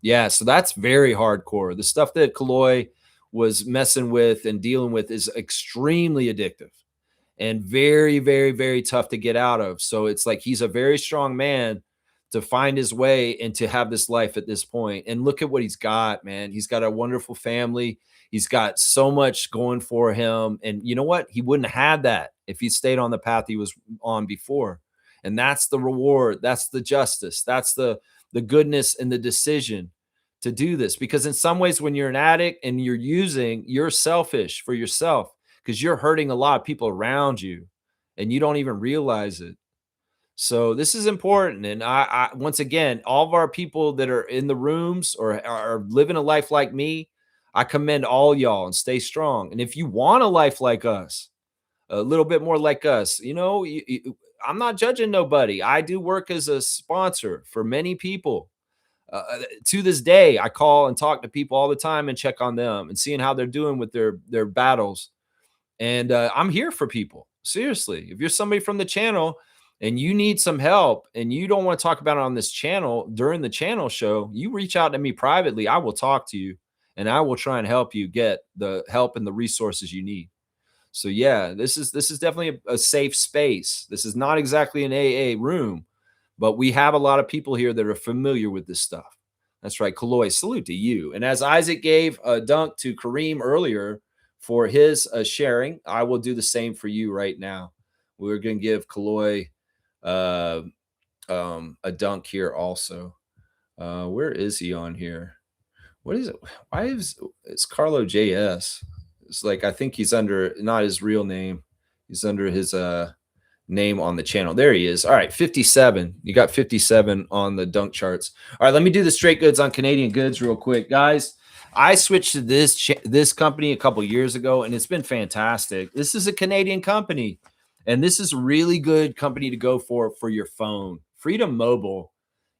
Yeah, so that's very hardcore. The stuff that Kaloi was messing with and dealing with is extremely addictive and very, very, very tough to get out of. So it's like he's a very strong man to find his way and to have this life at this point. And look at what he's got, man. He's got a wonderful family. He's got so much going for him. And you know what? He wouldn't have had that if he stayed on the path he was on before. And that's the reward. That's the justice. That's the goodness and the decision to do this. Because in some ways, when you're an addict and you're using, you're selfish for yourself because you're hurting a lot of people around you and you don't even realize it. So this is important. And I once again, all of our people that are in the rooms or are living a life like me, I commend all y'all and stay strong. And if you want a life like us, a little bit more like us, you know, I'm not judging nobody. I do work as a sponsor for many people. To this day, I call and talk to people all the time and check on them and seeing how they're doing with their battles. And I'm here for people. Seriously, if you're somebody from the channel and you need some help and you don't want to talk about it on this channel during the channel show, you reach out to me privately. I will talk to you and I will try and help you get the help and the resources you need. So yeah, this is definitely a safe space. This is not exactly an AA room, but we have a lot of people here that are familiar with this stuff. That's right. Kaloi, salute to you. And as Isaac gave a dunk to Kareem earlier for his sharing, I will do the same for you right now. We're going to give Kaloi a dunk here also. Where is he on here? What is it? Why is it's Carlo JS? It's like I think he's under not his real name. He's under his name on the channel. There he is. All right, 57. You got 57 on the dunk charts. All right, let me do the straight goods on Canadian goods real quick, guys. I switched to this company a couple years ago, and it's been fantastic. This is a Canadian company, and this is a really good company to go for your phone. Freedom Mobile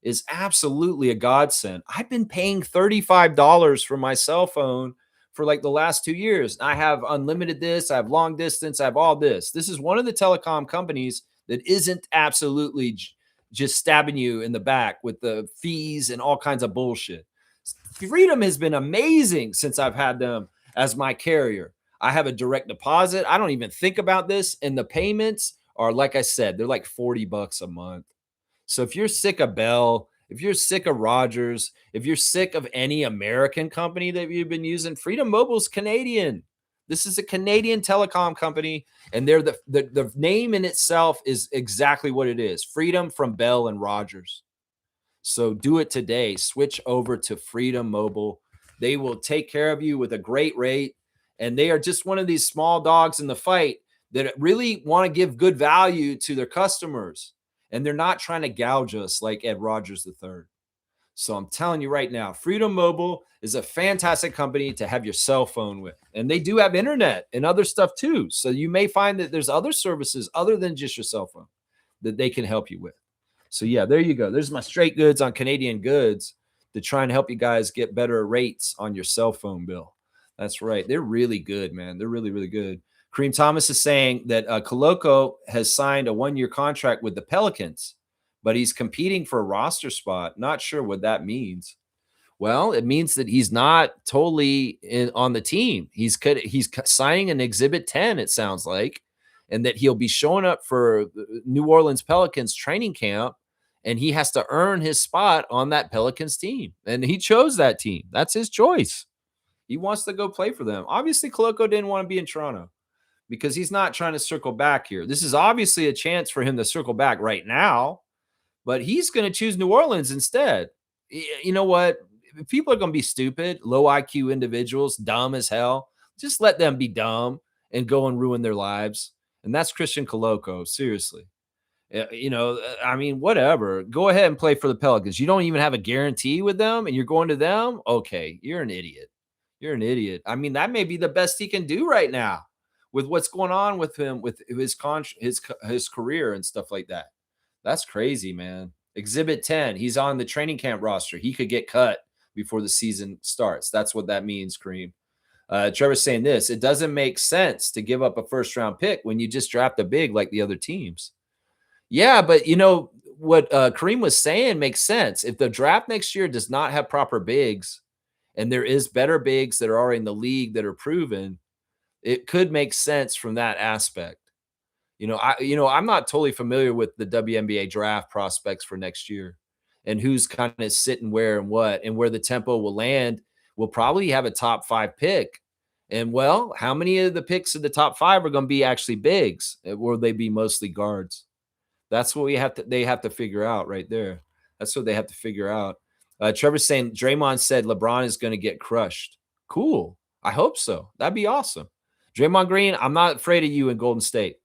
is absolutely a godsend. I've been paying $35 for my cell phone for like the last 2 years. I have unlimited this, I have long distance, I have all this. This is one of the telecom companies that isn't absolutely just stabbing you in the back with the fees and all kinds of bullshit. Freedom has been amazing since I've had them as my carrier. I have a direct deposit. I don't even think about this. And the payments are, like I said, they're like $40 a month. So if you're sick of Bell, if you're sick of Rogers, if you're sick of any American company that you've been using, Freedom Mobile's Canadian. This is a Canadian telecom company, and they're the name in itself is exactly what it is. Freedom from Bell and Rogers. So do it today. Switch over to Freedom Mobile. They will take care of you with a great rate, and they are just one of these small dogs in the fight that really want to give good value to their customers. And they're not trying to gouge us like Ed Rogers III. So I'm telling you right now, Freedom Mobile is a fantastic company to have your cell phone with. And they do have internet and other stuff too. So you may find that there's other services other than just your cell phone that they can help you with. So yeah, there you go. There's my straight goods on Canadian goods to try and help you guys get better rates on your cell phone bill. That's right. They're really good, man. They're really, really good. Kareem Thomas is saying that Koloko has signed a 1-year contract with the Pelicans, but he's competing for a roster spot. Not sure what that means. Well, it means that he's not totally on the team. He's signing an Exhibit 10, it sounds like, and that he'll be showing up for New Orleans Pelicans training camp, and he has to earn his spot on that Pelicans team. And he chose that team. That's his choice. He wants to go play for them. Obviously, Koloko didn't want to be in Toronto, because he's not trying to circle back here. This is obviously a chance for him to circle back right now, but he's going to choose New Orleans instead. You know what? If people are going to be stupid, low IQ individuals, dumb as hell, just let them be dumb and go and ruin their lives. And that's Christian Koloko, seriously. You know, I mean, whatever. Go ahead and play for the Pelicans. You don't even have a guarantee with them and you're going to them? Okay, you're an idiot. You're an idiot. I mean, that may be the best he can do right now with what's going on with him, with his career and stuff like that. That's crazy, man. Exhibit 10, he's on the training camp roster. He could get cut before the season starts. That's what that means, Kareem. Trevor's saying this. It doesn't make sense to give up a first-round pick when you just draft a big like the other teams. Yeah, but you know what Kareem was saying makes sense. If the draft next year does not have proper bigs, and there is better bigs that are already in the league that are proven, it could make sense from that aspect. I'm not totally familiar with the WNBA draft prospects for next year and who's kind of sitting where and what, and where the tempo will land. We'll probably have a top 5 pick. And well, how many of the picks of the top 5 are going to be actually bigs? Or will they be mostly guards? That's what they have to figure out right there. That's what they have to figure out. Trevor's saying Draymond said LeBron is going to get crushed. Cool. I hope so. That'd be awesome. Draymond Green, I'm not afraid of you in Golden State.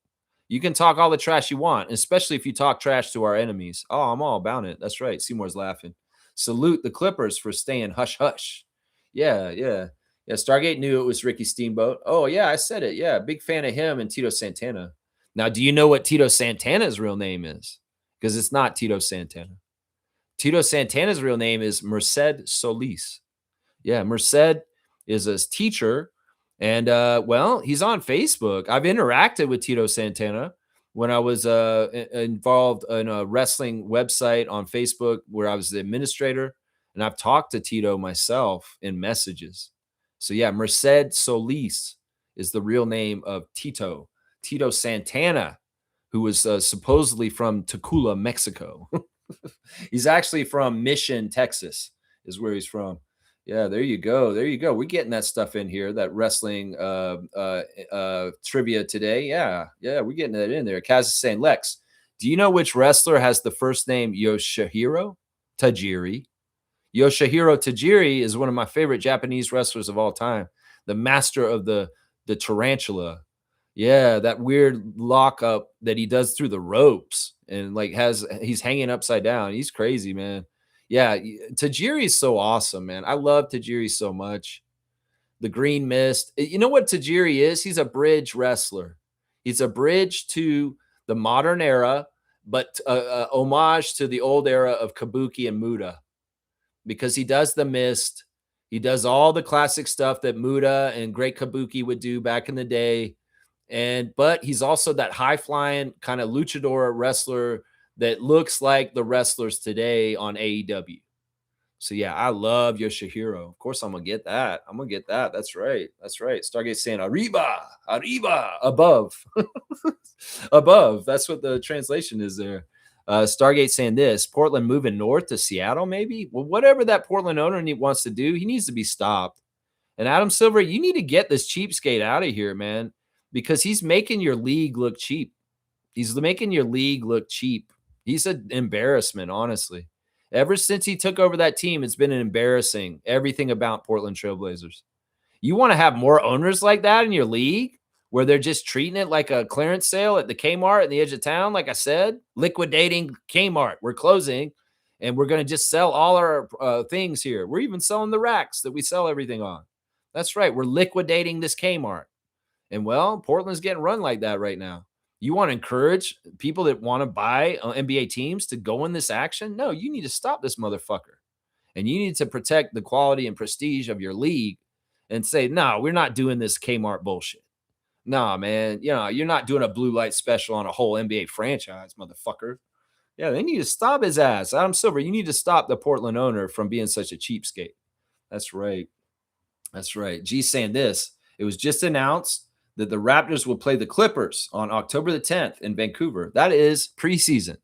You can talk all the trash you want, especially if you talk trash to our enemies. Oh, I'm all about it. That's right. Seymour's laughing. Salute the Clippers for staying hush hush. Yeah. Stargate knew it was Ricky Steamboat. Oh, yeah, I said it. Yeah, big fan of him and Tito Santana. Now, do you know what Tito Santana's real name is? Because it's not Tito Santana. Tito Santana's real name is Merced Solis. Yeah, Merced is a teacher. And, he's on Facebook. I've interacted with Tito Santana when I was involved in a wrestling website on Facebook where I was the administrator. And I've talked to Tito myself in messages. So, yeah, Merced Solis is the real name of Tito. Tito Santana, who was supposedly from Tacula, Mexico. He's actually from Mission, Texas, is where he's from. Yeah, there you go. There you go. We're getting that stuff in here, that wrestling trivia today. Yeah, we're getting that in there. Kaz is saying, Lex, do you know which wrestler has the first name Yoshihiro Tajiri? Yoshihiro Tajiri is one of my favorite Japanese wrestlers of all time, the master of the tarantula. Yeah, that weird lockup that he does through the ropes and he's hanging upside down. He's crazy, man. Yeah, Tajiri is so awesome, man. I love Tajiri so much. The Green Mist. You know what Tajiri is? He's a bridge wrestler. He's a bridge to the modern era, but homage to the old era of Kabuki and Muda, because he does the Mist. He does all the classic stuff that Muda and Great Kabuki would do back in the day. But he's also that high-flying kind of luchador wrestler that looks like the wrestlers today on AEW. So, yeah, I love Yoshihiro. Of course, I'm going to get that. That's right. Stargate saying, arriba, above. Above. That's what the translation is there. Stargate saying this, Portland moving north to Seattle, maybe? Well, whatever that Portland owner wants to do, he needs to be stopped. And Adam Silver, you need to get this cheapskate out of here, man, because he's making your league look cheap. He's an embarrassment, honestly. Ever since he took over that team, it's been embarrassing, everything about Portland Trailblazers. You want to have more owners like that in your league where they're just treating it like a clearance sale at the Kmart at the edge of town, like I said, liquidating Kmart. We're closing, and we're going to just sell all our things here. We're even selling the racks that we sell everything on. That's right. We're liquidating this Kmart. And, well, Portland's getting run like that right now. You want to encourage people that want to buy NBA teams to go in this action? No, you need to stop this motherfucker. And you need to protect the quality and prestige of your league and say, no, we're not doing this Kmart bullshit. Nah, man, you're not doing a blue light special on a whole NBA franchise, motherfucker. Yeah, they need to stop his ass. Adam Silver, you need to stop the Portland owner from being such a cheapskate. That's right. G's saying this. It was just announced that the Raptors will play the Clippers on October the 10th in Vancouver. That is preseason.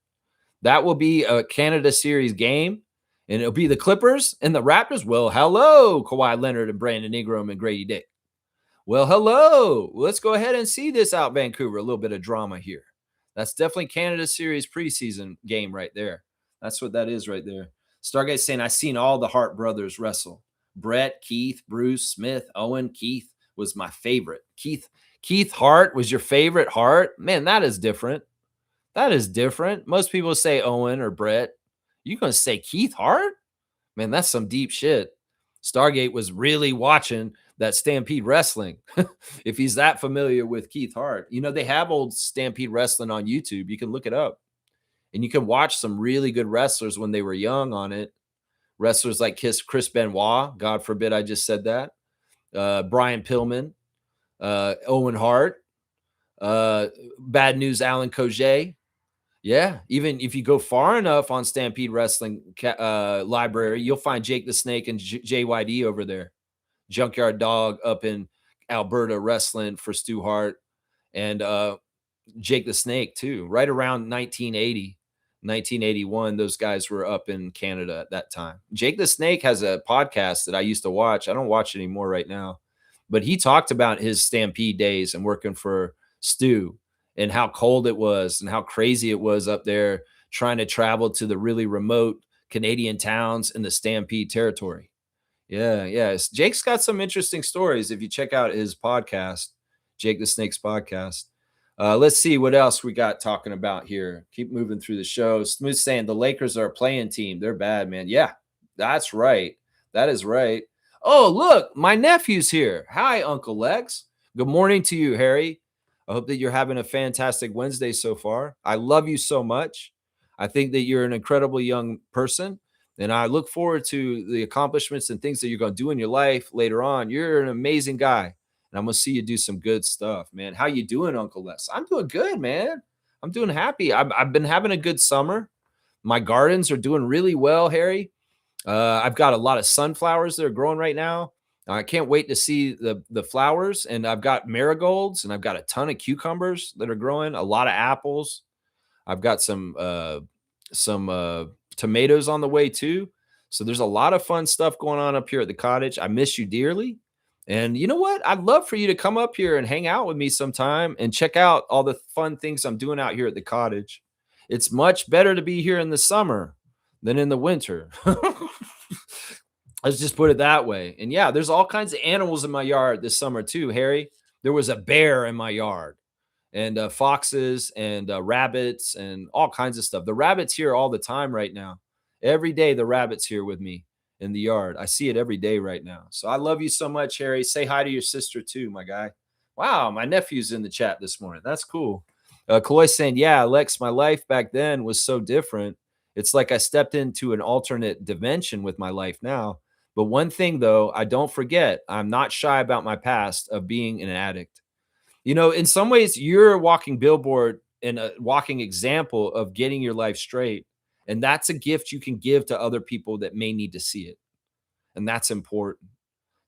That will be a Canada Series game, and it'll be the Clippers and the Raptors. Well, hello, Kawhi Leonard and Brandon Ingram and Grady Dick. Well, hello. Let's go ahead and see this out, Vancouver. A little bit of drama here. That's definitely Canada Series preseason game right there. That's what that is right there. Stargate saying, I've seen all the Hart brothers wrestle. Brett, Keith, Bruce, Smith, Owen. Keith was my favorite. Keith Hart was your favorite Hart? Man, that is different. Most people say Owen or Brett. You going to say Keith Hart? Man, that's some deep shit. Stargate was really watching that Stampede Wrestling. If he's that familiar with Keith Hart. They have old Stampede Wrestling on YouTube. You can look it up. And you can watch some really good wrestlers when they were young on it. Wrestlers like Chris Benoit. God forbid I just said that. Brian Pillman, Owen Hart, Bad News Alan Kojay. Yeah, even if you go far enough on Stampede Wrestling library, you'll find Jake the Snake and JYD over there. Junkyard Dog up in Alberta wrestling for Stu Hart, and Jake the Snake too. Right around 1980, 1981, those guys were up in Canada at that time. Jake the Snake has a podcast that I used to watch. I don't watch anymore right now, but he talked about his Stampede days and working for Stu and how cold it was and how crazy it was up there trying to travel to the really remote Canadian towns in the Stampede territory. Yeah, yeah. Jake's got some interesting stories if you check out his podcast, Jake the Snake's podcast. Let's see what else we got talking about here. Keep moving through the show. Smooth saying the Lakers are a playing team. They're bad, man. Yeah, that's right. That is right. Oh, look, my nephew's here. Hi, Uncle Lex. Good morning to you, Harry. I hope that you're having a fantastic Wednesday so far. I love you so much. I think that you're an incredibly young person, and I look forward to the accomplishments and things that you're going to do in your life later on. You're an amazing guy, and I'm going to see you do some good stuff, man. How you doing, Uncle Les? I'm doing good, man. I'm doing happy. I've been having a good summer. My gardens are doing really well, Harry. I've got a lot of sunflowers that are growing right now. I can't wait to see the flowers, and I've got marigolds, and I've got a ton of cucumbers that are growing, a lot of apples. I've got some tomatoes on the way too. So there's a lot of fun stuff going on up here at the cottage. I miss you dearly. And you know what? I'd love for you to come up here and hang out with me sometime and check out all the fun things I'm doing out here at the cottage. It's much better to be here in the summer than in the winter. Let's just put it that way. And yeah, there's all kinds of animals in my yard this summer too, Harry. There was a bear in my yard, and foxes and rabbits and all kinds of stuff. The rabbit's here all the time right now. Every day the rabbit's here with me in the yard. I see it every day right now. So I love you so much, Harry. Say hi to your sister too, my guy. Wow, my nephew's in the chat this morning. That's cool. Kaloy saying, yeah, Lex, my life back then was so different. It's like I stepped into an alternate dimension with my life now. But one thing, though, I don't forget, I'm not shy about my past of being an addict. You know, in some ways, you're a walking billboard and a walking example of getting your life straight. And that's a gift you can give to other people that may need to see it. And that's important.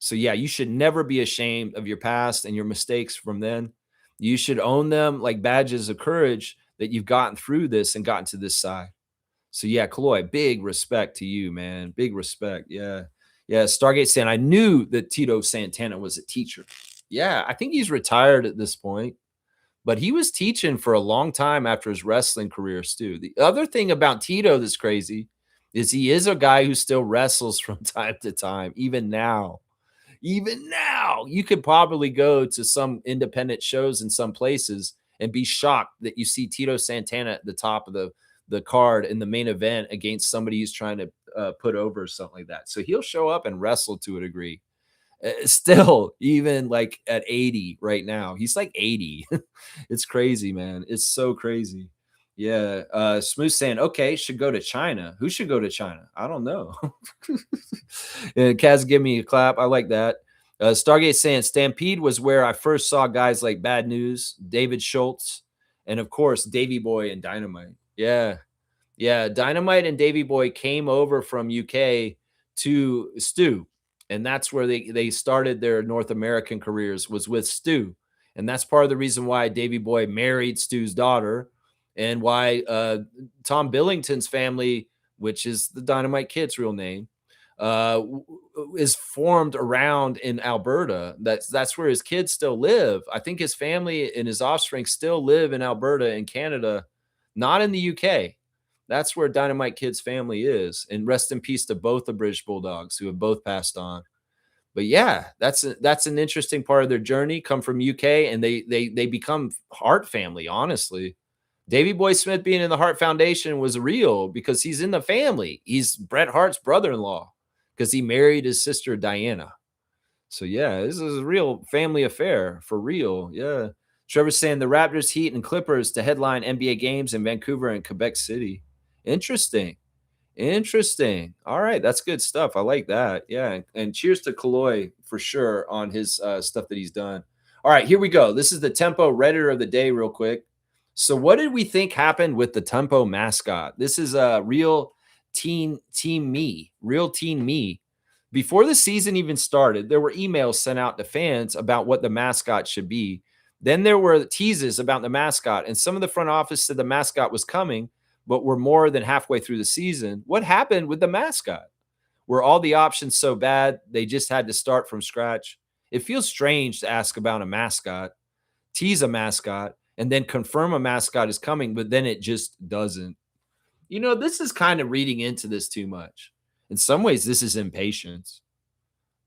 So, yeah, you should never be ashamed of your past and your mistakes from then. You should own them like badges of courage that you've gotten through this and gotten to this side. So, yeah, Kaloy, big respect to you, man. Big respect. Yeah. Yeah. Stargate saying, I knew that Tito Santana was a teacher. Yeah, I think he's retired at this point, but he was teaching for a long time after his wrestling career, Stu. The other thing about Tito that's crazy is he is a guy who still wrestles from time to time, even now. Even now, you could probably go to some independent shows in some places and be shocked that you see Tito Santana at the top of the card in the main event against somebody who's trying to put over or something like that. So he'll show up and wrestle to a degree. Still, even like at 80 right now, he's like 80. It's crazy, man. It's so crazy. Yeah. Smooth saying, okay, should go to China. Who should go to China? I don't know. Kaz, give me a clap. I like that. Stargate saying Stampede was where I first saw guys like Bad News, David Schultz, and of course, Davey Boy and Dynamite. Yeah. Yeah. Dynamite and Davey Boy came over from UK to Stu. And that's where they started their North American careers, was with Stu. And that's part of the reason why Davey Boy married Stu's daughter, and why Tom Billington's family, which is the Dynamite Kid's real name, is formed around in Alberta. That's where his kids still live. I think his family and his offspring still live in Alberta in Canada, not in the UK. That's where Dynamite Kid's family is. And rest in peace to both the British Bulldogs who have both passed on. But yeah, that's an interesting part of their journey. Come from UK, and they become Hart family, honestly. Davey Boy Smith being in the Hart Foundation was real because he's in the family. He's Bret Hart's brother-in-law because he married his sister Diana. So yeah, this is a real family affair for real. Yeah. Trevor's saying the Raptors, Heat, and Clippers to headline NBA games in Vancouver and Quebec City. Interesting. Interesting. All right, that's good stuff. I like that. Yeah, and cheers to Kaloy for sure on his stuff that he's done. All right, here we go. This is the Tempo Redditor of the day, real quick. So, what did we think happened with the Tempo mascot? This is a real teen me. Before the season even started, there were emails sent out to fans about what the mascot should be. Then there were teases about the mascot, and some of the front office said the mascot was coming, but we're more than halfway through the season. What happened with the mascot? Were all the options so bad they just had to start from scratch? It feels strange to ask about a mascot, tease a mascot, and then confirm a mascot is coming, but then it just doesn't. This is kind of reading into this too much. In some ways, this is impatience.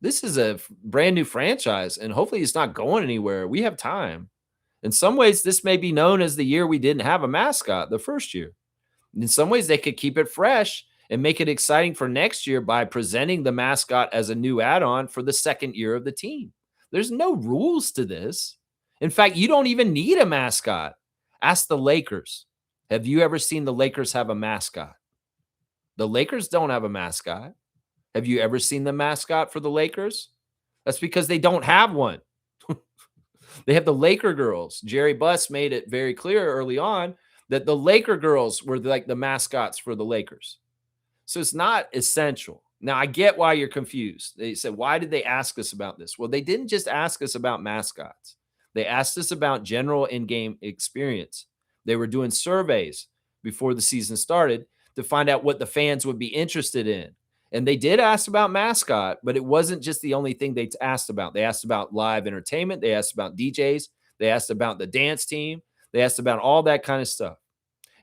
This is a brand new franchise, and hopefully it's not going anywhere. We have time. In some ways, this may be known as the year we didn't have a mascot, the first year. In some ways, they could keep it fresh and make it exciting for next year by presenting the mascot as a new add-on for the second year of the team. There's no rules to this. In fact, you don't even need a mascot. Ask the Lakers. Have you ever seen the Lakers have a mascot? The Lakers don't have a mascot. Have you ever seen the mascot for the Lakers? That's because they don't have one. They have the Laker girls. Jerry Buss made it very clear early on that the Laker girls were like the mascots for the Lakers. So it's not essential. Now, I get why you're confused. They said, why did they ask us about this? Well, they didn't just ask us about mascots. They asked us about general in-game experience. They were doing surveys before the season started to find out what the fans would be interested in. And they did ask about mascot, but it wasn't just the only thing they asked about. They asked about live entertainment. They asked about DJs. They asked about the dance team. They asked about all that kind of stuff.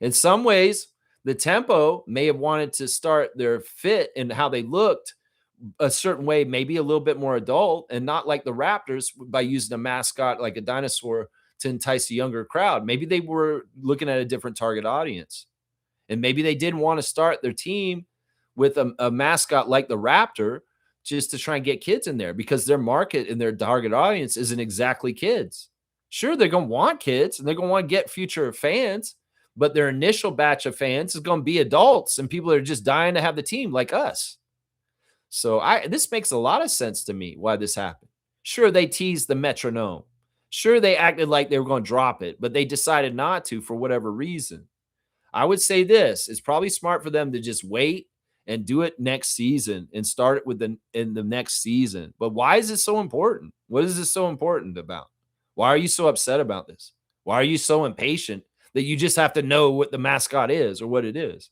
In some ways, the Tempo may have wanted to start their fit and how they looked a certain way, maybe a little bit more adult and not like the Raptors by using a mascot like a dinosaur to entice a younger crowd. Maybe they were looking at a different target audience. And maybe they didn't want to start their team with a mascot like the Raptor just to try and get kids in there because their market and their target audience isn't exactly kids. Sure, they're going to want kids and they're going to want to get future fans, but their initial batch of fans is going to be adults and people that are just dying to have the team like us. So this makes a lot of sense to me why this happened. Sure, they teased the metronome. Sure, they acted like they were going to drop it, but they decided not to for whatever reason. I would say this, it's probably smart for them to just wait and do it next season and start it in the next season. But why is it so important? What is this so important about? Why are you so upset about this? Why are you so impatient that you just have to know what the mascot is or what it is?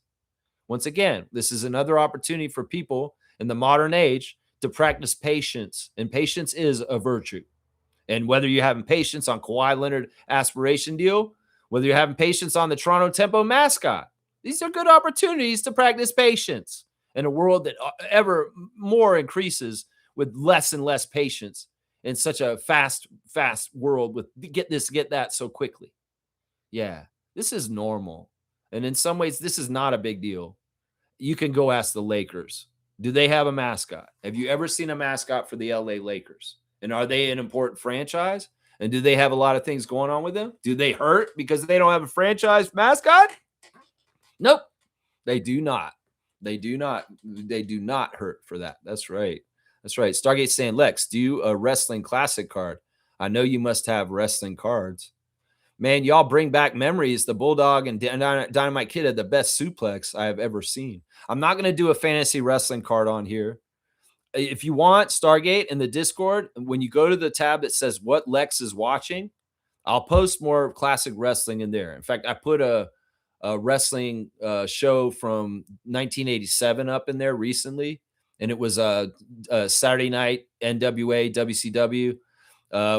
Once again, this is another opportunity for people in the modern age to practice patience, and patience is a virtue. And whether you're having patience on Kawhi Leonard aspiration deal, whether you're having patience on the Toronto Tempo mascot, these are good opportunities to practice patience in a world that ever more increases with less and less patience in such a fast world with get this, get that so quickly. Yeah, this is normal. And in some ways, this is not a big deal. You can go ask the Lakers. Do they have a mascot? Have you ever seen a mascot for the LA Lakers? And are they an important franchise? And do they have a lot of things going on with them? Do they hurt because they don't have a franchise mascot? Nope, they do not. They do not hurt for that. That's right. That's right. Stargate saying, Lex, do a wrestling classic card. I know you must have wrestling cards. Man, y'all bring back memories. The Bulldog and Dynamite Kid had the best suplex I have ever seen. I'm not going to do a fantasy wrestling card on here. If you want, Stargate in the Discord, when you go to the tab that says what Lex is watching, I'll post more classic wrestling in there. In fact, I put a wrestling show from 1987 up in there recently, and it was a Saturday night NWA WCW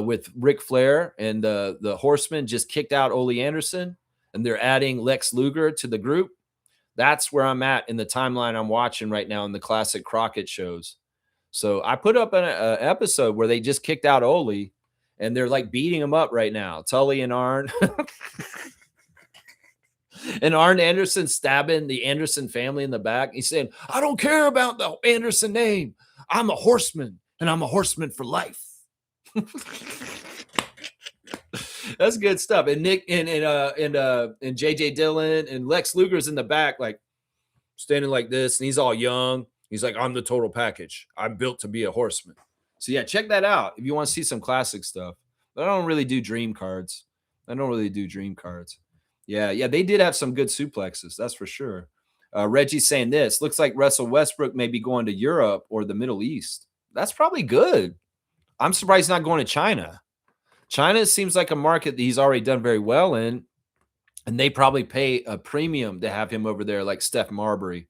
with Ric Flair, and the Horsemen just kicked out Ole Anderson, and they're adding Lex Luger to the group. That's where I'm at in the timeline I'm watching right now in the classic Crockett shows. So I put up an episode where they just kicked out Ole, and they're like beating him up right now. Tully and Arn. And Arn Anderson stabbing the Anderson family in the back. He's saying, I don't care about the Anderson name. I'm a horseman, and I'm a horseman for life. That's good stuff. And Nick and JJ Dillon and Lex Luger's in the back, like, standing like this, and he's all young. He's like, I'm the total package. I'm built to be a horseman. So yeah, check that out if you want to see some classic stuff. But I don't really do dream cards. Yeah, they did have some good suplexes, that's for sure. Reggie's saying this looks like Russell Westbrook may be going to Europe or the Middle East. That's probably good. I'm surprised he's not going to China. China seems like a market that he's already done very well in, and they probably pay a premium to have him over there, like Steph Marbury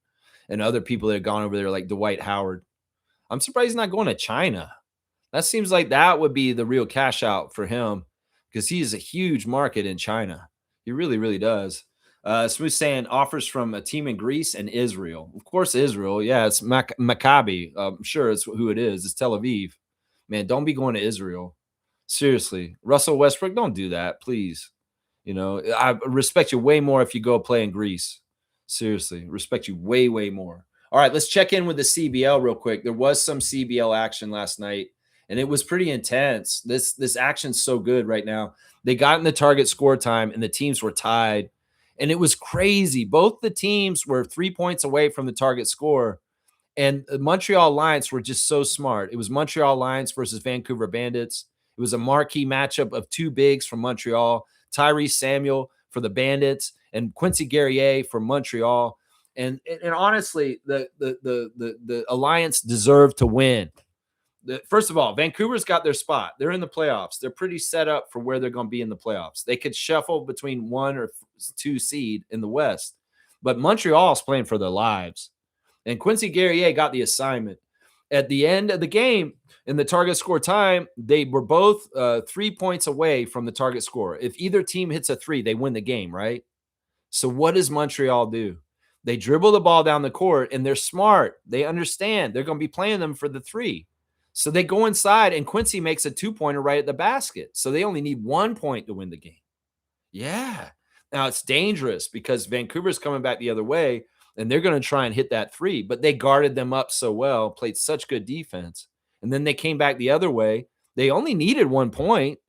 and other people that have gone over there, like Dwight Howard. I'm surprised he's not going to China. That seems like that would be the real cash out for him because he is a huge market in China. He really, really does. Smooth saying offers from a team in Greece and Israel. Of course, Israel. Yeah, it's Maccabi. I'm sure it's who it is. It's Tel Aviv. Man, don't be going to Israel. Seriously. Russell Westbrook, don't do that, please. You know, I respect you way more if you go play in Greece. Seriously, respect you way, way more. All right, let's check in with the CBL real quick. There was some CBL action last night, and it was pretty intense. This action's so good right now. They got in the target score time, and the teams were tied, and it was crazy. Both the teams were 3 points away from the target score, and the Montreal Lions were just so smart. It was Montreal Lions versus Vancouver Bandits. It was a marquee matchup of two bigs from Montreal, Tyrese Samuel for the Bandits and Quincy Guerrier for Montreal. And honestly, the Alliance deserved to win. First of all, Vancouver's got their spot. They're in the playoffs. They're pretty set up for where they're going to be in the playoffs. They could shuffle between 1 or 2 seed in the West. But Montreal's playing for their lives. And Quincy Guerrier got the assignment. At the end of the game, in the target score time, they were both 3 points away from the target score. If either team hits a 3, they win the game, right? So what does Montreal do? They dribble the ball down the court, and they're smart. They understand they're going to be playing them for the 3. So they go inside, and Quincy makes a 2-pointer right at the basket. So they only need 1 point to win the game. Yeah. Now it's dangerous because Vancouver's coming back the other way, and they're going to try and hit that 3. But they guarded them up so well, played such good defense. And then they came back the other way. They only needed 1 point.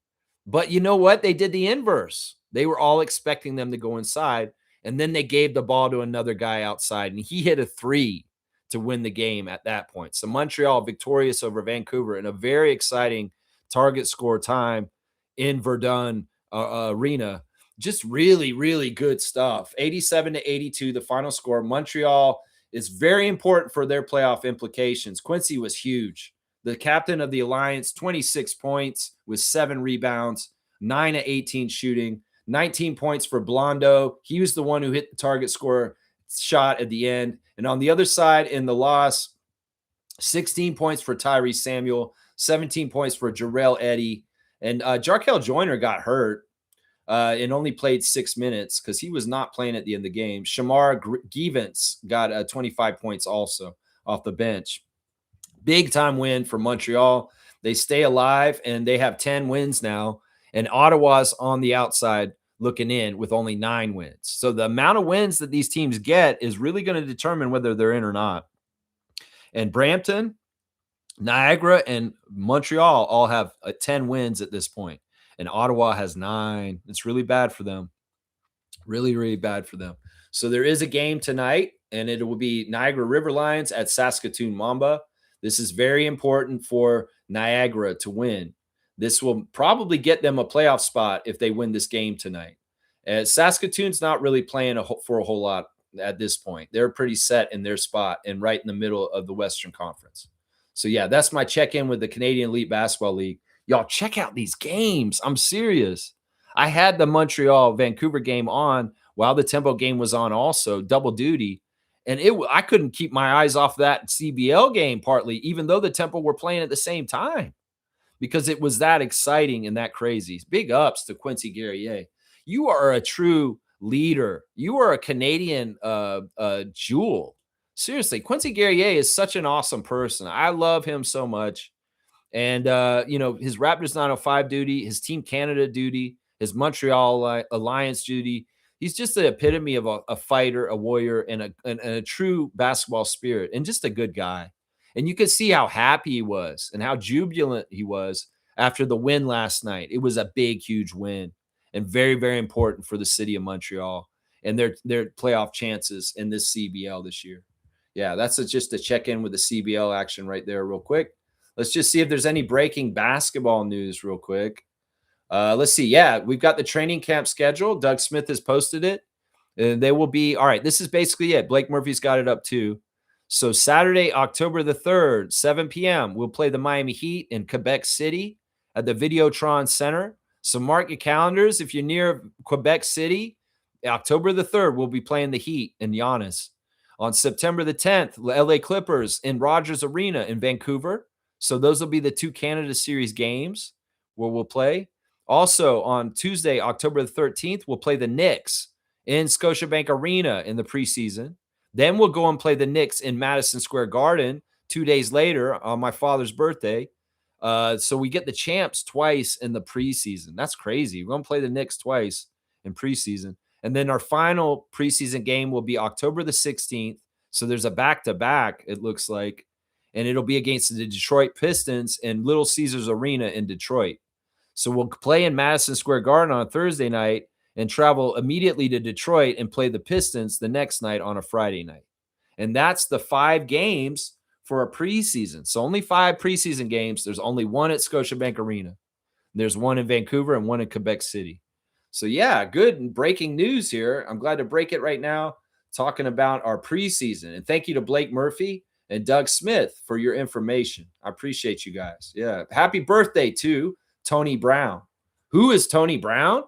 But you know what? They did the inverse. They were all expecting them to go inside. And then they gave the ball to another guy outside, and he hit a 3 to win the game at that point. So Montreal victorious over Vancouver in a very exciting target score time in Verdun Arena. Just really, really good stuff. 87-82, the final score. Montreal is very important for their playoff implications. Quincy was huge. The captain of the Alliance, 26 points with 7 rebounds, 9 of 18 shooting, 19 points for Blondo. He was the one who hit the target score shot at the end. And on the other side in the loss, 16 points for Tyrese Samuel, 17 points for Jarrell Eddy. And Jarkel Joyner got hurt and only played 6 minutes because he was not playing at the end of the game. Shamar Givens got 25 points also off the bench. Big time win for Montreal. They stay alive, and they have 10 wins now. And Ottawa's on the outside looking in with only 9 wins. So the amount of wins that these teams get is really going to determine whether they're in or not. And Brampton, Niagara, and Montreal all have 10 wins at this point. And Ottawa has 9. It's really bad for them. Really, really bad for them. So there is a game tonight, and it will be Niagara River Lions at Saskatoon Mamba. This is very important for Niagara to win. This will probably get them a playoff spot if they win this game tonight. Saskatoon's not really playing for a whole lot at this point. They're pretty set in their spot and right in the middle of the Western Conference. So, yeah, that's my check-in with the Canadian Elite Basketball League. Y'all, check out these games. I'm serious. I had the Montreal-Vancouver game on while the Tempo game was on also, double duty. And I couldn't keep my eyes off that CBL game partly, even though the Tempo were playing at the same time, because it was that exciting and that crazy. Big ups to Quincy Guerrier. You are a true leader. You are a Canadian jewel. Seriously, Quincy Guerrier is such an awesome person. I love him so much. And, his Raptors 905 duty, his Team Canada duty, his Montreal Alliance duty. He's just the epitome of a fighter, a warrior, and a true basketball spirit, and just a good guy. And you could see how happy he was and how jubilant he was after the win last night. It was a big, huge win and very, very important for the city of Montreal. and their playoff chances in this CBL this year. Yeah, that's just a check in with the CBL action right there real quick. Let's just see if there's any breaking basketball news real quick. Let's see. Yeah, we've got the training camp schedule. Doug Smith has posted it. And they will be, all right, this is basically it. Blake Murphy's got it up too. So Saturday, October the 3rd, 7 p.m., we'll play the Miami Heat in Quebec City at the Videotron Center. So mark your calendars. If you're near Quebec City, October the 3rd, we'll be playing the Heat in Giannis. On September the 10th, LA Clippers in Rogers Arena in Vancouver. So those will be the 2 Canada Series games where we'll play. Also on Tuesday, October the 13th, we'll play the Knicks in Scotiabank Arena in the preseason. Then we'll go and play the Knicks in Madison Square Garden 2 days later on my father's birthday. So we get the champs twice in the preseason. That's crazy. We're going to play the Knicks twice in preseason. And then our final preseason game will be October the 16th. So there's a back-to-back, it looks like. And it'll be against the Detroit Pistons in Little Caesars Arena in Detroit. So we'll play in Madison Square Garden on a Thursday night and travel immediately to Detroit and play the Pistons the next night on a Friday night. And that's the 5 games for a preseason. So only 5 preseason games. There's only 1 at Scotiabank Arena. There's 1 in Vancouver and 1 in Quebec City. So yeah, good breaking news here. I'm glad to break it right now, talking about our preseason. And thank you to Blake Murphy and Doug Smith for your information. I appreciate you guys. Yeah. Happy birthday to Tony Brown. Who is Tony Brown?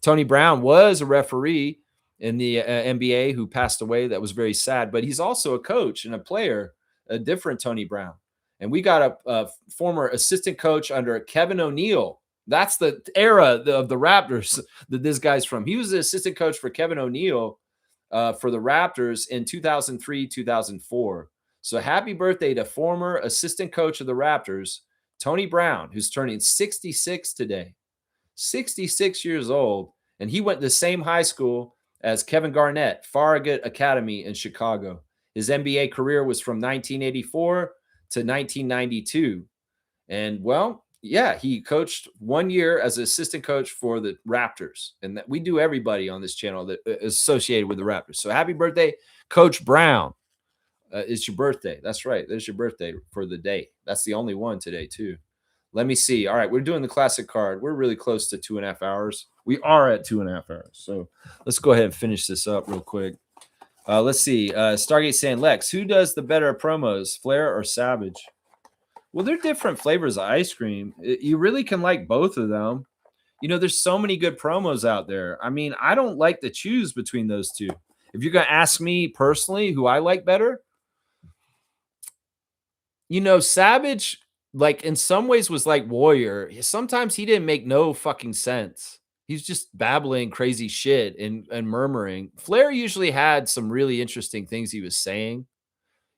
Tony Brown was a referee in the NBA who passed away. That was very sad, but he's also a coach and a player, a different Tony Brown. And we got a former assistant coach under Kevin O'Neill. That's the era of the Raptors that this guy's from. He was the assistant coach for Kevin O'Neill for the Raptors in 2003, 2004. So happy birthday to former assistant coach of the Raptors, Tony Brown, who's turning 66 today. 66 years old, and he went to the same high school as Kevin Garnett, Farragut Academy in Chicago. His NBA career was from 1984 to 1992. And, well, yeah, he coached 1 year as an assistant coach for the Raptors. And that we do everybody on this channel that is associated with the Raptors. So happy birthday, Coach Brown. It's your birthday. That's right. There's your birthday for the day. That's the only one today, too. Let me see. All right, we're doing the classic card. We're really close to 2.5 hours. We are at 2.5 hours. So let's go ahead and finish this up real quick. Let's see. Stargate saying, Lex, who does the better promos, Flair or Savage? Well, they're different flavors of ice cream. You really can like both of them. You know, there's so many good promos out there. I mean, I don't like to choose between those two. If you're going to ask me personally who I like better, you know, Savage, like in some ways was like Warrior. Sometimes he didn't make no fucking sense. He's just babbling crazy shit and murmuring. Flair usually had some really interesting things he was saying,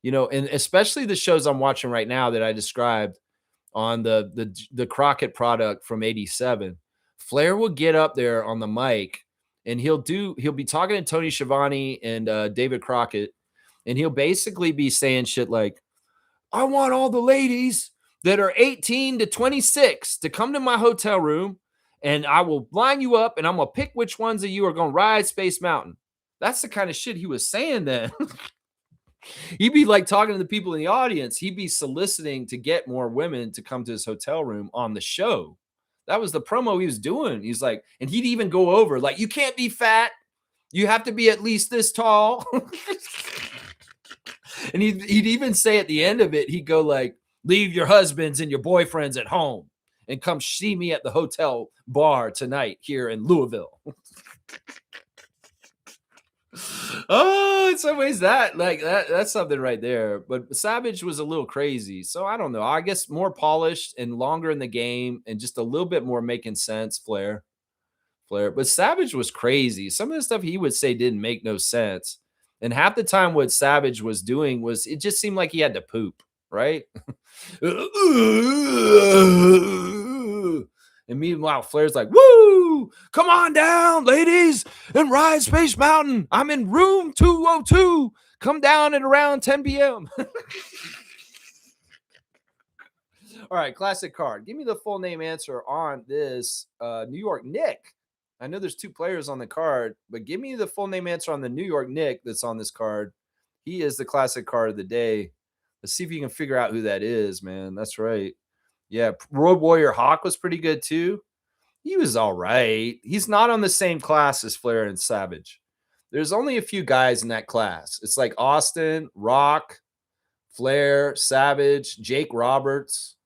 you know, and especially the shows I'm watching right now that I described on the Crockett product from '87. Flair will get up there on the mic and he'll be talking to Tony Schiavone and David Crockett, and he'll basically be saying shit like, I want all the ladies that are 18 to 26 to come to my hotel room, and I will line you up, and I'm going to pick which ones of you are going to ride Space Mountain. That's the kind of shit he was saying then. He'd be like talking to the people in the audience. He'd be soliciting to get more women to come to his hotel room on the show. That was the promo he was doing. He's like, and he'd even go over, like, you can't be fat. You have to be at least this tall. And he'd even say at the end of it, he'd go like, leave your husbands and your boyfriends at home and come see me at the hotel bar tonight here in Louisville. Oh, in some ways that's something right there. But Savage was a little crazy. So I don't know. I guess more polished and longer in the game and just a little bit more making sense, Flair. But Savage was crazy. Some of the stuff he would say didn't make no sense. And half the time what Savage was doing was it just seemed like he had to poop, right? And meanwhile, Flair's like, woo, come on down, ladies, and ride Space Mountain. I'm in room 202. Come down at around 10 p.m. All right, classic card. Give me the full name answer on this New York Nick. I know there's 2 players on the card, but give me the full name answer on the New York Knick that's on this card. He is the classic card of the day. Let's see if you can figure out who that is, man. That's right. Yeah, Road Warrior Hawk was pretty good too. He was all right. He's not on the same class as Flair and Savage. There's only a few guys in that class. It's like Austin, Rock, Flair, Savage, Jake Roberts.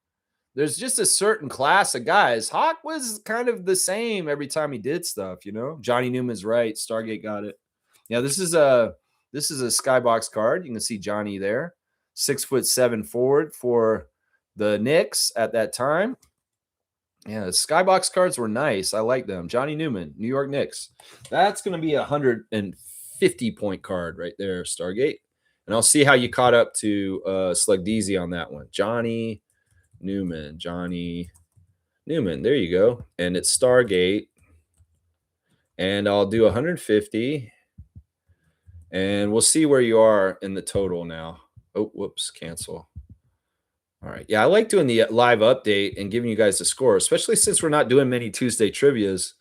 There's just a certain class of guys. Hawk was kind of the same every time he did stuff, you know. Johnny Newman's right. Stargate got it. Yeah, this is a skybox card. You can see Johnny there. 6'7" forward for the Knicks at that time. Yeah, the skybox cards were nice. I like them. Johnny Newman, New York Knicks. That's going to be a 150-point card right there, Stargate. And I'll see how you caught up to Slug Deezy on that one. Johnny Newman. There you go. And it's Stargate. And I'll do 150. And we'll see where you are in the total now. Oh, whoops, cancel. All right. Yeah, I like doing the live update and giving you guys the score, especially since we're not doing many Tuesday trivias.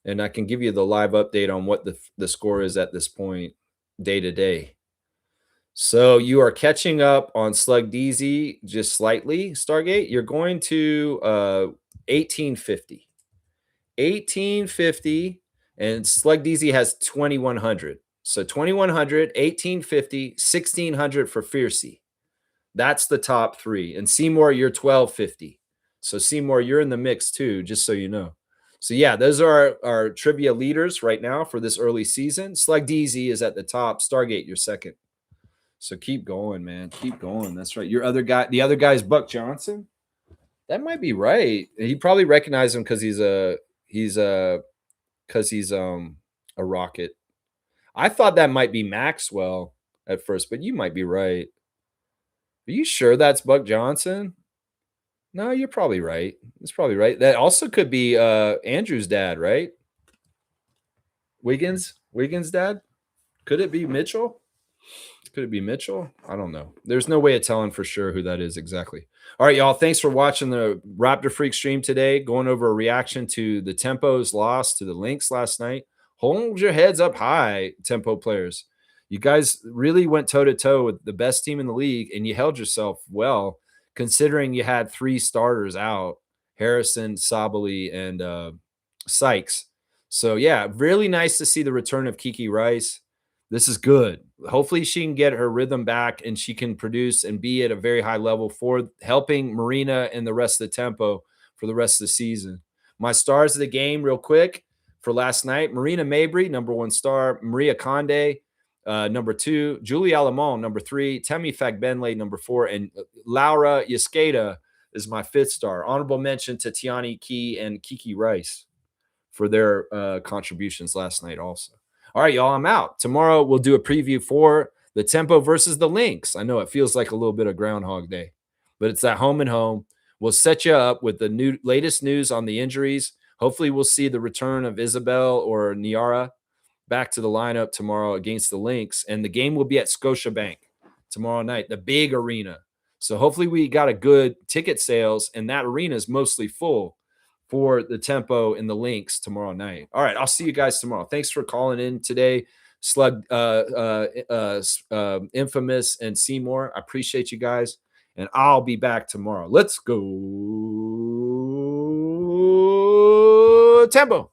And I can give you the live update on what the score is at this point, day to day. So you are catching up on Slug Deezy just slightly, Stargate. You're going to 1850. 1850, and Slug Deezy has 2100. So 2100, 1850, 1600 for Fiercey. That's the top 3. And Seymour, you're 1250. So Seymour, you're in the mix too, just so you know. So yeah, those are our trivia leaders right now for this early season. Slug Deezy is at the top. Stargate, you're second. So keep going, man. Keep going. That's right. Your other guy, the other guy is Buck Johnson. That might be right. He probably recognized him because he's a Rocket. I thought that might be Maxwell at first, but you might be right. Are you sure that's Buck Johnson? No, you're probably right. That's probably right. That also could be Andrew's dad, right? Wiggins' dad? Could it be Mitchell? Could it be Mitchell? I don't know. There's no way of telling for sure who that is exactly. All right, y'all. Thanks for watching the Raptor Freak stream today. Going over a reaction to the Tempo's loss to the Lynx last night. Hold your heads up high, Tempo players. You guys really went toe-to-toe with the best team in the league, and you held yourself well, considering you had 3 starters out, Harrison, Sabali, and Sykes. So, yeah, really nice to see the return of Kiki Rice. This is good. Hopefully she can get her rhythm back and she can produce and be at a very high level for helping Marina and the rest of the Tempo for the rest of the season. My stars of the game real quick for last night. Marina Mabry, number 1 star. Maria Conde, number 2. Julie Alamon, number 3. Temi Fagbenle, number 4. And Laura Yaskeda is my 5th star. Honorable mention to Tiani Key and Kiki Rice for their contributions last night also. All right, y'all, I'm out. Tomorrow we'll do a preview for the Tempo versus the Lynx. I know it feels like a little bit of Groundhog Day, but it's that home and home. We'll set you up with the latest news on the injuries. Hopefully we'll see the return of Isabel or Niara back to the lineup tomorrow against the Lynx, and the game will be at Scotiabank tomorrow night, the big arena. So hopefully we got a good ticket sales, and that arena is mostly full for the Tempo and the Lynx tomorrow night. All right, I'll see you guys tomorrow. Thanks for calling in today, Slug, Infamous, and Seymour. I appreciate you guys, and I'll be back tomorrow. Let's go, Tempo.